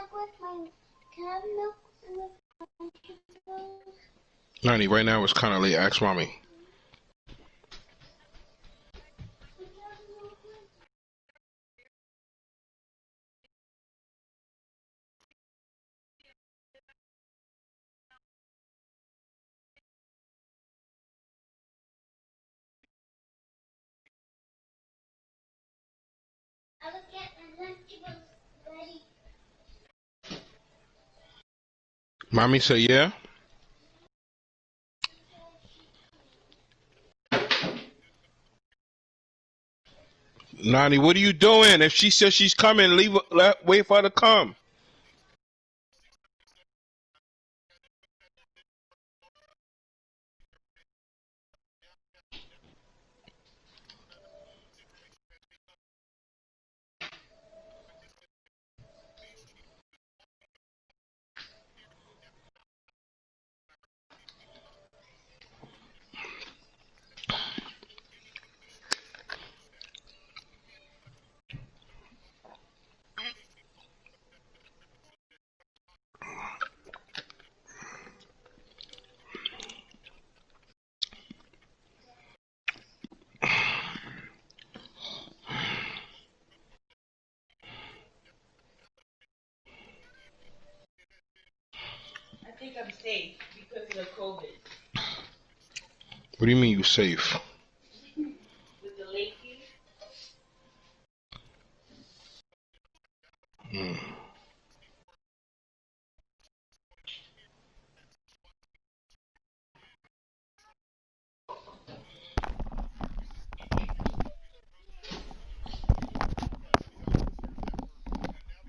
milk with my? Can I have milk with my vegetables? 90, right now it's kind of late. Ask mommy. I will get my vegetables ready. Mommy say yeah. Nani, what are you doing? If she says she's coming, wait for her to come. I think I'm safe because of the COVID. What do you mean you safe? With the late fee.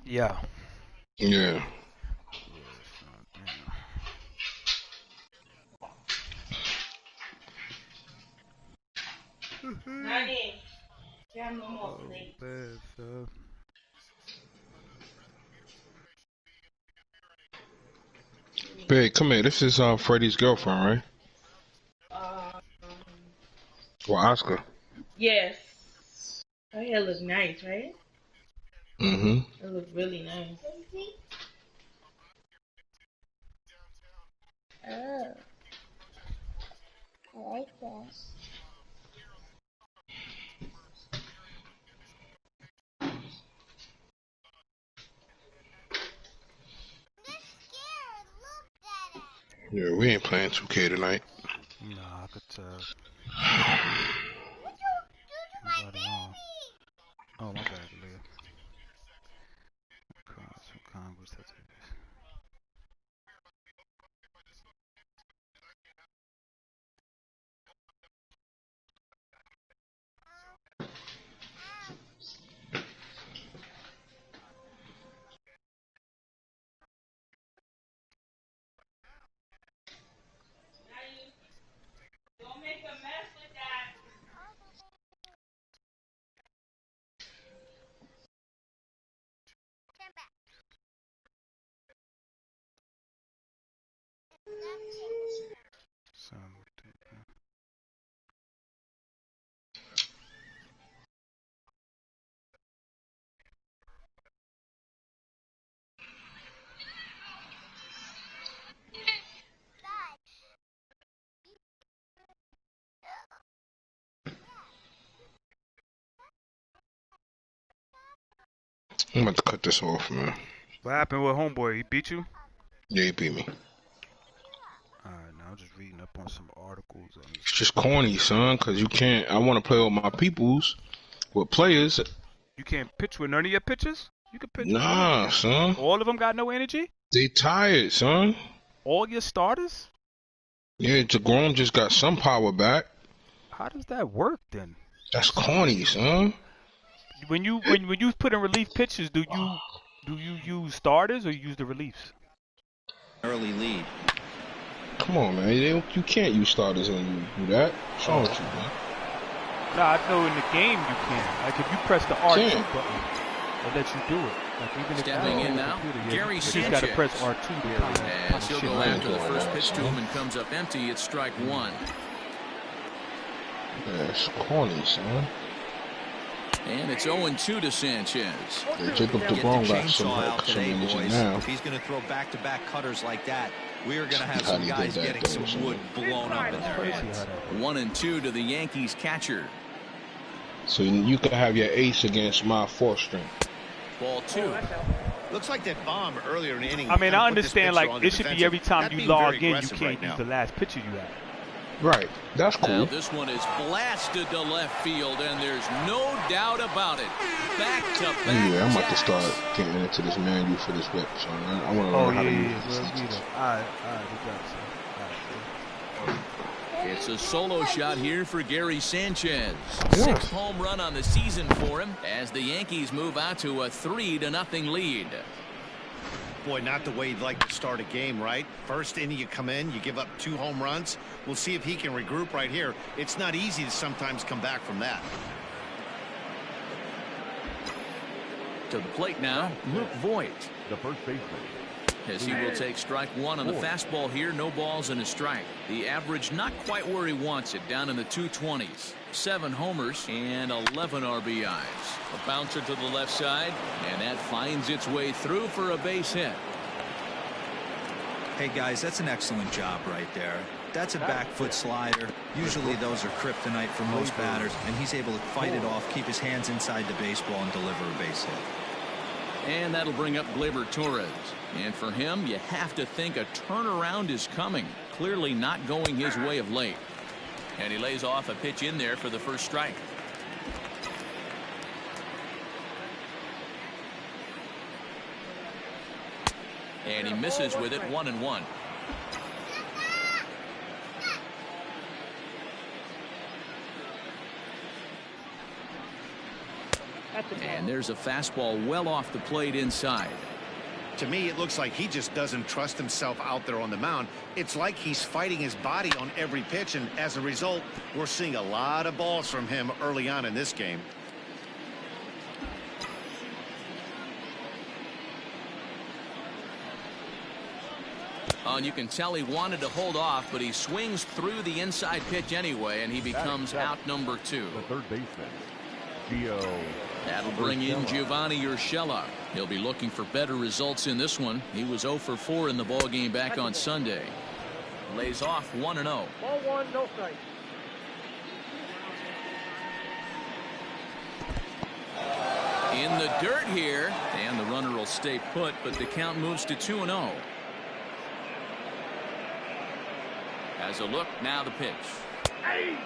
Yeah. Yeah. Honey, you have no more Oh, plates. bad, son. Babe, come here. This is Freddie's girlfriend, right? Or Oscar. Yes. Her hair looks nice, right? Mm-hmm. It looks really nice. Oh, I like that. Yeah, we ain't playing 2K tonight. Nah, I could tell. What you do to my baby? Oh, my bad, Leah. Congress, that's it. Don't make a mess with that. I'm about to cut this off, man. What happened with homeboy? He beat you? Yeah, he beat me. Alright, now I'm just reading up on some articles. It's just corny, son, because you can't. I want to play with my peoples, with players. You can't pitch with none of your pitchers? You can pitch Nah, son. All of them got no energy? They tired, son. All your starters? Yeah, Jagrom just got some power back. How does that work then? That's corny, son. When you put in relief pitches, do you use starters or you use the reliefs? Early lead. Come on, man. You can't use starters and you do that. What's wrong with you, man? Nah, I know in the game you can. Like if you press the R2 button, it lets you do it. Like even Stepping if in now, Gary you just gotta press R2 to as he'll go after the first pitch to him and comes up empty. It's strike one. That's corny, son. And it's 0-2 to Sanchez. Yeah, Jacob DeGrom got some energy now. If he's going to throw back-to-back cutters like that, we are going to have some guys getting some wood blown up in their hands. 1-2 to the Yankees catcher. So you can have your ace against my fourth string. Ball 2. Looks like that bomb earlier in the inning. I mean, I understand, like, it should be every time you log in, you can't use the last pitcher you have. Right. That's cool. Now this one is blasted to left field, and there's no doubt about it. Back-to-back. Anyway, I'm about to start getting into this manual for this whip, so I want to learn how to use this. All right. It's a solo shot here for Gary Sanchez. 6th home run on the season for him as the Yankees move out to a 3-0 lead. Boy, not the way you'd like to start a game, right? First inning you come in, you give up 2 home runs. We'll see if he can regroup right here. It's not easy to sometimes come back from that. To the plate now, Luke Voit. The first baseman. As he will take strike 1 on the fastball here. No balls and a strike. The average not quite where he wants it, down in the 220s. 7 homers and 11 RBIs. A bouncer to the left side, and that finds its way through for a base hit. Hey guys, that's an excellent job right there. That's a back foot slider. Usually those are kryptonite for most batters, and he's able to fight it off, keep his hands inside the baseball, and deliver a base hit. And that'll bring up Gleyber Torres. And for him, you have to think a turnaround is coming. Clearly not going his way of late. And he lays off a pitch in there for the first strike. And he misses with it, 1-1. And there's a fastball well off the plate inside. To me, it looks like he just doesn't trust himself out there on the mound. It's like he's fighting his body on every pitch, and as a result, we're seeing a lot of balls from him early on in this game. Oh, and you can tell he wanted to hold off, but he swings through the inside pitch anyway, and he becomes out number 2. The third baseman, Gio. That'll bring in Giovanni Urshela. He'll be looking for better results in this one. He was 0 for 4 in the ballgame back on Sunday. Lays off 1-0. Ball 1, no strike. In the dirt here, and the runner will stay put, but the count moves to 2-0. As a look, now the pitch. Hey.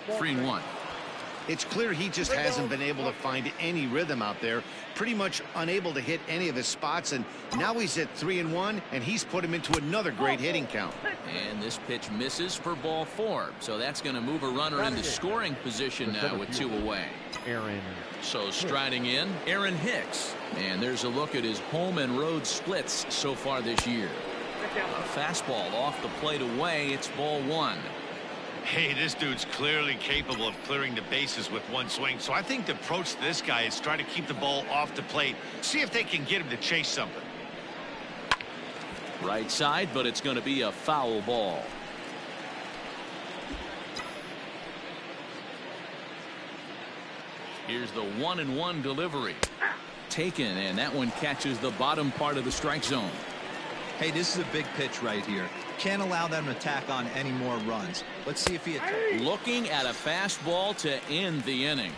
3-1. It's clear he just hasn't been able to find any rhythm out there. Pretty much unable to hit any of his spots, and now he's at 3-1, and he's put him into another great hitting count. And this pitch misses for ball 4, so that's going to move a runner into scoring position now with 2 away. So striding in, Aaron Hicks, and there's a look at his home and road splits so far this year. A fastball off the plate away. It's ball 1. Hey, this dude's clearly capable of clearing the bases with one swing. So I think the approach to this guy is try to keep the ball off the plate. See if they can get him to chase something. Right side, but it's going to be a foul ball. Here's the 1-1 delivery. Taken, and that one catches the bottom part of the strike zone. Hey, this is a big pitch right here. Can't allow them to tack on any more runs. Let's see if he attacks. Looking at a fastball to end the inning.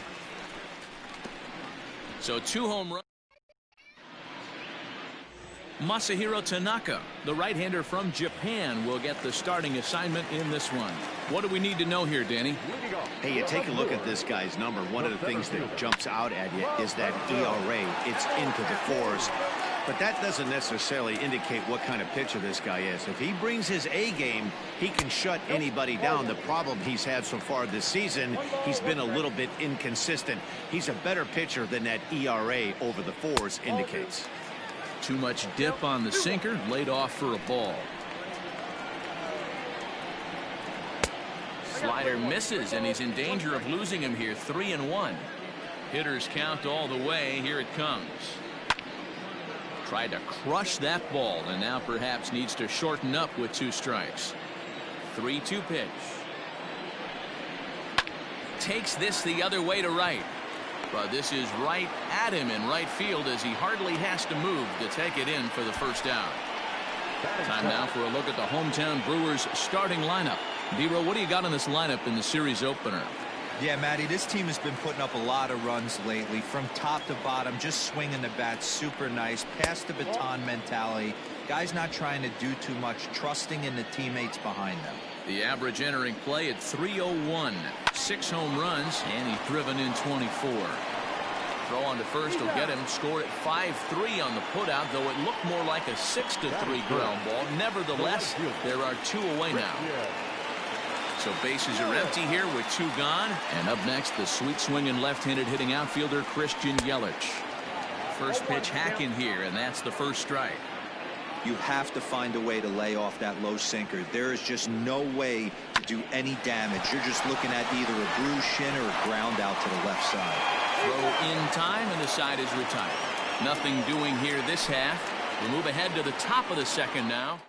So 2 home runs. Masahiro Tanaka, the right-hander from Japan, will get the starting assignment in this one. What do we need to know here, Danny? Hey, you take a look at this guy's number. One of the things that jumps out at you is that ERA. It's into the 4s. But that doesn't necessarily indicate what kind of pitcher this guy is. If he brings his A game, he can shut anybody down. The problem he's had so far this season, he's been a little bit inconsistent. He's a better pitcher than that ERA over the 4s indicates. Too much dip on the sinker, laid off for a ball. Slider misses, and he's in danger of losing him here. 3-1. Hitters count all the way. Here it comes. Tried to crush that ball, and now perhaps needs to shorten up with 2 strikes. 3-2 pitch. Takes this the other way to right. But this is right at him in right field as he hardly has to move to take it in for the first out. Time now for a look at the hometown Brewers starting lineup. D-Row, what do you got on this lineup in the series opener? Yeah, Matty, this team has been putting up a lot of runs lately. From top to bottom, just swinging the bat super nice. Pass the baton mentality. Guys not trying to do too much, trusting in the teammates behind them. The average entering play at 301. 6 home runs, and he's driven in 24. Throw on to first will get him. Scored at 5-3 on the putout, though it looked more like a 6-3 ground ball. Nevertheless, there are 2 away now. So bases are empty here with 2 gone. And up next, the sweet swinging left-handed hitting outfielder Christian Yelich. First pitch hack in here, and that's the first strike. You have to find a way to lay off that low sinker. There is just no way to do any damage. You're just looking at either a bruised shin or a ground out to the left side. Throw in time, and the side is retired. Nothing doing here this half. We move ahead to the top of the second now.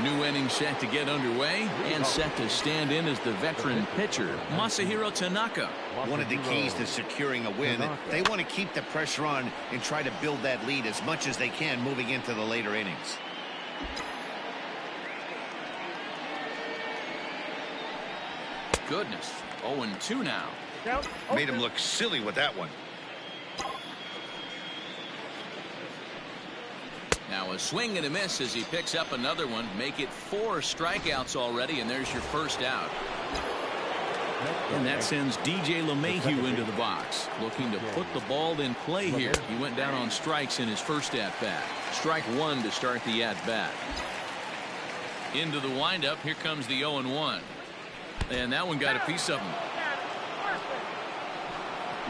New inning set to get underway, and set to stand in as the veteran pitcher, Masahiro Tanaka. One of the keys to securing a win, they want to keep the pressure on and try to build that lead as much as they can moving into the later innings. Goodness, 0-2 now. Made him look silly with that one. Now a swing and a miss as he picks up another one. Make it 4 strikeouts already, and there's your first out. And that sends DJ LeMahieu into the box, looking to put the ball in play here. He went down on strikes in his first at-bat. Strike 1 to start the at-bat. Into the windup. Here comes the 0-1. And that one got a piece of him.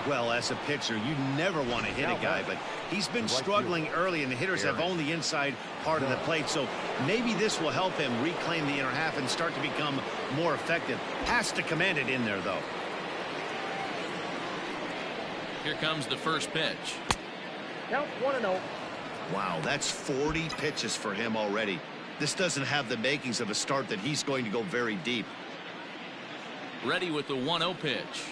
Well, as a pitcher, you never want to hit a guy, but he's been struggling early, and the hitters have owned the inside part of the plate, so maybe this will help him reclaim the inner half and start to become more effective. Has to command it in there, though. Here comes the first pitch. Count 1-0. Wow, that's 40 pitches for him already. This doesn't have the makings of a start that he's going to go very deep. Ready with the 1-0 pitch.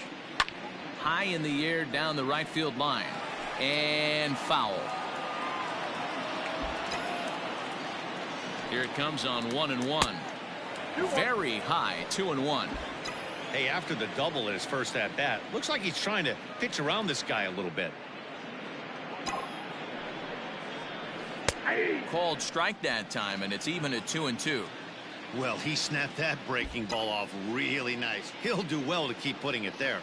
High in the air down the right field line, and foul. Here it comes on 1-1. Very high, 2-1. Hey, after the double in his first at bat, looks like he's trying to pitch around this guy a little bit. Called strike that time, and it's even at 2-2. Well, he snapped that breaking ball off really nice. He'll do well to keep putting it there.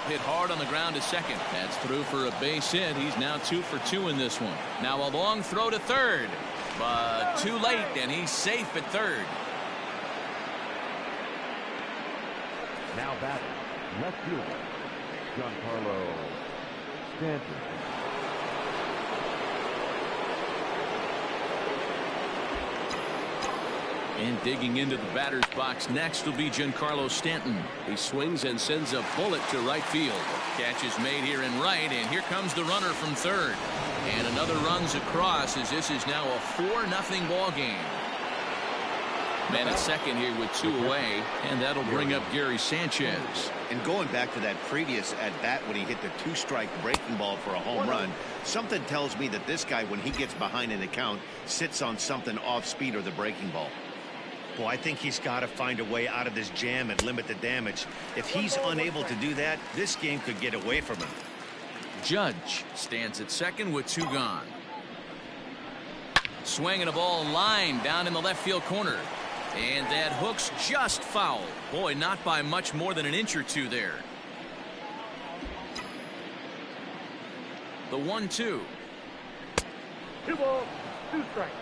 Hit hard on the ground to second. That's through for a base hit. He's now 2 for 2 in this one. Now a long throw to third, but too late, and he's safe at third. Now batting, left fielder, Giancarlo Stanton. And digging into the batter's box next will be Giancarlo Stanton. He swings and sends a bullet to right field. Catch is made here in right, and here comes the runner from third. And another runs across as this is now a 4-0 ball game. Man at second here with 2 away, and that'll bring up Gary Sanchez. And going back to that previous at-bat when he hit the 2-strike breaking ball for a home run, something tells me that this guy, when he gets behind in the count, sits on something off speed or the breaking ball. Well, I think he's got to find a way out of this jam and limit the damage. If he's unable to do that, this game could get away from him. Judge stands at second with 2 gone. Swinging a ball line down in the left field corner. And that hook's just foul. Boy, not by much more than an inch or 2 there. The 1-2. 2 balls, 2 strikes.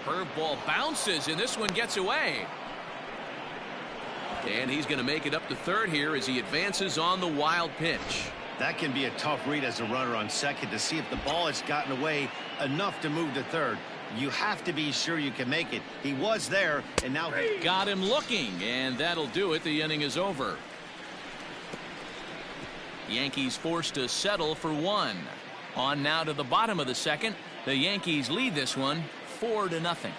Curveball bounces, and this one gets away. And he's going to make it up to third here as he advances on the wild pitch. That can be a tough read as a runner on second to see if the ball has gotten away enough to move to third. You have to be sure you can make it. He was there, and now he got him looking, and that'll do it. The inning is over. Yankees forced to settle for one. On now to the bottom of the second. The Yankees lead this one 4-0.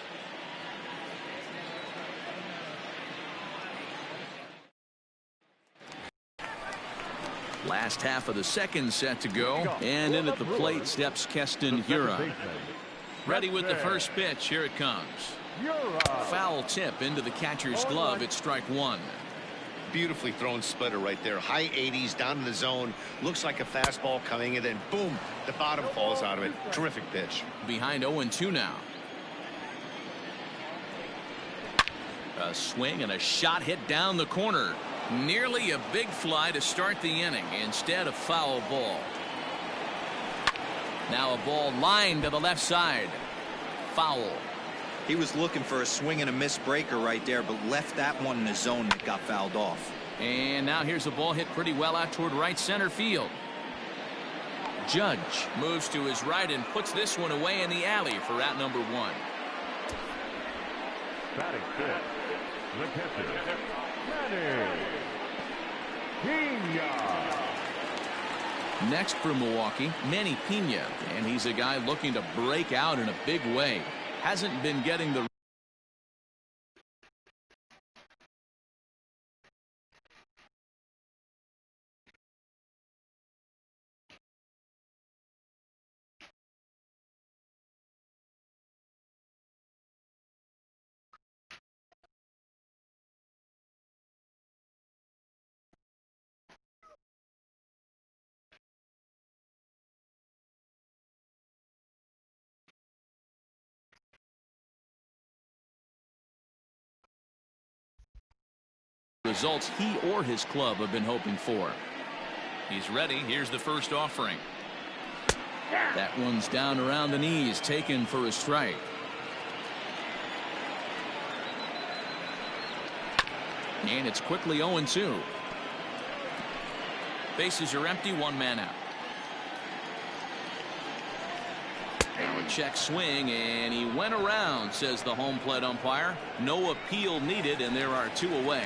Last half of the second set to go, and in at the plate steps Keston Hiura. Ready with the first pitch. Here it comes. Foul tip into the catcher's glove. It's strike one. Beautifully thrown splitter right there. High 80s down in the zone. Looks like a fastball coming, and then boom, the bottom falls out of it. Terrific pitch. Behind 0-2 now. A swing and a shot hit down the corner. Nearly a big fly to start the inning. Instead, a foul ball. Now a ball lined to the left side. Foul. He was looking for a swing and a miss breaker right there, but left that one in the zone that got fouled off. And now here's a ball hit pretty well out toward right center field. Judge moves to his right and puts this one away in the alley for out number one. Batting fifth, the catcher, Manny Pena. Next for Milwaukee, Manny Pena, and he's a guy looking to break out in a big way. Hasn't been getting the results he or his club have been hoping for. He's ready. Here's the first offering. That one's down around the knees, taken for a strike. And it's quickly 0-2. Bases are empty, one man out. Now a check swing, and he went around, says the home plate umpire. No appeal needed, and there are two away.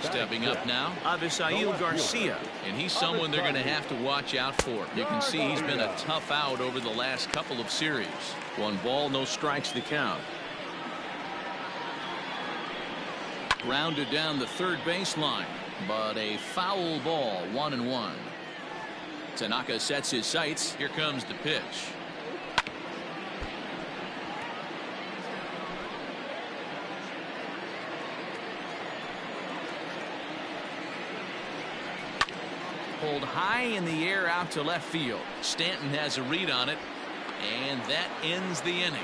Stepping up now, Avisail Garcia, and he's someone they're going to have to watch out for. You can see he's been a tough out over the last couple of series. 1 ball, no strikes to count. Grounded down the third baseline, but a foul ball, 1-1. Tanaka sets his sights. Here comes the pitch. Pulled high in the air out to left field. Stanton has a read on it, and that ends the inning.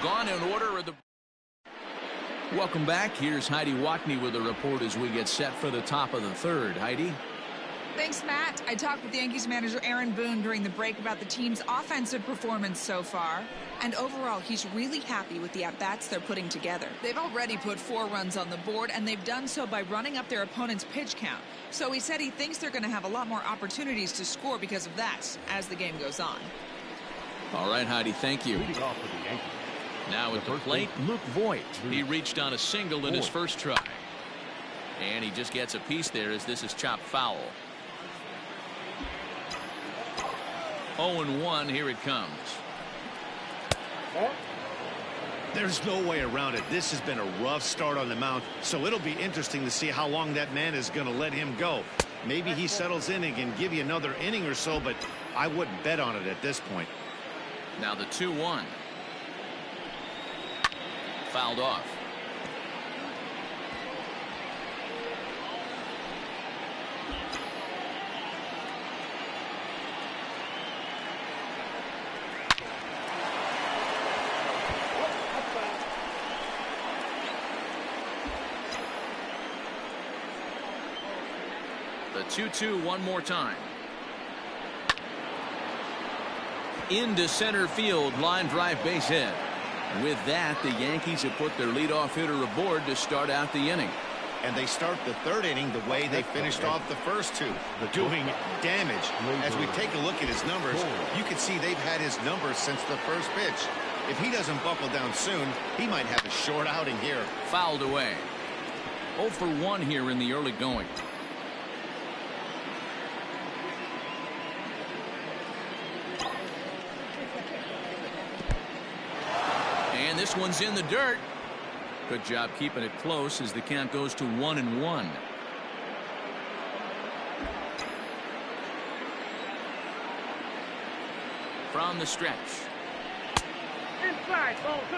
Gone in order of the. Welcome back. Here's Heidi Watney with a report as we get set for the top of the third. Heidi. Thanks, Matt. I talked with Yankees manager Aaron Boone during the break about the team's offensive performance so far. And overall, he's really happy with the at-bats they're putting together. They've already put 4 runs on the board, and they've done so by running up their opponent's pitch count. So he said he thinks they're going to have a lot more opportunities to score because of that as the game goes on. All right, Heidi, thank you. Now at the plate, Luke Voigt. He reached on a single in his first try. And he just gets a piece there as this is chopped foul. 0-1, here it comes. There's no way around it. This has been a rough start on the mound, so it'll be interesting to see how long that man is going to let him go. Maybe he settles in and can give you another inning or so, but I wouldn't bet on it at this point. Now the 2-1. Fouled off. The 2-2 one more time. Into center field, line drive base hit. With that, the Yankees have put their leadoff hitter aboard to start out the inning. and they start the third inning the way they finished off the first two, doing damage. As we take a look at his numbers, you can see they've had his numbers since the first pitch. If he doesn't buckle down soon, he might have a short outing here. Fouled away. 0 for 1 here in the early going. And this one's in the dirt. Good job keeping it close as the count goes to 1-1. From the stretch. Inside, ball 2.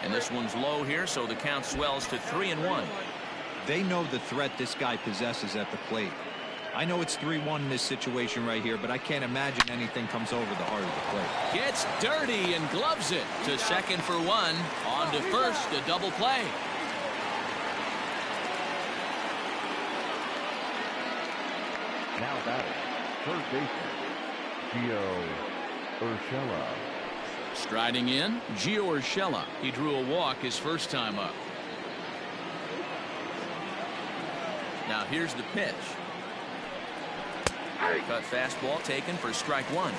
And this one's low here, so the count swells to 3-1. They know the threat this guy possesses at the plate. I know it's 3-1 in this situation right here, but I can't imagine anything comes over the heart of the plate. Gets dirty and gloves it to second for 1. On to first, a double play. Now batting, third baseman, Gio Urshela. Striding in, Gio Urshela. He drew a walk his first time up. Now here's the pitch. Cut fastball taken for strike 1.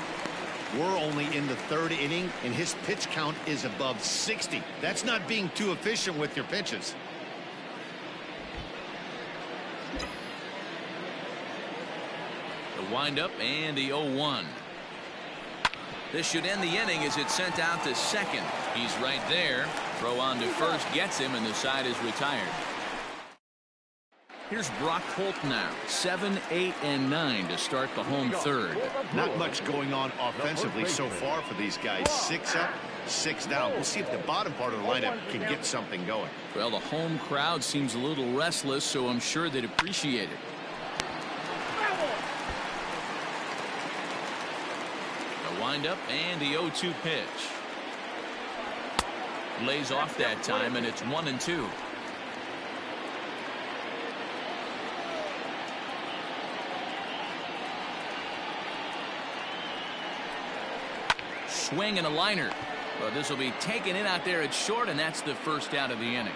We're only in the third inning, and his pitch count is above 60. That's not being too efficient with your pitches. The windup and the 0-1. This should end the inning as it's sent out to second. He's right there. Throw on to first gets him, and the side is retired. Here's Brock Holt now. 7, 8, and 9 to start the home third. Not much going on offensively so far for these guys. 6 up, 6 down. We'll see if the bottom part of the lineup can get something going. Well, the home crowd seems a little restless, so I'm sure they'd appreciate it. The windup and the 0-2 pitch. Lays off that time, and it's 1-2. Swing and a liner. Well, this will be taken in out there at short, and that's the first out of the inning.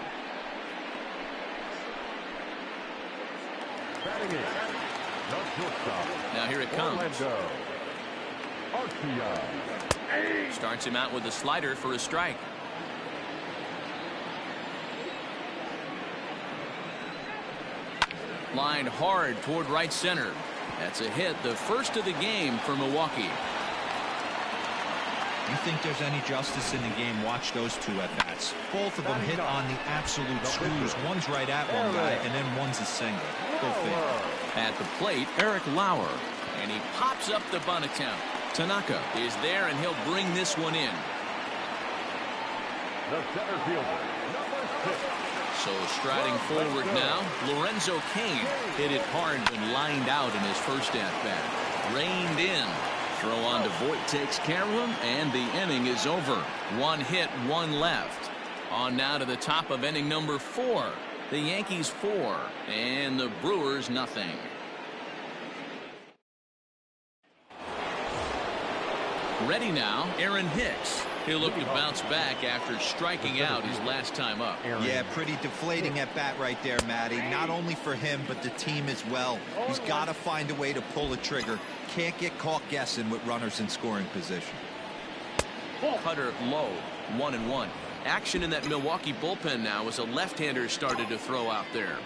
Now here it comes. Starts him out with a slider for a strike. Lined hard toward right center. That's a hit, the first of the game for Milwaukee. You think there's any justice in the game? Watch those two at-bats. Both of them hit on the absolute screws. One's right at one guy, and then one's a single. Go figure. At the plate, Eric Lauer. And he pops up the bunt attempt. Tanaka is there, and he'll bring this one in. The center fielder, number 6. So striding forward now, Lorenzo Cain hit it hard but lined out in his first at-bat. Reined in. Throw on to Voit takes care of him, and the inning is over. 1 hit, 1 left. On now to the top of inning number 4. The Yankees 4 and the Brewers nothing. Ready now, Aaron Hicks. He'll look to bounce back after striking out his last time up. Yeah, pretty deflating at bat right there, Matty. Not only for him, but the team as well. He's got to find a way to pull the trigger. Can't get caught guessing with runners in scoring position. Cutter low, 1-1. Action in that Milwaukee bullpen now as a left-hander started to throw out there.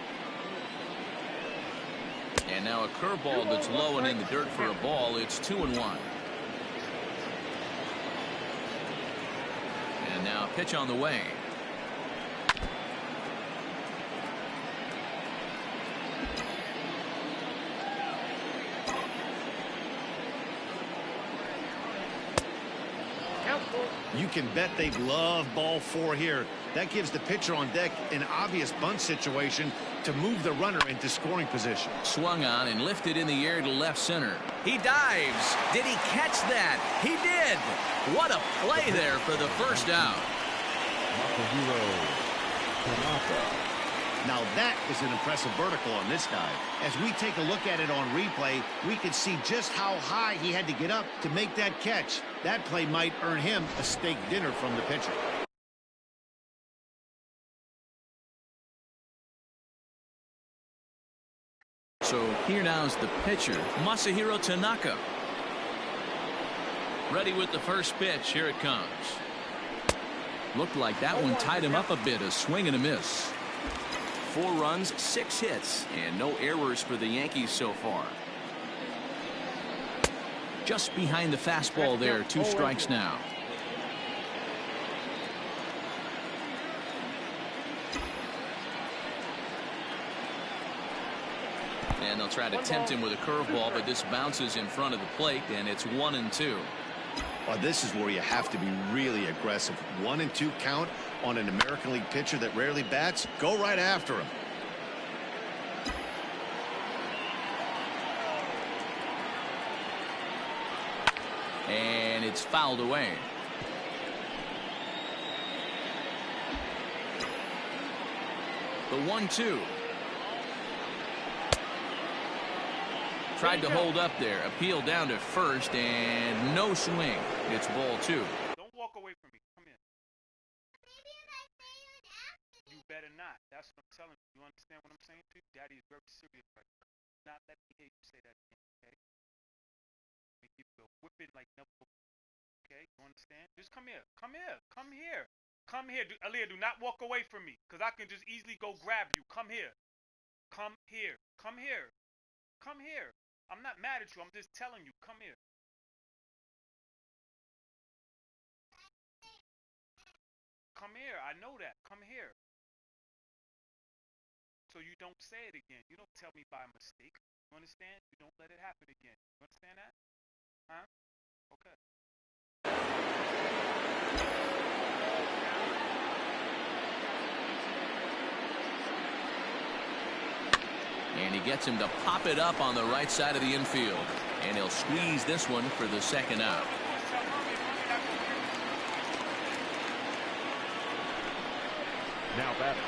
And now a curveball that's low and in the dirt for a ball. It's 2-1. And now a pitch on the way. You can bet they love ball 4 here. That gives the pitcher on deck an obvious bunt situation to move the runner into scoring position. Swung on and lifted in the air to left center. He dives. Did he catch that? He did. What a play there for the first out. Now that is an impressive vertical on this guy. As we take a look at it on replay, we can see just how high he had to get up to make that catch. That play might earn him a steak dinner from the pitcher. So here now is the pitcher, Masahiro Tanaka. Ready with the first pitch. Here it comes. Looked like that one tied him up a bit. A swing and a miss. 4 runs, 6 hits, and no errors for the Yankees so far. Just behind the fastball there. 2 strikes now. And they'll try to tempt him with a curveball, but this bounces in front of the plate, and it's 1-2. Well, this is where you have to be really aggressive. 1-2 count on an American League pitcher that rarely bats. Go right after him. And it's fouled away. The 1-2. Tried to hold up there. Appeal down to first, and no swing. It's ball 2. Don't walk away from me. Come here. You better not. That's what I'm telling you. You understand what I'm saying to you? Daddy is very serious right now. Not let me hear you say that again, okay? Make you feel whip it like no. Okay? You understand? Just come here. Come here. Come here. Come here. Aaliyah, do not walk away from me, because I can just easily go grab you. Come here. Come here. Come here. Come here. I'm not mad at you. I'm just telling you. Come here. Come here. I know that. Come here. So you don't say it again. You don't tell me by mistake. You understand? You don't let it happen again. You understand that? Huh? Okay. And he gets him to pop it up on the right side of the infield. And he'll squeeze this one for the second out. Now batting,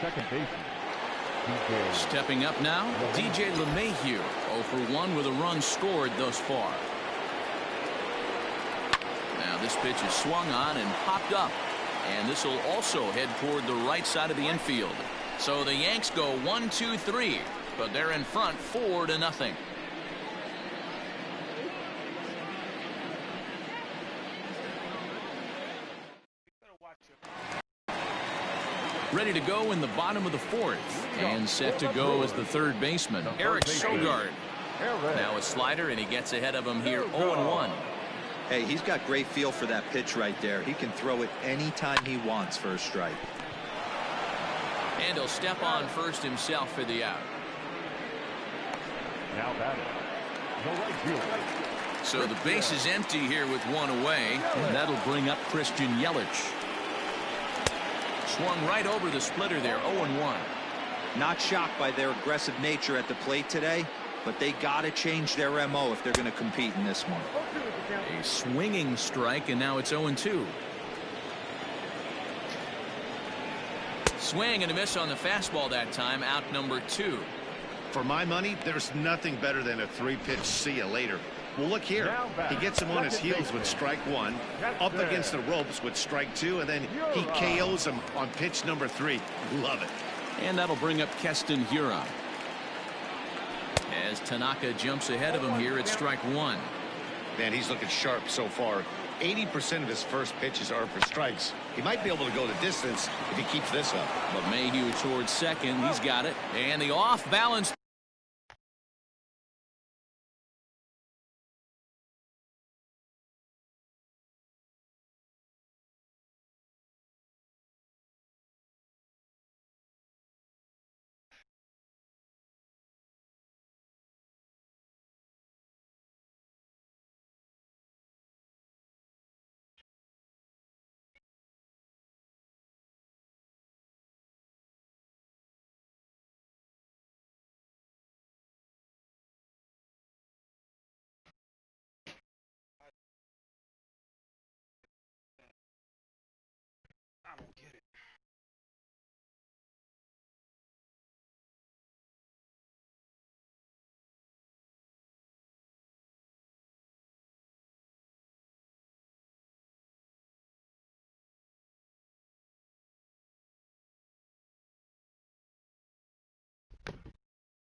second baseman. Stepping up now, DJ LeMahieu, 0 for 1 with a run scored thus far. Now this pitch is swung on and popped up. And this will also head toward the right side of the infield. So the Yanks go 1-2-3. But they're in front 4-0. Ready to go in the bottom of the 4th. And set to go as the third baseman, Eric Sogard. Now a slider, and he gets ahead of him here 0-1. Hey, he's got great feel for that pitch right there. He can throw it anytime he wants for a strike. And he'll step on first himself for the out. Now batting, the right fielder. So the base is empty here with 1 away, and that'll bring up Christian Yelich. Swung right over the splitter there, 0-1. Not shocked by their aggressive nature at the plate today, but they got to change their MO if they're going to compete in this one. A swinging strike, and now it's 0-2. Swing and a miss on the fastball that time, out number 2. For my money, there's nothing better than a 3-pitch see you later. Well, look here. He gets him on his heels with strike 1, up against the ropes with strike 2, and then he KOs him on pitch number 3. Love it. And that'll bring up Keston Hiura. As Tanaka jumps ahead of him here at strike 1. Man, he's looking sharp so far. 80% of his first pitches are for strikes. He might be able to go the distance if he keeps this up. But Mayhew towards second. He's got it. And the off-balance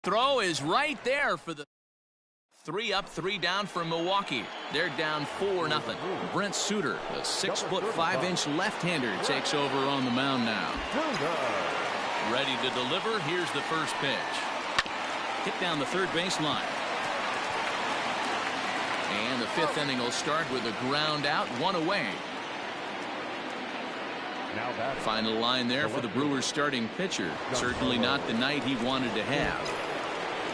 Throw is right there for the 3 up, 3 down for Milwaukee. They're down 4-0. Brent Suter, the 6'5" left-hander, takes over on the mound now. Ready to deliver. Here's the first pitch. Hit down the third baseline. And the 5th inning will start with a ground out, 1 away. Final line there for the Brewers starting pitcher. Certainly not the night he wanted to have.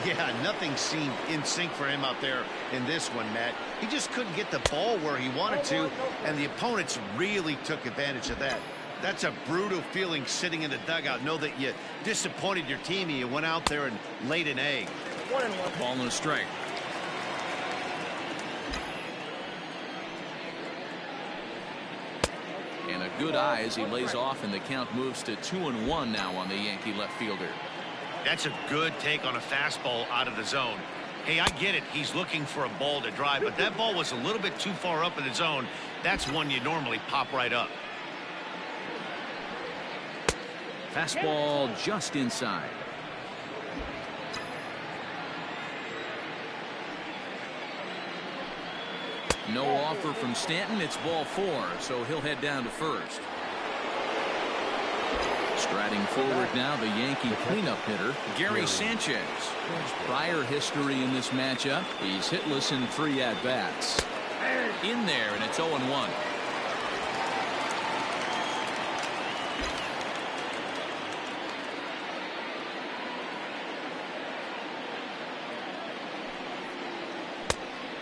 Yeah, nothing seemed in sync for him out there in this one, Matt. He just couldn't get the ball where he wanted to, and the opponents really took advantage of that. That's a brutal feeling sitting in the dugout. Know that you disappointed your team and you went out there and laid an egg. Ball and a strike. And a good eye as he lays off, and the count moves to 2-1 now on the Yankee left fielder. That's a good take on a fastball out of the zone. Hey, I get it. He's looking for a ball to drive, but that ball was a little bit too far up in the zone. That's one you normally pop right up. Fastball just inside. No offer from Stanton. It's ball 4, so he'll head down to first. Striding forward now, the Yankee cleanup hitter, Gary Sanchez. Prior history in this matchup, he's hitless in 3 at-bats. In there, and it's 0-1.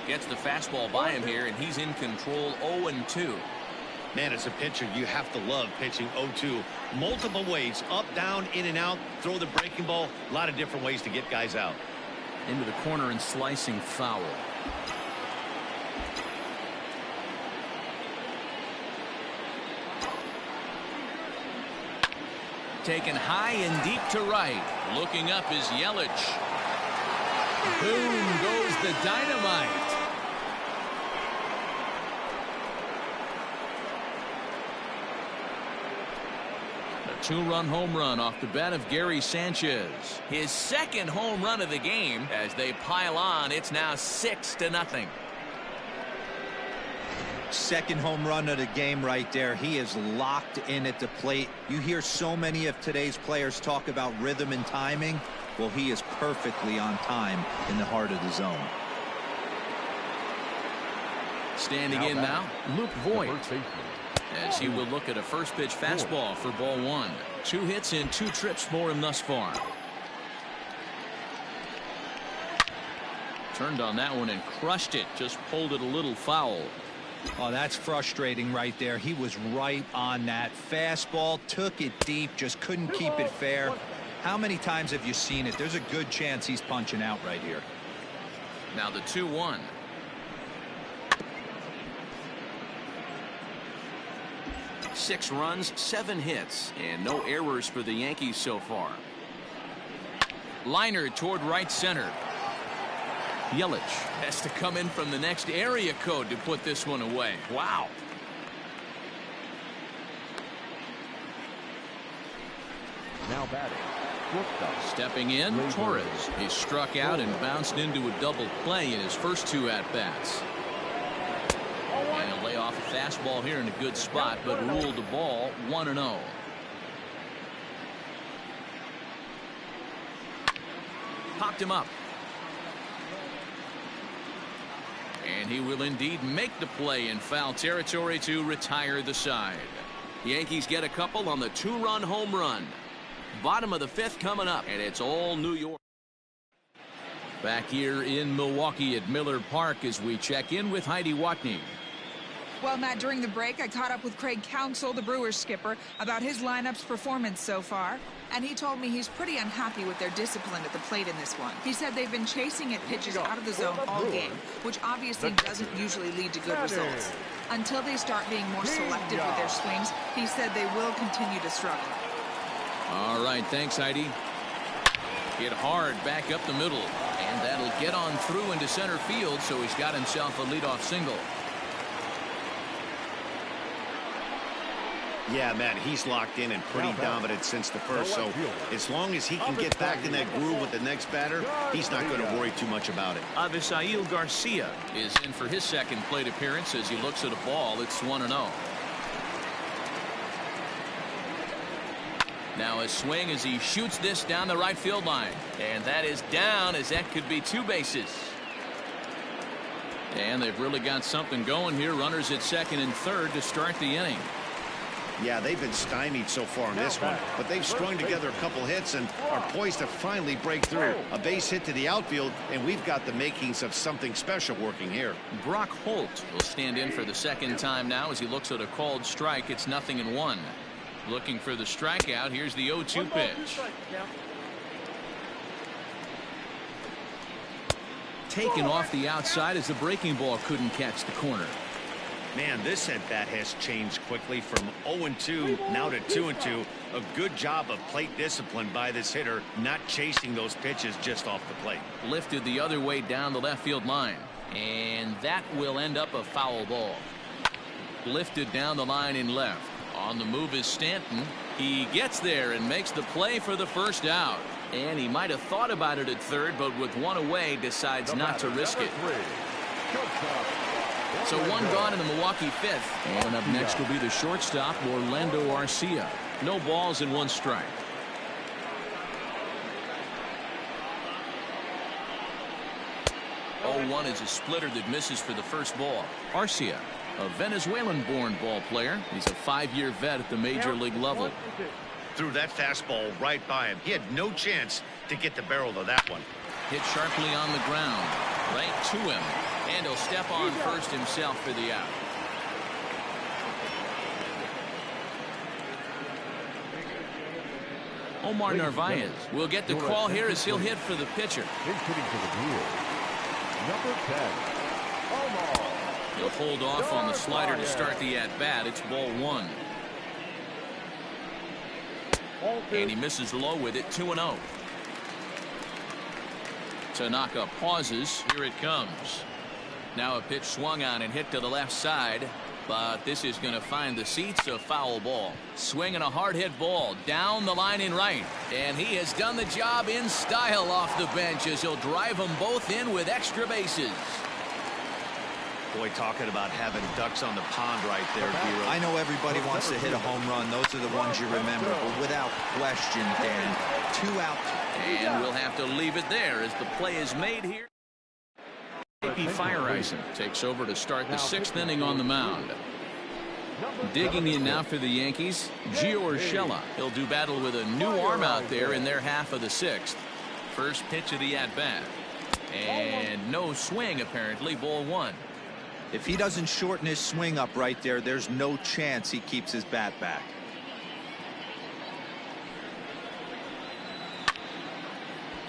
Gets the fastball by him here, and he's in control. 0-2. Man, as a pitcher, you have to love pitching 0-2. Multiple ways, up, down, in and out, throw the breaking ball. A lot of different ways to get guys out. Into the corner and slicing foul. Taken high and deep to right. Looking up is Yelich. Boom goes the dynamite. A 2-run home run off the bat of Gary Sanchez. His 2nd home run of the game. As they pile on, it's now 6-0. 2nd home run of the game right there. He is locked in at the plate. You hear so many of today's players talk about rhythm and timing. Well, he is perfectly on time in the heart of the zone. Standing in now, Luke Voigt, as he will look at a first pitch fastball for ball 1. 2 hits in 2 trips for him thus far. Turned on that one and crushed it. Just pulled it a little foul. Oh, that's frustrating right there. He was right on that fastball, took it deep, just couldn't keep it fair. How many times have you seen it? There's a good chance he's punching out right here. Now the 2-1. Six runs, 7 hits, and no errors for the Yankees so far. Liner toward right center. Yelich has to come in from the next area code to put this one away. Wow. Now batting. Stepping in, Torres. He struck out and bounced into a double play in his first 2 at-bats. And he'll lay off a fastball here in a good spot, but ruled the ball 1-0. Popped him up. And he will indeed make the play in foul territory to retire the side. The Yankees get a couple on the 2-run home run. Bottom of the 5th coming up, and it's all New York. Back here in Milwaukee at Miller Park as we check in with Heidi Watney. Well, Matt, during the break, I caught up with Craig Counsell, the Brewers skipper, about his lineup's performance so far. And he told me he's pretty unhappy with their discipline at the plate in this one. He said they've been chasing at pitches out of the zone all game, which obviously doesn't usually lead to good results. Until they start being more selective with their swings, he said they will continue to struggle. All right, thanks, Heidi. Hit hard back up the middle, and that'll get on through into center field, so he's got himself a leadoff single. Yeah, man, he's locked in and pretty dominant since the first. So as long as he can get back in that groove with the next batter, he's not going to worry too much about it. Avisail Garcia is in for his second plate appearance as he looks at a ball. It's 1-0. Now a swing as he shoots this down the right field line. And that is down, as that could be 2 bases. And they've really got something going here. Runners at second and third to start the inning. Yeah, they've been stymied so far in this one, but they've strung together a couple hits and are poised to finally break through. A base hit to the outfield, and we've got the makings of something special working here. Brock Holt will stand in for the second time now as he looks at a called strike. It's 0-1. Looking for the strikeout. Here's the 0-2 pitch. Taken off the outside as the breaking ball couldn't catch the corner. Man, this at bat has changed quickly from 0-2 now to 2-2. A good job of plate discipline by this hitter, not chasing those pitches just off the plate. Lifted the other way down the left field line, and that will end up a foul ball. Lifted down the line in left. On the move is Stanton. He gets there and makes the play for the first out. And he might have thought about it at third, but with one away decides not to risk it. So one gone in the Milwaukee fifth. And up next will be the shortstop, Orlando Arcia. No balls and 1 strike. Oh, 1 is a splitter that misses for the first ball. Arcia, a Venezuelan-born ball player. He's a 5-year vet at the major league level. Threw that fastball right by him. He had no chance to get the barrel of that one. Hit sharply on the ground. Right to him. And he'll step on first himself for the out. Omar Narvaez will get the call here as he'll hit for the pitcher. Number 10, Omar. He'll hold off on the slider to start the at-bat. It's ball 1. And he misses low with it. 2-0. Tanaka pauses. Here it comes. Now a pitch swung on and hit to the left side, but this is going to find the seats. A foul ball. Swinging a hard hit ball down the line in right, and he has done the job in style off the bench as he'll drive them both in with extra bases. Boy, talking about having ducks on the pond right there, Giro. I know everybody wants to hit a home run. Those are the ones you remember, but without question, Dan, 2 out. And we'll have to leave it there as the play is made here. J.P. Fireisen takes over to start the 6th inning on the mound. Digging in now for the Yankees, Gio Urshela. He'll do battle with a new arm out there in their half of the 6th. First pitch of the at-bat. And no swing, apparently. Ball 1. If he doesn't shorten his swing up right there, there's no chance he keeps his bat back.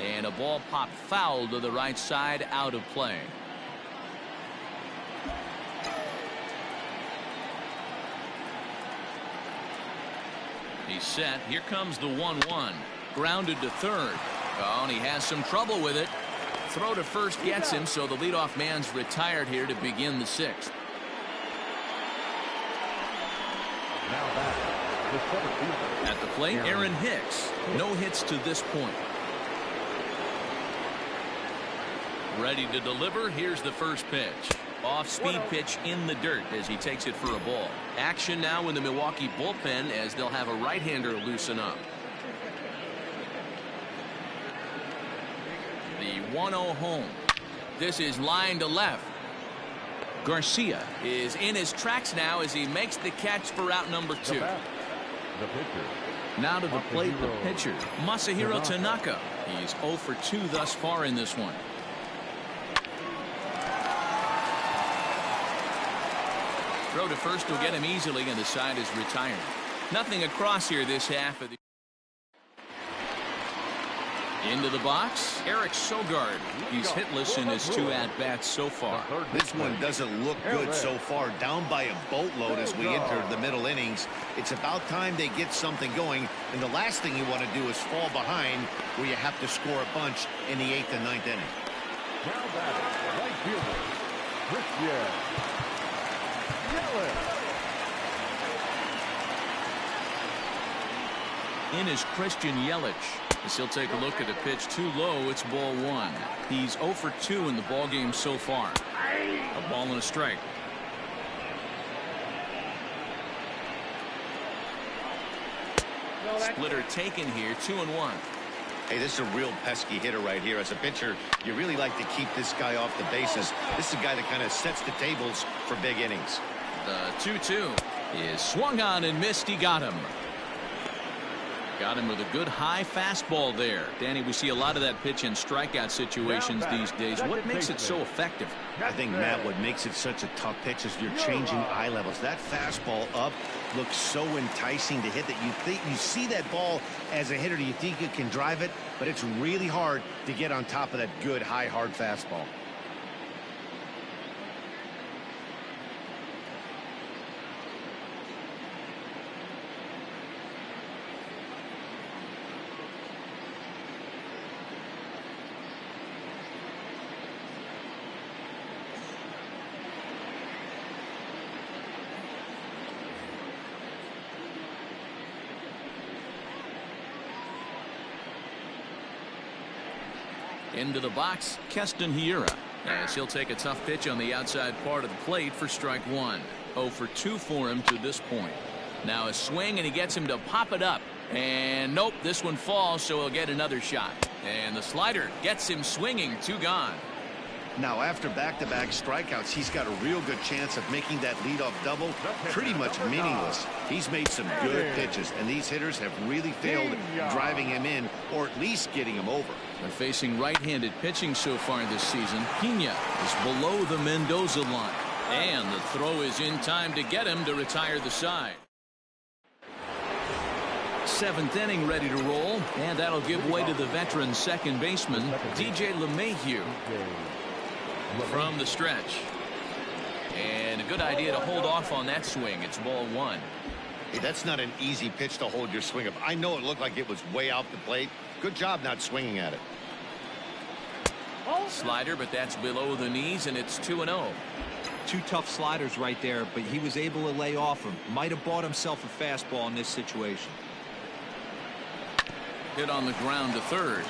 And a ball popped foul to the right side, out of play. He's set. Here comes the 1-1. Grounded to third. Oh, and he has some trouble with it. Throw to first gets him, so the leadoff man's retired here to begin the 6th. At the plate, Aaron Hicks. No hits to this point. Ready to deliver. Here's the first pitch. Off-speed pitch in the dirt as he takes it for a ball. Action now in the Milwaukee bullpen as they'll have a right-hander loosen up. The 1-0 home. This is line to left. Garcia is in his tracks now as he makes the catch for out number 2. Now to the plate, the pitcher, Masahiro Tanaka. He's 0 for 2 thus far in this one. Throw to first will get him easily, and the side is retired. Nothing across here this half of the. Into the box, Eric Sogard. He's hitless in his 2 at-bats so far. This one doesn't look good so far. Down by a boatload as we enter the middle innings. It's about time they get something going, and the last thing you want to do is fall behind where you have to score a bunch in the 8th and 9th inning. Now batting, right fielder, Christian. In is Christian Yelich. As he'll take a look at a pitch too low, it's ball 1. He's 0 for 2 in the ball game so far. A ball and a strike. Splitter taken here, 2-1. Hey, this is a real pesky hitter right here. As a pitcher, you really like to keep this guy off the bases. This is a guy that kind of sets the tables for big innings. The 2-2 is swung on and missed. He got him. Got him with a good high fastball there. Danny, we see a lot of that pitch in strikeout situations these days. What makes it so effective? I think, Matt, what makes it such a tough pitch is you're changing eye levels. That fastball up looks so enticing to hit that you see that ball as a hitter. You think you can drive it, but it's really hard to get on top of that good, high, hard fastball. Into the box, Keston Hiura, as he'll take a tough pitch on the outside part of the plate for strike 1. 0 for 2 for him to this point. Now a swing, and he gets him to pop it up. And nope, this one falls, so he'll get another shot. And the slider gets him swinging. 2 gone. Now, after back-to-back strikeouts, he's got a real good chance of making that leadoff double pretty much meaningless. He's made some good pitches, and these hitters have really failed driving him in or at least getting him over. They're facing right-handed pitching so far this season. Pena is below the Mendoza line, and the throw is in time to get him to retire the side. 7th inning ready to roll, and that'll give way to the veteran second baseman, DJ LeMahieu. From the stretch. And a good idea to hold off on that swing. It's ball 1. Hey, that's not an easy pitch to hold your swing up. I know it looked like it was way off the plate. Good job not swinging at it. Slider, but that's below the knees, and it's 2-0. 2 tough sliders right there, but he was able to lay off him. Might have bought himself a fastball in this situation. Hit on the ground to third.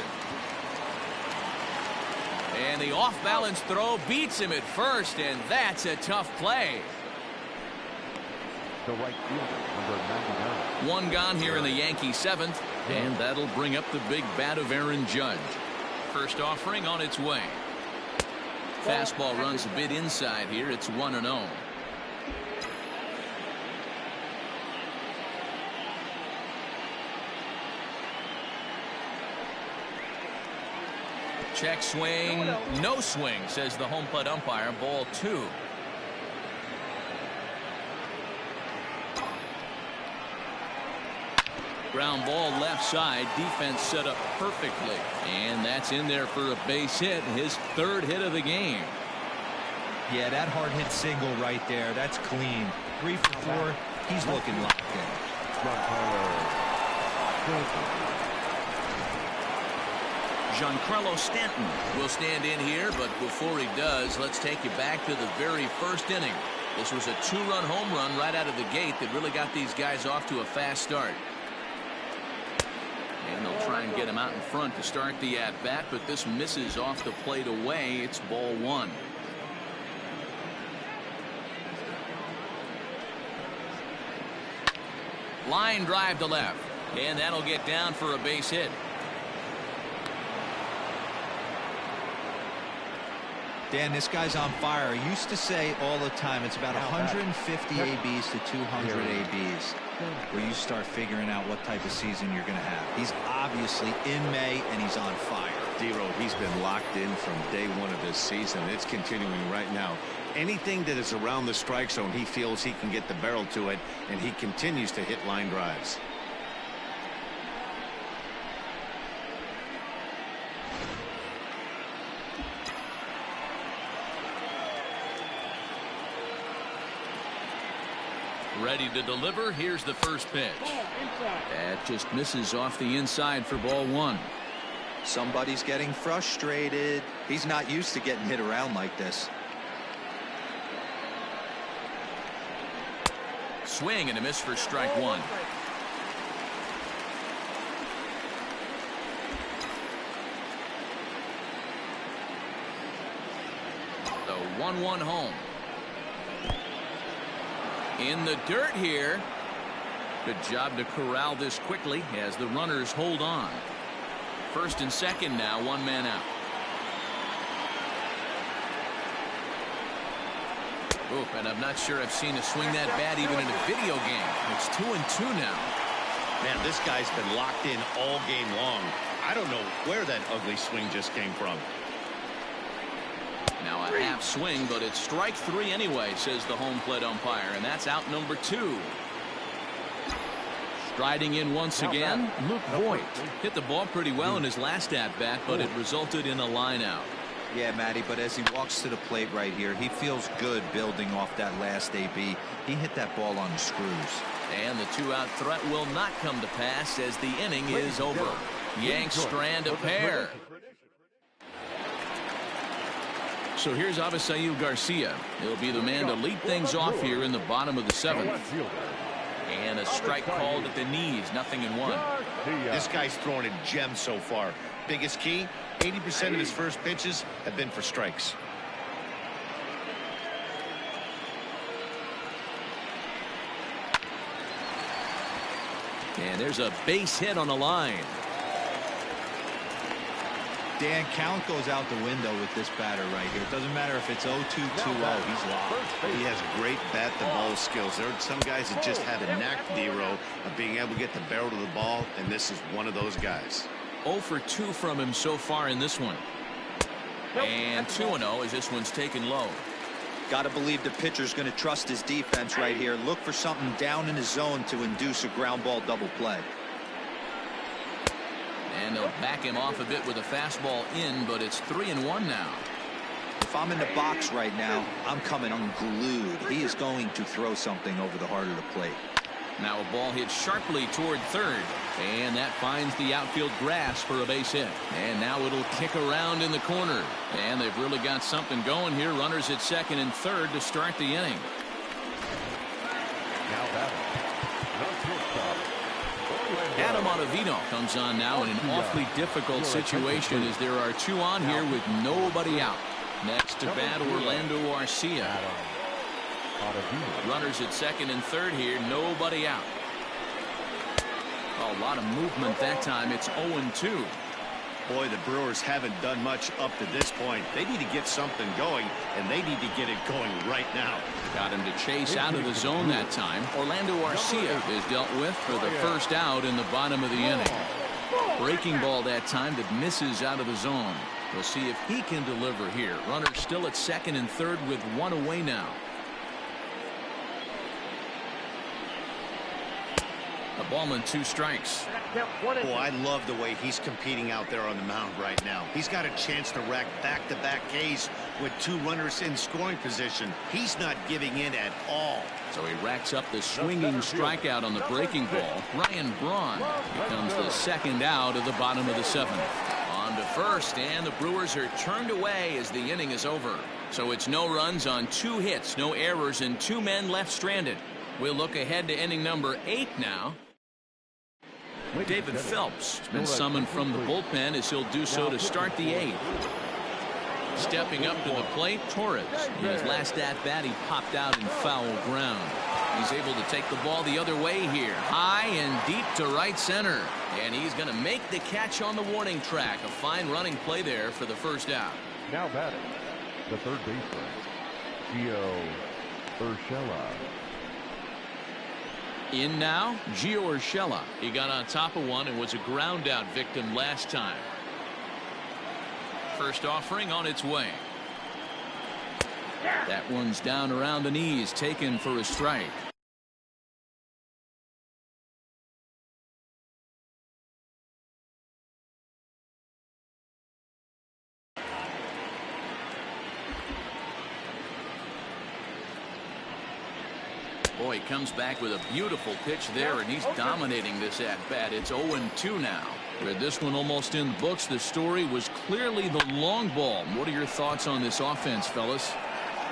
And the off-balance throw beats him at first, and that's a tough play. The right fielder, number 99. 1 gone here in the Yankee 7th, and that'll bring up the big bat of Aaron Judge. First offering on its way. Fastball runs a bit inside here. It's 1-0. Check swing, no swing, says the home plate umpire. Ball 2. Ground ball left side. Defense set up perfectly. And that's in there for a base hit. His 3rd hit of the game. Yeah, that hard hit single right there. That's clean. 3 for 4. He's looking locked in. Giancarlo Stanton will stand in here, but before he does, let's take you back to the very first inning. This was a 2-run home run right out of the gate that really got these guys off to a fast start. And they'll try and get him out in front to start the at-bat, but this misses off the plate away. It's ball 1. Line drive to left, and that'll get down for a base hit. Dan, this guy's on fire. I used to say all the time it's about 150 ABs to 200 ABs where you start figuring out what type of season you're going to have. He's obviously in May, and he's on fire. D-Road, he's been locked in from day 1 of this season. It's continuing right now. Anything that is around the strike zone, he feels he can get the barrel to it, and he continues to hit line drives. Ready to deliver. Here's the first pitch. That just misses off the inside for ball 1. Somebody's getting frustrated. He's not used to getting hit around like this. Swing and a miss for strike 1. 1-1 home. In the dirt here. Good job to corral this quickly as the runners hold on. First and second now, one man out. Oop, and I'm not sure I've seen a swing that bad even in a video game. It's 2-2 now. Man, this guy's been locked in all game long. I don't know where that ugly swing just came from. Now a half swing, but it's strike three anyway, says the home plate umpire, and that's out number 2. Striding in once again, Luke Voigt. Hit the ball pretty well in his last at-bat, but it resulted in a line out. Yeah, Matty, but as he walks to the plate right here, he feels good building off that last AB. He hit that ball on the screws. And the 2-out threat will not come to pass as the inning is over. Yanks strand a pair. So here's Avisail Garcia. He'll be the man to lead things off here in the bottom of the 7th. And a strike called at the knees, 0-1. This guy's throwing a gem so far. Biggest key, 80% of his first pitches have been for strikes. And there's a base hit on the line. Dan, count goes out the window with this batter right here. It doesn't matter if it's 0-2, 2-0. He's locked. He has great bat-to-ball skills. There are some guys that just have a knack, D-Row, of being able to get the barrel to the ball, and this is one of those guys. 0 for 2 from him so far in this one. And 2-0 as this one's taken low. Got to believe the pitcher's going to trust his defense right here. Look for something down in his zone to induce a ground ball double play. And they'll back him off a bit with a fastball in, but it's 3-1 now. If I'm in the box right now, I'm coming unglued. He is going to throw something over the heart of the plate. Now a ball hit sharply toward third, and that finds the outfield grass for a base hit. And now it'll kick around in the corner, and they've really got something going here. Runners at second and third to start the inning. Now batting, Adam Ottavino comes on now in an awfully difficult situation as there are 2 on here with nobody out. Next to bat, Orlando Arcia. Runners at second and third here, nobody out. A lot of movement that time. It's 0-2. Boy, the Brewers haven't done much up to this point. They need to get something going, and they need to get it going right now. Got him to chase out of the zone that time. Orlando Arcia is dealt with for the first out in the bottom of the inning. Breaking ball that time that misses out of the zone. We'll see if he can deliver here. Runners still at second and third with 1 away now. A ballman, 2 strikes. Boy, I love the way he's competing out there on the mound right now. He's got a chance to rack back-to-back Ks with 2 runners in scoring position. He's not giving in at all. So he racks up the swinging strikeout on the breaking ball. Ryan Braun becomes the second out of the bottom of the 7th. On to first, and the Brewers are turned away as the inning is over. So it's no runs on 2 hits, no errors, and 2 men left stranded. We'll look ahead to inning number 8 now. David Phelps has been summoned from the bullpen as he'll do so to start the 8th. Stepping up to the plate, Torres. In his last at-bat, he popped out in foul ground. He's able to take the ball the other way here. High and deep to right center. And he's going to make the catch on the warning track. A fine running play there for the first out. Now batting, the third baseman, Gio Urshela. In now, Gio Urshela. He got on top of one and was a ground out victim last time. First offering on its way. That one's down around the knees, taken for a strike. Boy, he comes back with a beautiful pitch there, and he's dominating this at-bat. It's 0-2 now. With this one almost in the books, the story was clearly the long ball. What are your thoughts on this offense, fellas?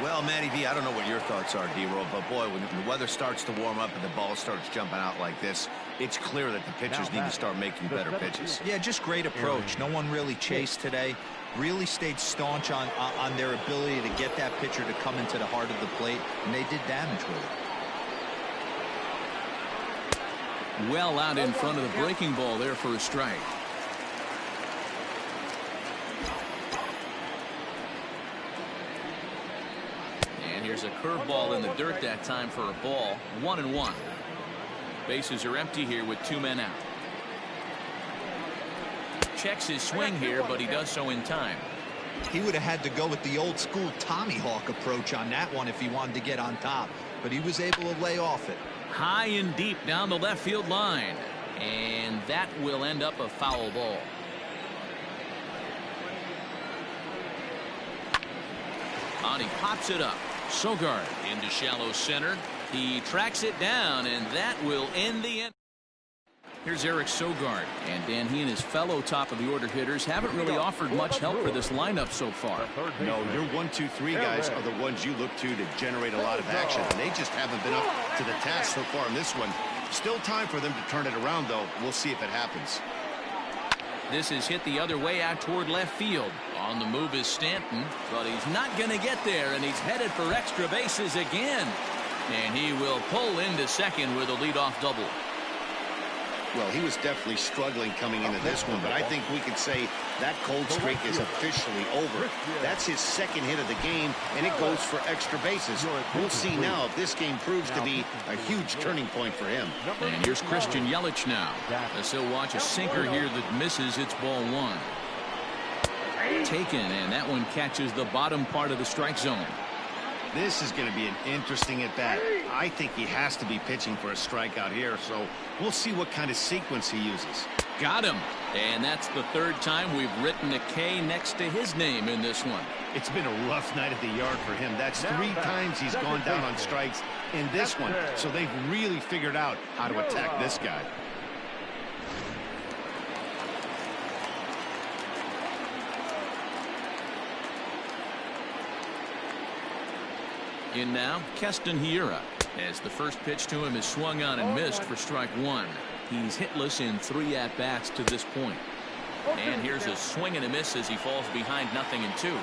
Well, Matty V, I don't know what your thoughts are, D-Roll, but boy, when the weather starts to warm up and the ball starts jumping out like this, it's clear that the pitchers need to start making better pitches. Yeah, just great approach. No one really chased today. Really stayed staunch on their ability to get that pitcher to come into the heart of the plate, and they did damage with it. Well out in front of the breaking ball there for a strike. And here's a curveball in the dirt that time for a ball. 1-1. Bases are empty here with 2 men out. Checks his swing here, but he does so in time. He would have had to go with the old school Tommy Hawk approach on that one if he wanted to get on top, but he was able to lay off it. High and deep down the left field line, and that will end up a foul ball. On he pops it up. Sogard into shallow center. He tracks it down, and that will end the inning. Here's Eric Sogard, and Dan, he and his fellow top-of-the-order hitters haven't really offered much help for this lineup so far. No, your 1, 2, 3 guys are the ones you look to generate a lot of action, and they just haven't been up to the task so far in this one. Still time for them to turn it around, though. We'll see if it happens. This is hit the other way out toward left field. On the move is Stanton, but he's not going to get there, and he's headed for extra bases again. And he will pull into second with a leadoff double. Well, he was definitely struggling coming into this one, but I think we could say that cold streak is officially over. That's his second hit of the game, and it goes for extra bases. We'll see now if this game proves to be a huge turning point for him. And here's Christian Yelich now, as he'll watch a sinker here that misses. It's ball 1. Taken, and that one catches the bottom part of the strike zone. This is going to be an interesting at-bat. I think he has to be pitching for a strikeout here, so we'll see what kind of sequence he uses. Got him. And that's the 3rd time we've written a K next to his name in this one. It's been a rough night at the yard for him. That's 3 times he's gone down on strikes in this one, so they've really figured out how to attack this guy. In now, Keston Hiura, as the first pitch to him is swung on and missed for strike 1. He's hitless in 3 at-bats to this point. And here's a swing and a miss as he falls behind 0-2.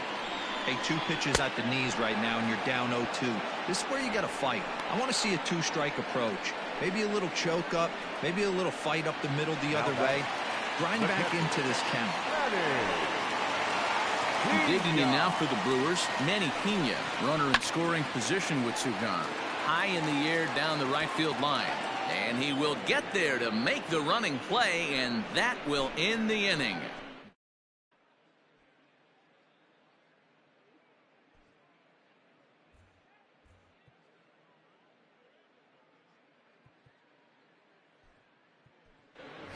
Hey, 2 pitches at the knees right now, and you're down 0-2. This is where you got to fight. I want to see a 2-strike approach. Maybe a little choke up, maybe a little fight up the middle the other way. Grind back into this count. Digging in now for the Brewers, Manny Pena, runner in scoring position with Sugan. High in the air down the right field line. And he will get there to make the running play, and that will end the inning.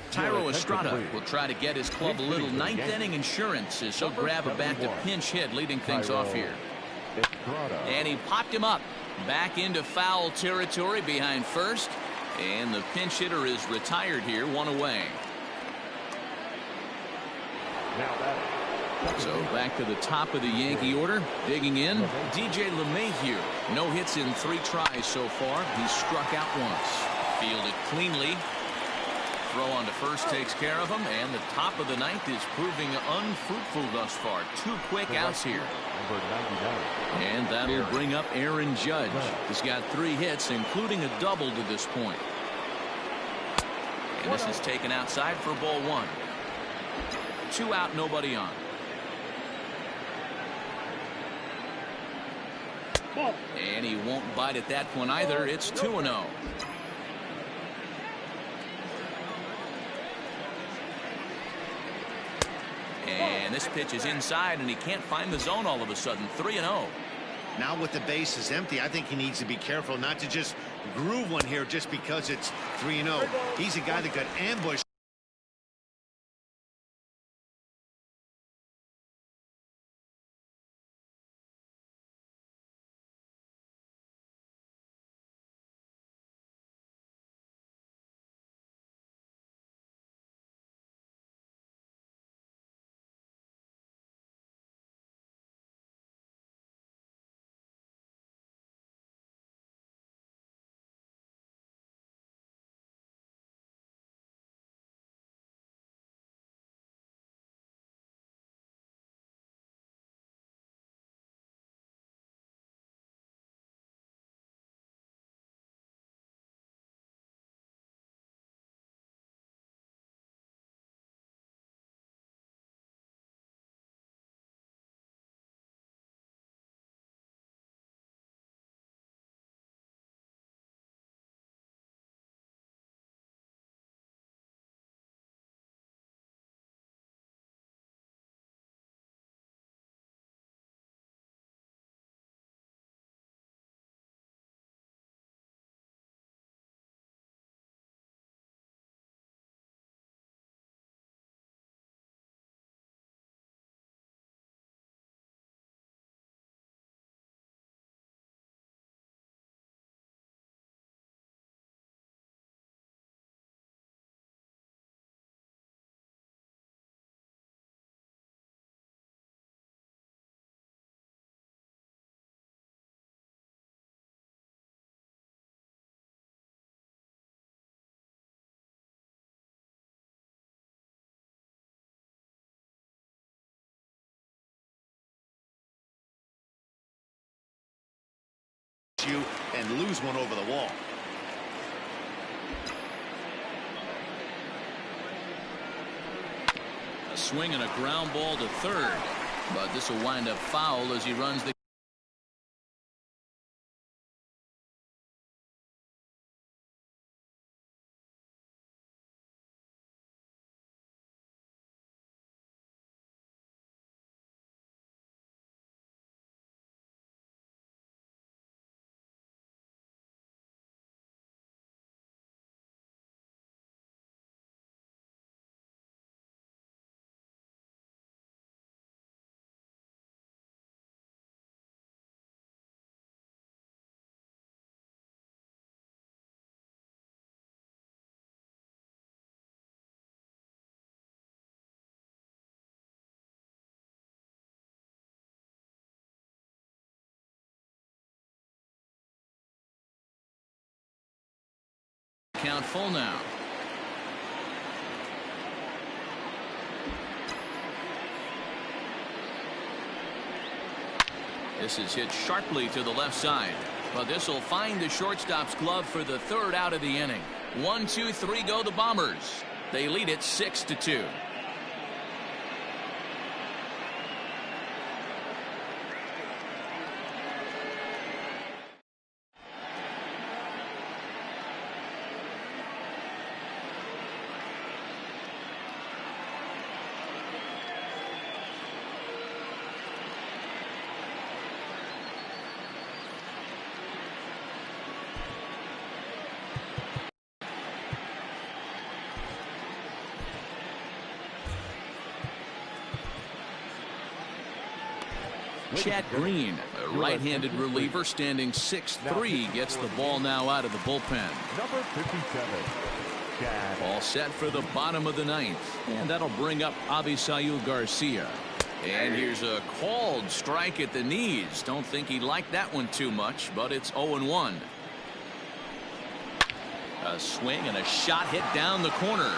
Tyro Estrada will try to get his club a little 9th inning insurance as he'll grab a back to pinch hit, leading things off here. And he popped him up back into foul territory behind first, and the pinch hitter is retired here, 1 away. So back to the top of the Yankee order, digging in, DJ LeMahieu. No hits in 3 tries so far. He's struck out once. Fielded cleanly. Throw on to first takes care of him, and the top of the 9th is proving unfruitful thus far. 2 quick outs here. And that'll bring up Aaron Judge. He's got 3 hits, including a double to this point. And this is taken outside for ball 1. 2 out, nobody on. And he won't bite at that one either. It's 2-0. And this pitch is inside, and he can't find the zone all of a sudden. 3-0. Now with the bases empty, I think he needs to be careful not to just groove one here just because it's 3-0. He's a guy that got ambushed. and lose one over the wall. A swing and a ground ball to third, but this will wind up foul as he runs the count full now. This is hit sharply to the left side, but this will find the shortstop's glove for the third out of the inning. 1, 2, 3 go the Bombers. They lead it 6-2. Chad Green, a right-handed reliever standing 6'3", gets the ball now out of the bullpen. Number 57. All set for the bottom of the ninth, and that'll bring up Avisail Garcia. And here's a called strike at the knees. Don't think he liked that one too much, but it's 0-1. A swing and a shot hit down the corner.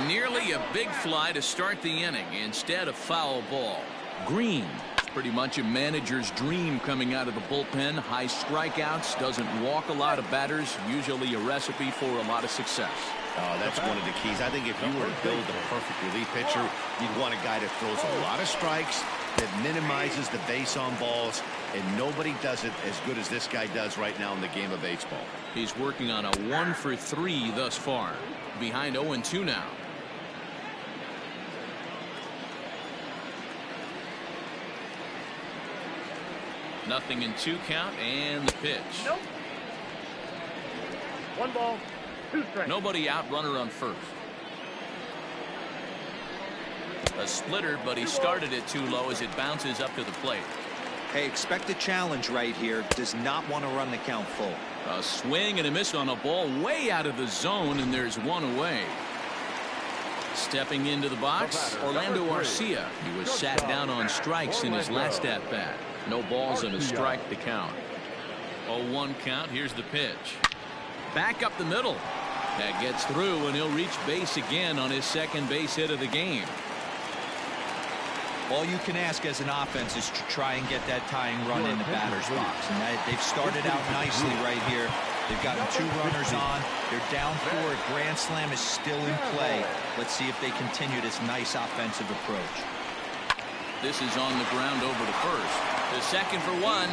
Nearly a big fly to start the inning. Instead, a foul ball. Green, pretty much a manager's dream coming out of the bullpen. High strikeouts, doesn't walk a lot of batters. Usually a recipe for a lot of success. Oh, that's one of the keys. I think if you were to build a perfect relief pitcher, you'd want a guy that throws a lot of strikes, that minimizes the base on balls, and nobody does it as good as this guy does right now in the game of baseball. He's working on a 1-for-3 thus far. Behind 0-2 now. Nothing in 2 count, and the pitch. Nope. 1 ball, 2 strikes. Nobody out, runner on first. A splitter, but he started it too low as it bounces up to the plate. Hey, expect a challenge right here. Does not want to run the count full. A swing and a miss on a ball way out of the zone, and there's one away. Stepping into the box, Orlando Arcia. He was sat down on strikes in his last at-bat. No balls and a strike to count. 0-1 count. Here's the pitch. Back up the middle. That gets through, and he'll reach base again on his second base hit of the game. All you can ask as an offense is to try and get that tying run in the batter's box. And they've started out nicely right here. They've gotten 2 runners on. They're down 4. A grand slam is still in play. Let's see if they continue this nice offensive approach. This is on the ground over to first. The second for 1.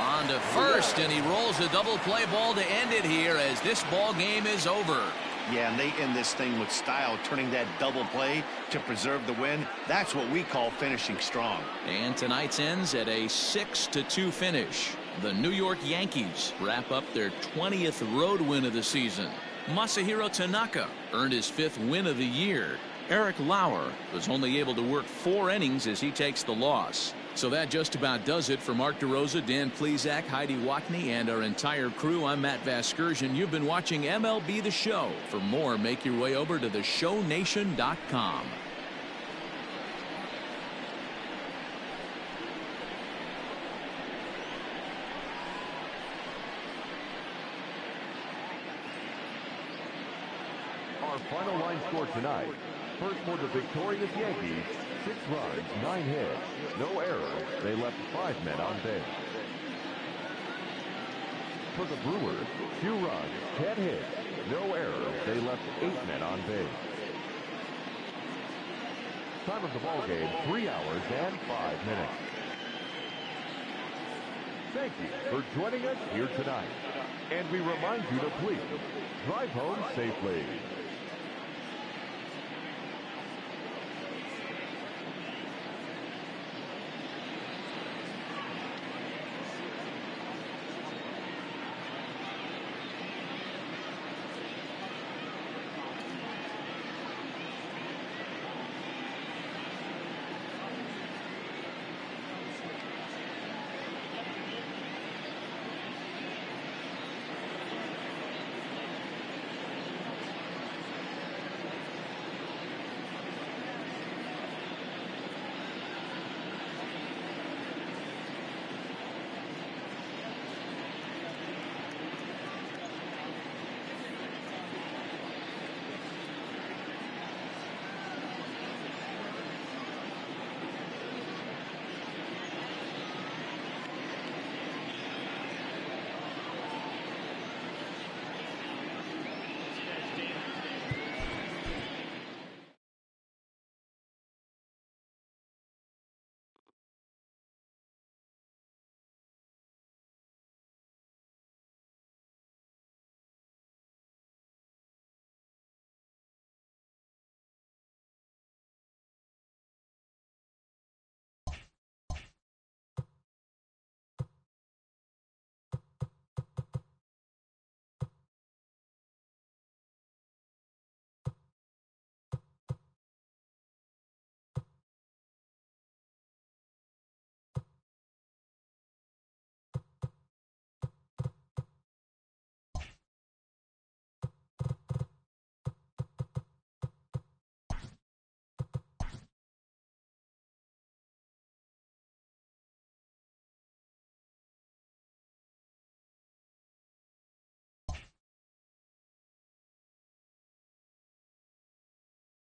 On to first, and he rolls a double play ball to end it here as this ball game is over. Yeah, and they end this thing with style, turning that double play to preserve the win. That's what we call finishing strong. And tonight's ends at a 6-2 finish. The New York Yankees wrap up their 20th road win of the season. Masahiro Tanaka earned his 5th win of the year. Eric Lauer was only able to work 4 innings as he takes the loss. So that just about does it for Mark DeRosa, Dan Plesac, Heidi Watney, and our entire crew. I'm Matt Vasgersian. You've been watching MLB The Show. For more, make your way over to theshownation.com. Our final line score tonight. First for the victorious Yankees, 6 runs, 9 hits, no errors. They left 5 men on base. For the Brewers, 2 runs, 10 hits, no errors. They left 8 men on base. Time of the ball game, 3 hours and 5 minutes. Thank you for joining us here tonight. And we remind you to please drive home safely.